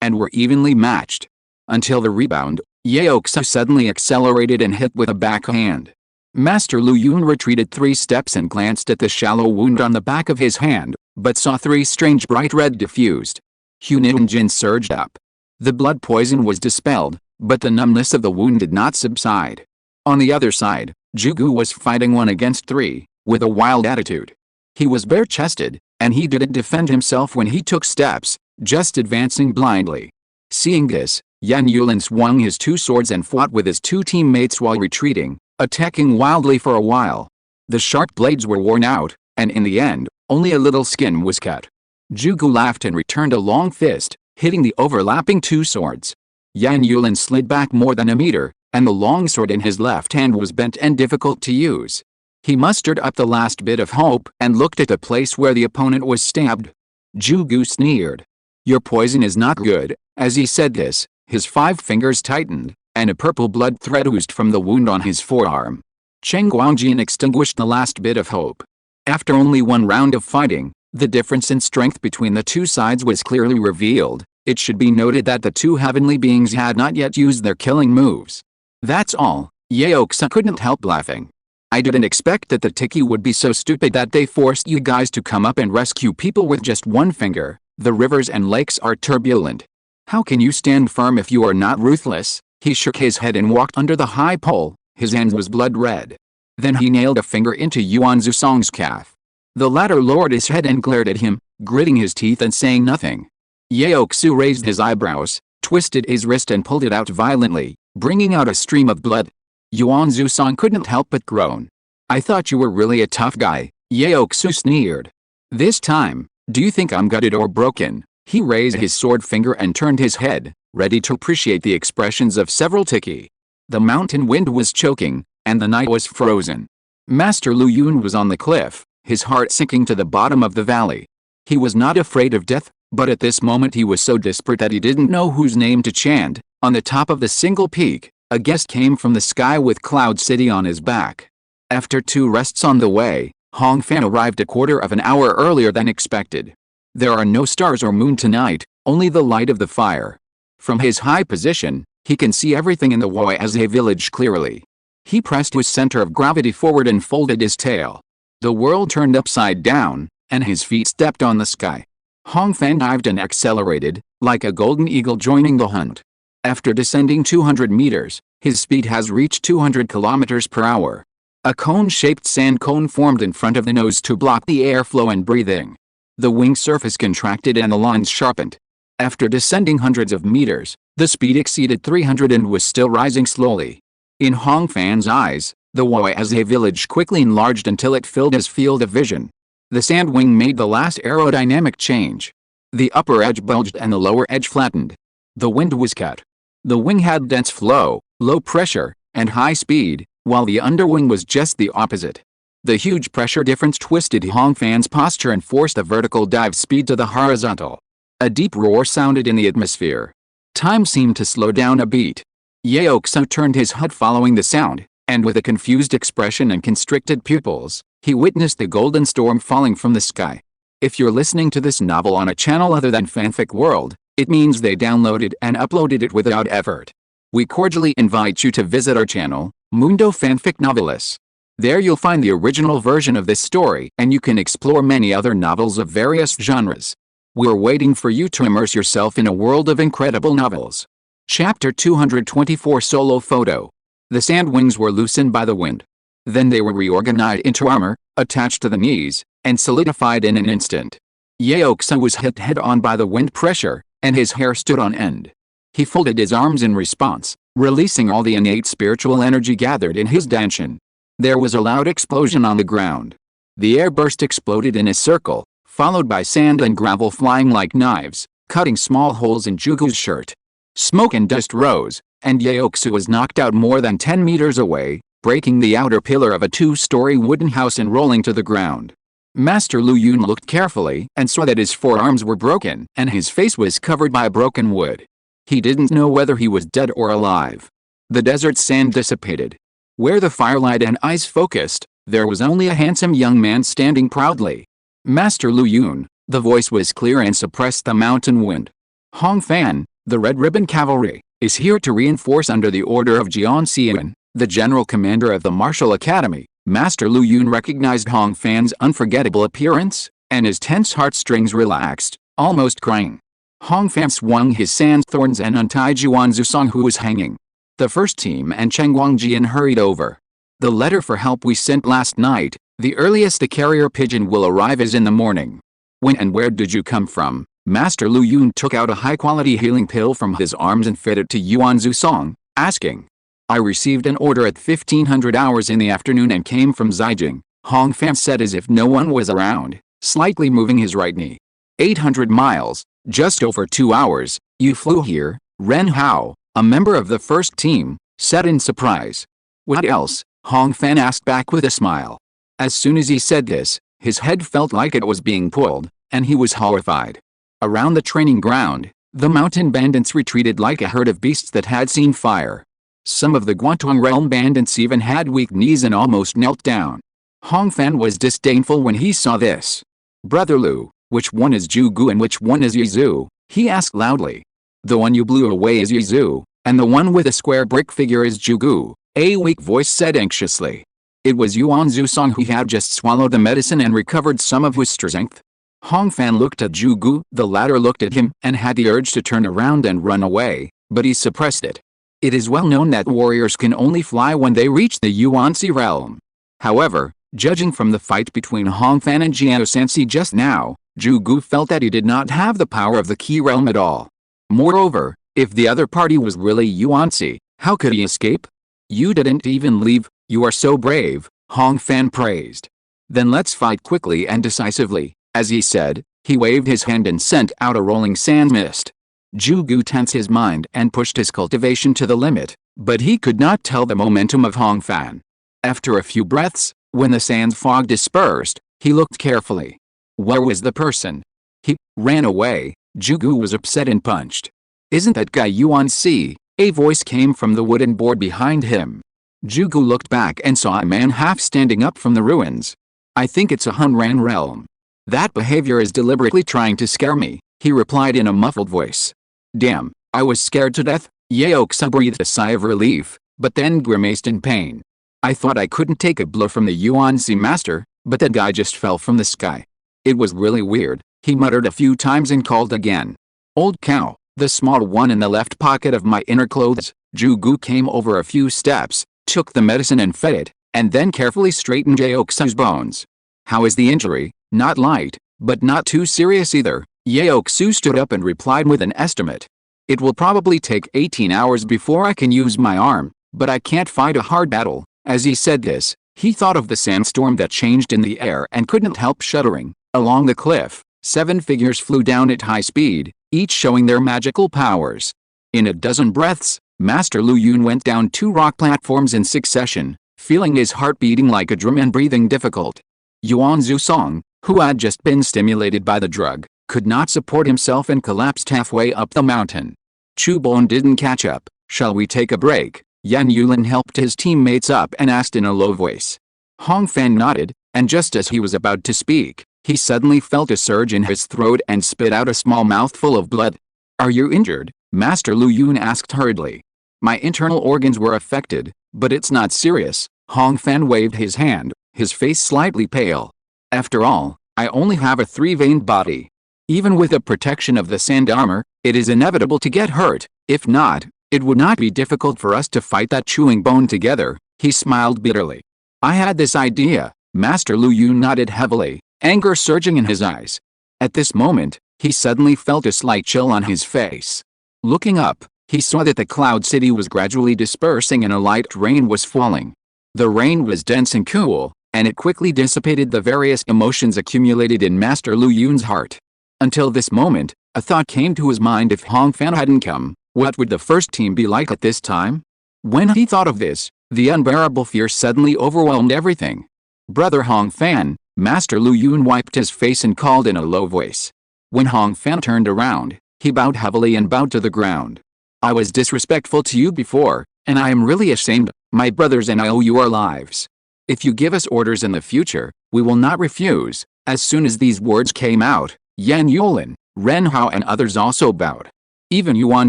and were evenly matched. Until the rebound, Yaoxa suddenly accelerated and hit with a backhand. Master Lu Yun retreated 3 steps and glanced at the shallow wound on the back of his hand, but saw 3 strange bright red diffused. Hunilin surged up. The blood poison was dispelled, but the numbness of the wound did not subside. On the other side, Jugu was fighting 1 against 3, with a wild attitude. He was bare-chested, and he didn't defend himself when he took steps, just advancing blindly. Seeing this, Yan Yulin swung his 2 swords and fought with his 2 teammates while retreating, attacking wildly for a while. The sharp blades were worn out, and in the end, only a little skin was cut. Jugu laughed and returned a long fist, hitting the overlapping 2 swords. Yan Yulin slid back more than a meter, and the longsword in his left hand was bent and difficult to use. He mustered up the last bit of hope and looked at the place where the opponent was stabbed. Jugu sneered. "Your poison is not good." As he said this, his 5 fingers tightened, and a purple blood thread oozed from the wound on his forearm. Chen Guangjian extinguished the last bit of hope. After only 1 round of fighting, the difference in strength between the 2 sides was clearly revealed. It should be noted that the 2 heavenly beings had not yet used their killing moves. "That's all." Yeoxa couldn't help laughing. "I didn't expect that the Tiki would be so stupid that they forced you guys to come up and rescue people with just 1 finger. The rivers and lakes are turbulent. How can you stand firm if you are not ruthless?" He shook his head and walked under the high pole. His hand was blood red. Then he nailed a finger into Yuan Zusong's calf. The latter lowered his head and glared at him, gritting his teeth and saying nothing. Yeoxu raised his eyebrows, twisted his wrist and pulled it out violently, bringing out a stream of blood. Yuan Zusong couldn't help but groan. "I thought you were really a tough guy," Yeoxu sneered. "This time, do you think I'm gutted or broken?" He raised his sword finger and turned his head, ready to appreciate the expressions of several Tiki. The mountain wind was choking, and the night was frozen. Master Lu Yun was on the cliff, his heart sinking to the bottom of the valley. He was not afraid of death, but at this moment he was so desperate that he didn't know whose name to chant. On the top of the single peak, a guest came from the sky with Cloud City on his back. After 2 rests on the way, Hong Fan arrived a quarter of an hour earlier than expected. There are no stars or moon tonight, only the light of the fire. From his high position, he can see everything in the Huaze village clearly. He pressed his center of gravity forward and folded his tail. The world turned upside down, and his feet stepped on the sky. Hong Fan dived and accelerated, like a golden eagle joining the hunt. After descending 200 meters, his speed has reached 200 kilometers per hour. A cone-shaped sand cone formed in front of the nose to block the airflow and breathing. The wing surface contracted and the lines sharpened. After descending hundreds of meters, the speed exceeded 300 and was still rising slowly. In Hong Fan's eyes, the Huaze village quickly enlarged until it filled his field of vision. The sand wing made the last aerodynamic change. The upper edge bulged and the lower edge flattened. The wind was cut. The wing had dense flow, low pressure, and high speed, while the underwing was just the opposite. The huge pressure difference twisted Hong Fan's posture and forced the vertical dive speed to the horizontal. A deep roar sounded in the atmosphere. Time seemed to slow down a beat. Yeoxu turned his head following the sound, and with a confused expression and constricted pupils, he witnessed the golden storm falling from the sky. If you're listening to this novel on a channel other than Fanfic World, it means they downloaded and uploaded it without effort. We cordially invite you to visit our channel, Mundo Fanfic Novelis. There you'll find the original version of this story and you can explore many other novels of various genres. We're waiting for you to immerse yourself in a world of incredible novels. Chapter 224 Solo Photo. The sand wings were loosened by the wind. Then they were reorganized into armor, attached to the knees, and solidified in an instant. Yeoxu was hit head-on by the wind pressure, and his hair stood on end. He folded his arms in response, releasing all the innate spiritual energy gathered in his danshin. There was a loud explosion on the ground. The air burst exploded in a circle, followed by sand and gravel flying like knives, cutting small holes in Jugu's shirt. Smoke and dust rose, and Yeoxu was knocked out more than 10 meters away, breaking the outer pillar of a 2-story wooden house and rolling to the ground. Master Lu Yun looked carefully and saw that his forearms were broken and his face was covered by broken wood. He didn't know whether he was dead or alive. The desert sand dissipated. Where the firelight and ice focused, there was only a handsome young man standing proudly. Master Lu Yun, the voice was clear and suppressed the mountain wind. Hong Fan, the Red Ribbon Cavalry, is here to reinforce under the order of Jian Xian, the General Commander of the Martial Academy. Master Lu Yun recognized Hong Fan's unforgettable appearance, and his tense heartstrings relaxed, almost crying. Hong Fan swung his sand thorns and untied Yuan Zusong who was hanging. The first team and Chen Guangjian hurried over. The letter for help we sent last night, the earliest the carrier pigeon will arrive is in the morning. When and where did you come from? Master Lu Yun took out a high-quality healing pill from his arms and fed it to Yuan Zusong, asking. I received an order at 1500 hours in the afternoon and came from Zijing, Hong Fan said as if no one was around, slightly moving his right knee. 800 miles, just over 2 hours, you flew here. Ren Hao, a member of the first team, said in surprise. What else? Hong Fan asked back with a smile. As soon as he said this, his head felt like it was being pulled, and he was horrified. Around the training ground, the mountain bandits retreated like a herd of beasts that had seen fire. Some of the Guantong realm bandits even had weak knees and almost knelt down. Hong Fan was disdainful when he saw this. Brother Lu, which one is Jugu and which one is Yizu? He asked loudly. The one you blew away is Yizu, and the one with a square brick figure is Jugu, a weak voice said anxiously. It was Yuan Zusong who had just swallowed the medicine and recovered some of his strength. Hong Fan looked at Jugu, the latter looked at him and had the urge to turn around and run away, but he suppressed it. It is well known that warriors can only fly when they reach the Yuanzi realm. However, judging from the fight between Hong Fan and Jiao Sansi just now, Jugu felt that he did not have the power of the key realm at all. Moreover, if the other party was really Yuanzi, how could he escape? You didn't even leave, you are so brave, Hong Fan praised. Then let's fight quickly and decisively. As he said, he waved his hand and sent out a rolling sand mist. Jugu tensed his mind and pushed his cultivation to the limit, but he could not tell the momentum of Hong Fan. After a few breaths, when the sand fog dispersed, he looked carefully. Where was the person? He ran away. Jugu was upset and punched. Isn't that guy Yuan Si? A voice came from the wooden board behind him. Jugu looked back and saw a man half standing up from the ruins. I think it's a Hunran realm. That behavior is deliberately trying to scare me, he replied in a muffled voice. Damn, I was scared to death. Yeoksa breathed a sigh of relief, but then grimaced in pain. I thought I couldn't take a blow from the Yuanzi master, but that guy just fell from the sky. It was really weird, he muttered a few times and called again. Old cow, the small one in the left pocket of my inner clothes. Jugu came over a few steps, took the medicine and fed it, and then carefully straightened Yeoksa's bones. How is the injury? Not light, but not too serious either. Yeoksu stood up and replied with an estimate. It will probably take 18 hours before I can use my arm, but I can't fight a hard battle. As he said this, he thought of the sandstorm that changed in the air and couldn't help shuddering. Along the cliff, 7 figures flew down at high speed, each showing their magical powers. In a dozen breaths, Master Lu Yun went down 2 rock platforms in succession, feeling his heart beating like a drum and breathing difficult. Yuan Zusong, who had just been stimulated by the drug, could not support himself and collapsed halfway up the mountain. Chu Bon didn't catch up. Shall we take a break? Yan Yulin helped his teammates up and asked in a low voice. Hong Fan nodded, and just as he was about to speak, he suddenly felt a surge in his throat and spit out a small mouthful of blood. Are you injured? Master Lu Yun asked hurriedly. My internal organs were affected, but it's not serious. Hong Fan waved his hand, his face slightly pale. After all, I only have a 3-veined body. Even with the protection of the sand armor, it is inevitable to get hurt. If not, it would not be difficult for us to fight that chewing bone together. He smiled bitterly. I had this idea. Master Lu Yun nodded heavily, anger surging in his eyes. At this moment, he suddenly felt a slight chill on his face. Looking up, he saw that the cloud city was gradually dispersing and a light rain was falling. The rain was dense and cool, and it quickly dissipated the various emotions accumulated in Master Lu Yun's heart. Until this moment, a thought came to his mind: if Hong Fan hadn't come, what would the first team be like at this time? When he thought of this, the unbearable fear suddenly overwhelmed everything. Brother Hong Fan, Master Lu Yun wiped his face and called in a low voice. When Hong Fan turned around, he bowed heavily and bowed to the ground. I was disrespectful to you before, and I am really ashamed. My brothers and I owe you our lives. If you give us orders in the future, we will not refuse. As soon as these words came out, Yan Yulin, Ren Hao and others also bowed. Even Yuan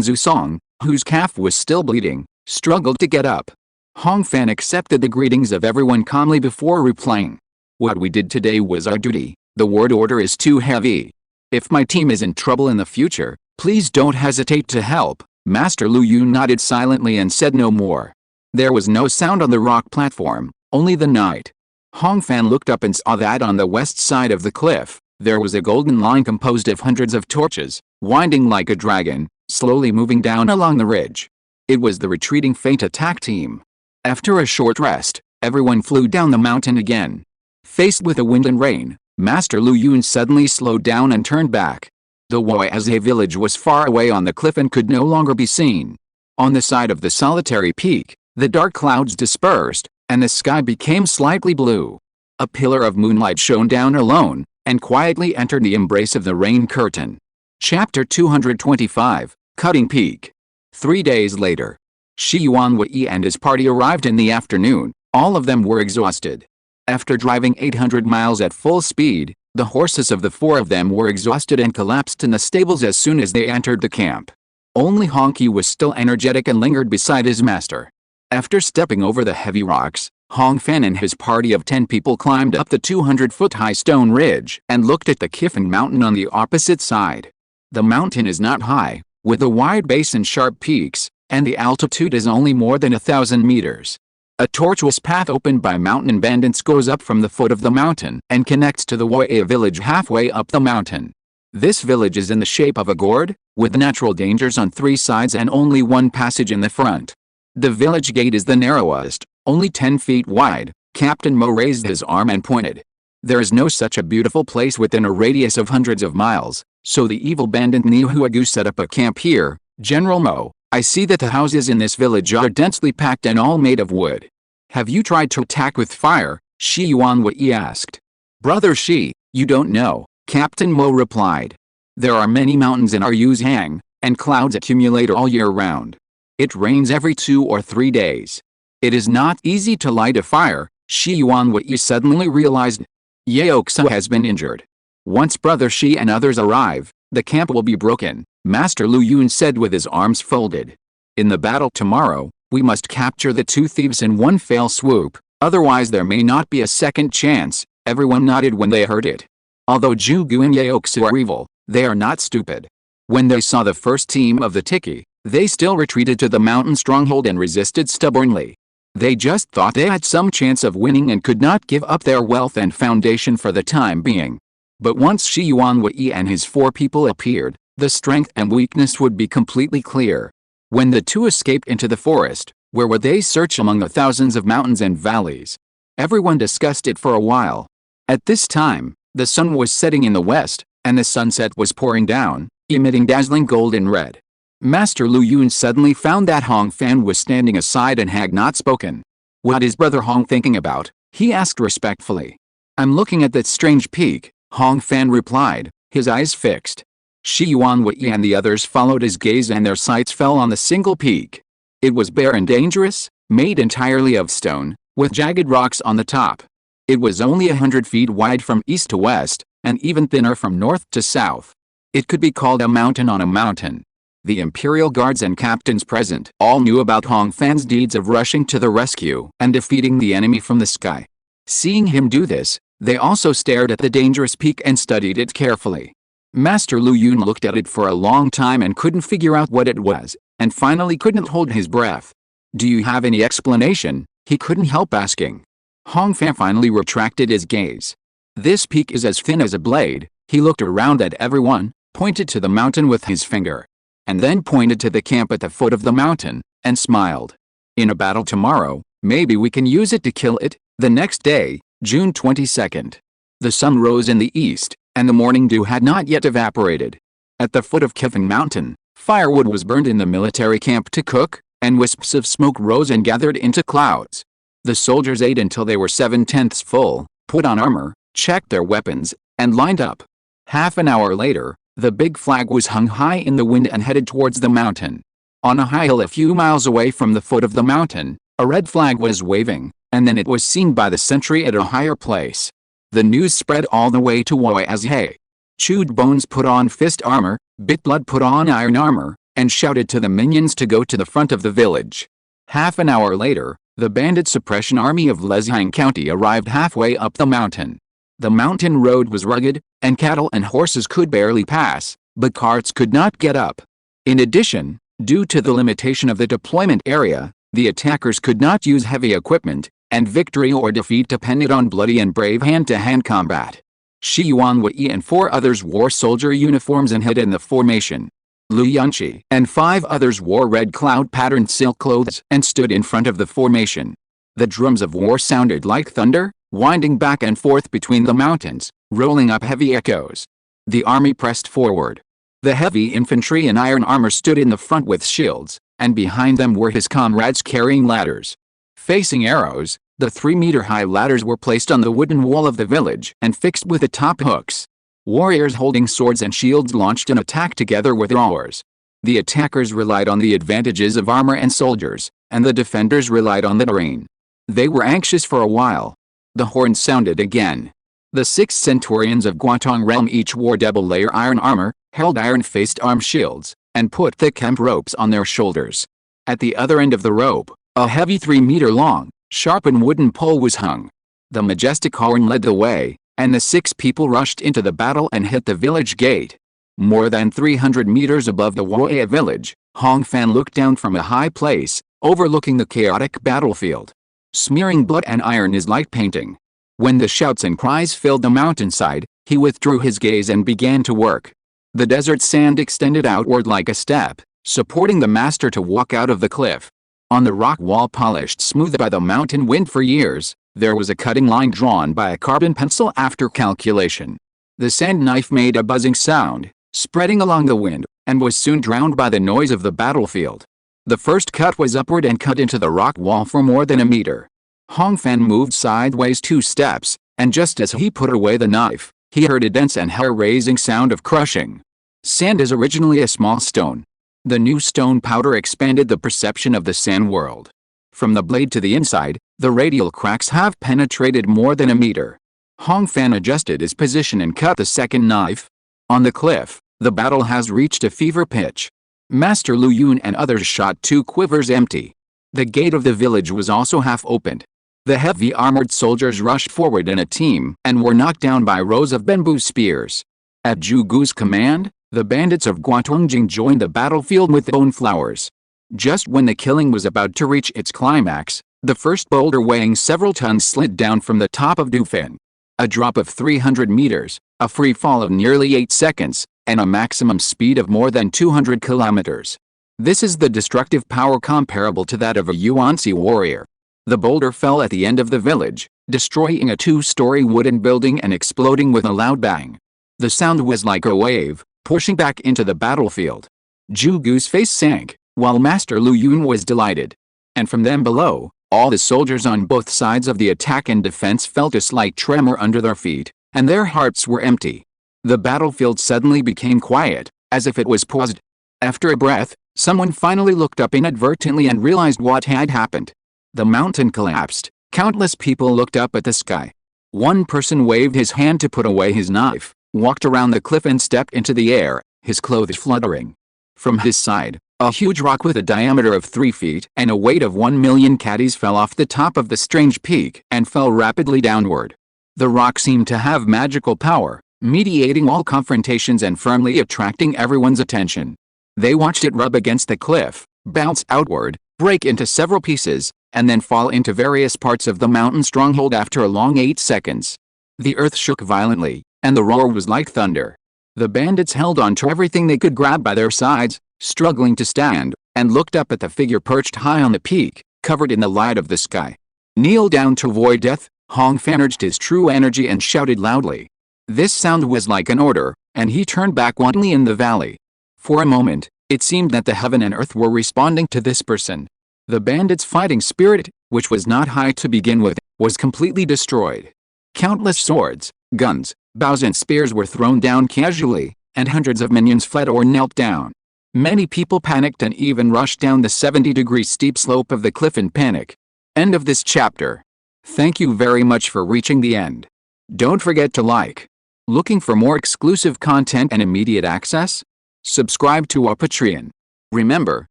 Zusong, whose calf was still bleeding, struggled to get up. Hong Fan accepted the greetings of everyone calmly before replying. What we did today was our duty. The word order is too heavy. If my team is in trouble in the future, please don't hesitate to help. Master Lu Yun nodded silently and said no more. There was no sound on the rock platform, only the night. Hong Fan looked up and saw that on the west side of the cliff, there was a golden line composed of hundreds of torches, winding like a dragon, slowly moving down along the ridge. It was the retreating Fate attack team. After a short rest, everyone flew down the mountain again. Faced with the wind and rain, Master Lu Yun suddenly slowed down and turned back. The Woaze village was far away on the cliff and could no longer be seen. On the side of the solitary peak, the dark clouds dispersed, and the sky became slightly blue. A pillar of moonlight shone down alone, and quietly entered the embrace of the rain curtain. Chapter 225, Cutting Peak. 3 days later. Shi Yuanwei and his party arrived in the afternoon. All of them were exhausted. After driving 800 miles at full speed, the horses of the 4 of them were exhausted and collapsed in the stables as soon as they entered the camp. Only Honky was still energetic and lingered beside his master. After stepping over the heavy rocks, Hong Fan and his party of 10 people climbed up the 200-foot-high stone ridge and looked at the Kifeng Mountain on the opposite side. The mountain is not high, with a wide base and sharp peaks, and the altitude is only more than 1,000 meters. A tortuous path opened by mountain bandits goes up from the foot of the mountain and connects to the Woya village halfway up the mountain. This village is in the shape of a gourd, with natural dangers on 3 sides and only one passage in the front. The village gate is the narrowest, only 10 feet wide. Captain Mo raised his arm and pointed. There is no such a beautiful place within a radius of hundreds of miles, so the evil bandit Nihuagu set up a camp here. General Mo, I see that the houses in this village are densely packed and all made of wood. Have you tried to attack with fire? Shi Yuanwei asked. Brother Shi, you don't know, Captain Mo replied. There are many mountains in our Yuzhang, and clouds accumulate all year round. It rains every 2 or 3 days. It is not easy to light a fire. Shi Yuanwei suddenly realized. Yaoxa has been injured. Once Brother Shi and others arrive, the camp will be broken, Master Lu Yun said with his arms folded. In the battle tomorrow, we must capture the 2 thieves in one fell swoop, otherwise there may not be a second chance. Everyone nodded when they heard it. Although Zhugu and Yaoxa are evil, they are not stupid. When they saw the first team of the Tiki, they still retreated to the mountain stronghold and resisted stubbornly. They just thought they had some chance of winning and could not give up their wealth and foundation for the time being. But once Shi Yuanwei and his 4 people appeared, the strength and weakness would be completely clear. When the 2 escaped into the forest, where would they search among the thousands of mountains and valleys? Everyone discussed it for a while. At this time, the sun was setting in the west, and the sunset was pouring down, emitting dazzling golden red. Master Lu Yun suddenly found that Hong Fan was standing aside and had not spoken. What is Brother Hong thinking about? He asked respectfully. I'm looking at that strange peak, Hong Fan replied, his eyes fixed. Shi Yuanwei and the others followed his gaze and their sights fell on the single peak. It was bare and dangerous, made entirely of stone, with jagged rocks on the top. It was only 100 feet wide from east to west, and even thinner from north to south. It could be called a mountain on a mountain. The imperial guards and captains present all knew about Hong Fan's deeds of rushing to the rescue and defeating the enemy from the sky. Seeing him do this, they also stared at the dangerous peak and studied it carefully. Master Lu Yun looked at it for a long time and couldn't figure out what it was, and finally couldn't hold his breath. Do you have any explanation? He couldn't help asking. Hong Fan finally retracted his gaze. This peak is as thin as a blade. He looked around at everyone, pointed to the mountain with his finger, and then pointed to the camp at the foot of the mountain, and smiled. In a battle tomorrow, maybe we can use it to kill it. The next day, June 22nd. The sun rose in the east, and the morning dew had not yet evaporated. At the foot of Kifeng Mountain, firewood was burned in the military camp to cook, and wisps of smoke rose and gathered into clouds. The soldiers ate until they were 7/10 full, put on armor, checked their weapons, and lined up. Half an hour later, the big flag was hung high in the wind and headed towards the mountain. On a high hill a few miles away from the foot of the mountain, a red flag was waving, and then it was seen by the sentry at a higher place. The news spread all the way to Woy as Hey. Chewed Bones put on fist armor, Bit Blood put on iron armor, and shouted to the minions to go to the front of the village. Half an hour later, the bandit suppression army of Lezhang County arrived halfway up the mountain. The mountain road was rugged, and cattle and horses could barely pass, but carts could not get up. In addition, due to the limitation of the deployment area, the attackers could not use heavy equipment, and victory or defeat depended on bloody and brave hand-to-hand combat. Shi Yuanwei and 4 others wore soldier uniforms and hid in the formation. Lu Yunqi and 5 others wore red cloud-patterned silk clothes and stood in front of the formation. The drums of war sounded like thunder, winding back and forth between the mountains, rolling up heavy echoes. The army pressed forward. The heavy infantry in iron armor stood in the front with shields, and behind them were his comrades carrying ladders. Facing arrows, the 3-meter-high ladders were placed on the wooden wall of the village and fixed with the top hooks. Warriors holding swords and shields launched an attack together with oars. The attackers relied on the advantages of armor and soldiers, and the defenders relied on the terrain. They were anxious for a while. The horn sounded again. The 6 centurions of Guatong realm each wore double-layer iron armor, held iron-faced arm shields, and put thick hemp ropes on their shoulders. At the other end of the rope, a heavy 3-meter-long, sharpened wooden pole was hung. The majestic horn led the way, and the 6 people rushed into the battle and hit the village gate. More than 300 meters above the Woya village, Hong Fan looked down from a high place, overlooking the chaotic battlefield. Smearing blood and iron is like painting. When the shouts and cries filled the mountainside, he withdrew his gaze and began to work. The desert sand extended outward like a step, supporting the master to walk out of the cliff. On the rock wall polished smooth by the mountain wind for years, there was a cutting line drawn by a carbon pencil after calculation. The sand knife made a buzzing sound, spreading along the wind, and was soon drowned by the noise of the battlefield. The first cut was upward and cut into the rock wall for more than a meter. Hong Fan moved sideways 2 steps, and just as he put away the knife, he heard a dense and hair-raising sound of crushing. Sand is originally a small stone. The new stone powder expanded the perception of the sand world. From the blade to the inside, the radial cracks have penetrated more than a meter. Hong Fan adjusted his position and cut the second knife. On the cliff, the battle has reached a fever pitch. Master Lu Yun and others shot 2 quivers empty. The gate of the village was also half opened. The heavy armored soldiers rushed forward in a team and were knocked down by rows of bamboo spears. At Zhu Gu's command, the bandits of Guatongjing joined the battlefield with bone flowers. Just when the killing was about to reach its climax, the first boulder weighing several tons slid down from the top of Dufan. A drop of 300 meters, a free fall of nearly 8 seconds, and a maximum speed of more than 200 kilometers. This is the destructive power comparable to that of a Yuanzi warrior. The boulder fell at the end of the village, destroying a 2-story wooden building and exploding with a loud bang. The sound was like a wave, pushing back into the battlefield. Zhu Gu's face sank, while Master Lu Yun was delighted. And from them below, all the soldiers on both sides of the attack and defense felt a slight tremor under their feet, and their hearts were empty. The battlefield suddenly became quiet, as if it was paused. After a breath, someone finally looked up inadvertently and realized what had happened. The mountain collapsed. Countless people looked up at the sky. One person waved his hand to put away his knife, walked around the cliff and stepped into the air, his clothes fluttering. From his side, a huge rock with a diameter of 3 feet and a weight of 1 million caddies fell off the top of the strange peak and fell rapidly downward. The rock seemed to have magical power, mediating all confrontations and firmly attracting everyone's attention. They watched it rub against the cliff, bounce outward, break into several pieces, and then fall into various parts of the mountain stronghold after a long 8 seconds. The earth shook violently, and the roar was like thunder. The bandits held on to everything they could grab by their sides, struggling to stand, and looked up at the figure perched high on the peak, covered in the light of the sky. Kneel down to avoid death, Hong Fan urged his true energy and shouted loudly. This sound was like an order, and he turned back wantonly in the valley. For a moment, it seemed that the heaven and earth were responding to this person. The bandits' fighting spirit, which was not high to begin with, was completely destroyed. Countless swords, guns, bows and spears were thrown down casually, and hundreds of minions fled or knelt down. Many people panicked and even rushed down the 70-degree steep slope of the cliff in panic. End of this chapter. Thank you very much for reaching the end. Don't forget to like. Looking for more exclusive content and immediate access? Subscribe to our Patreon. Remember,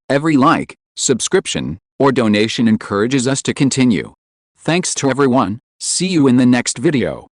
every like, subscription, or donation encourages us to continue. Thanks to everyone. See you in the next video.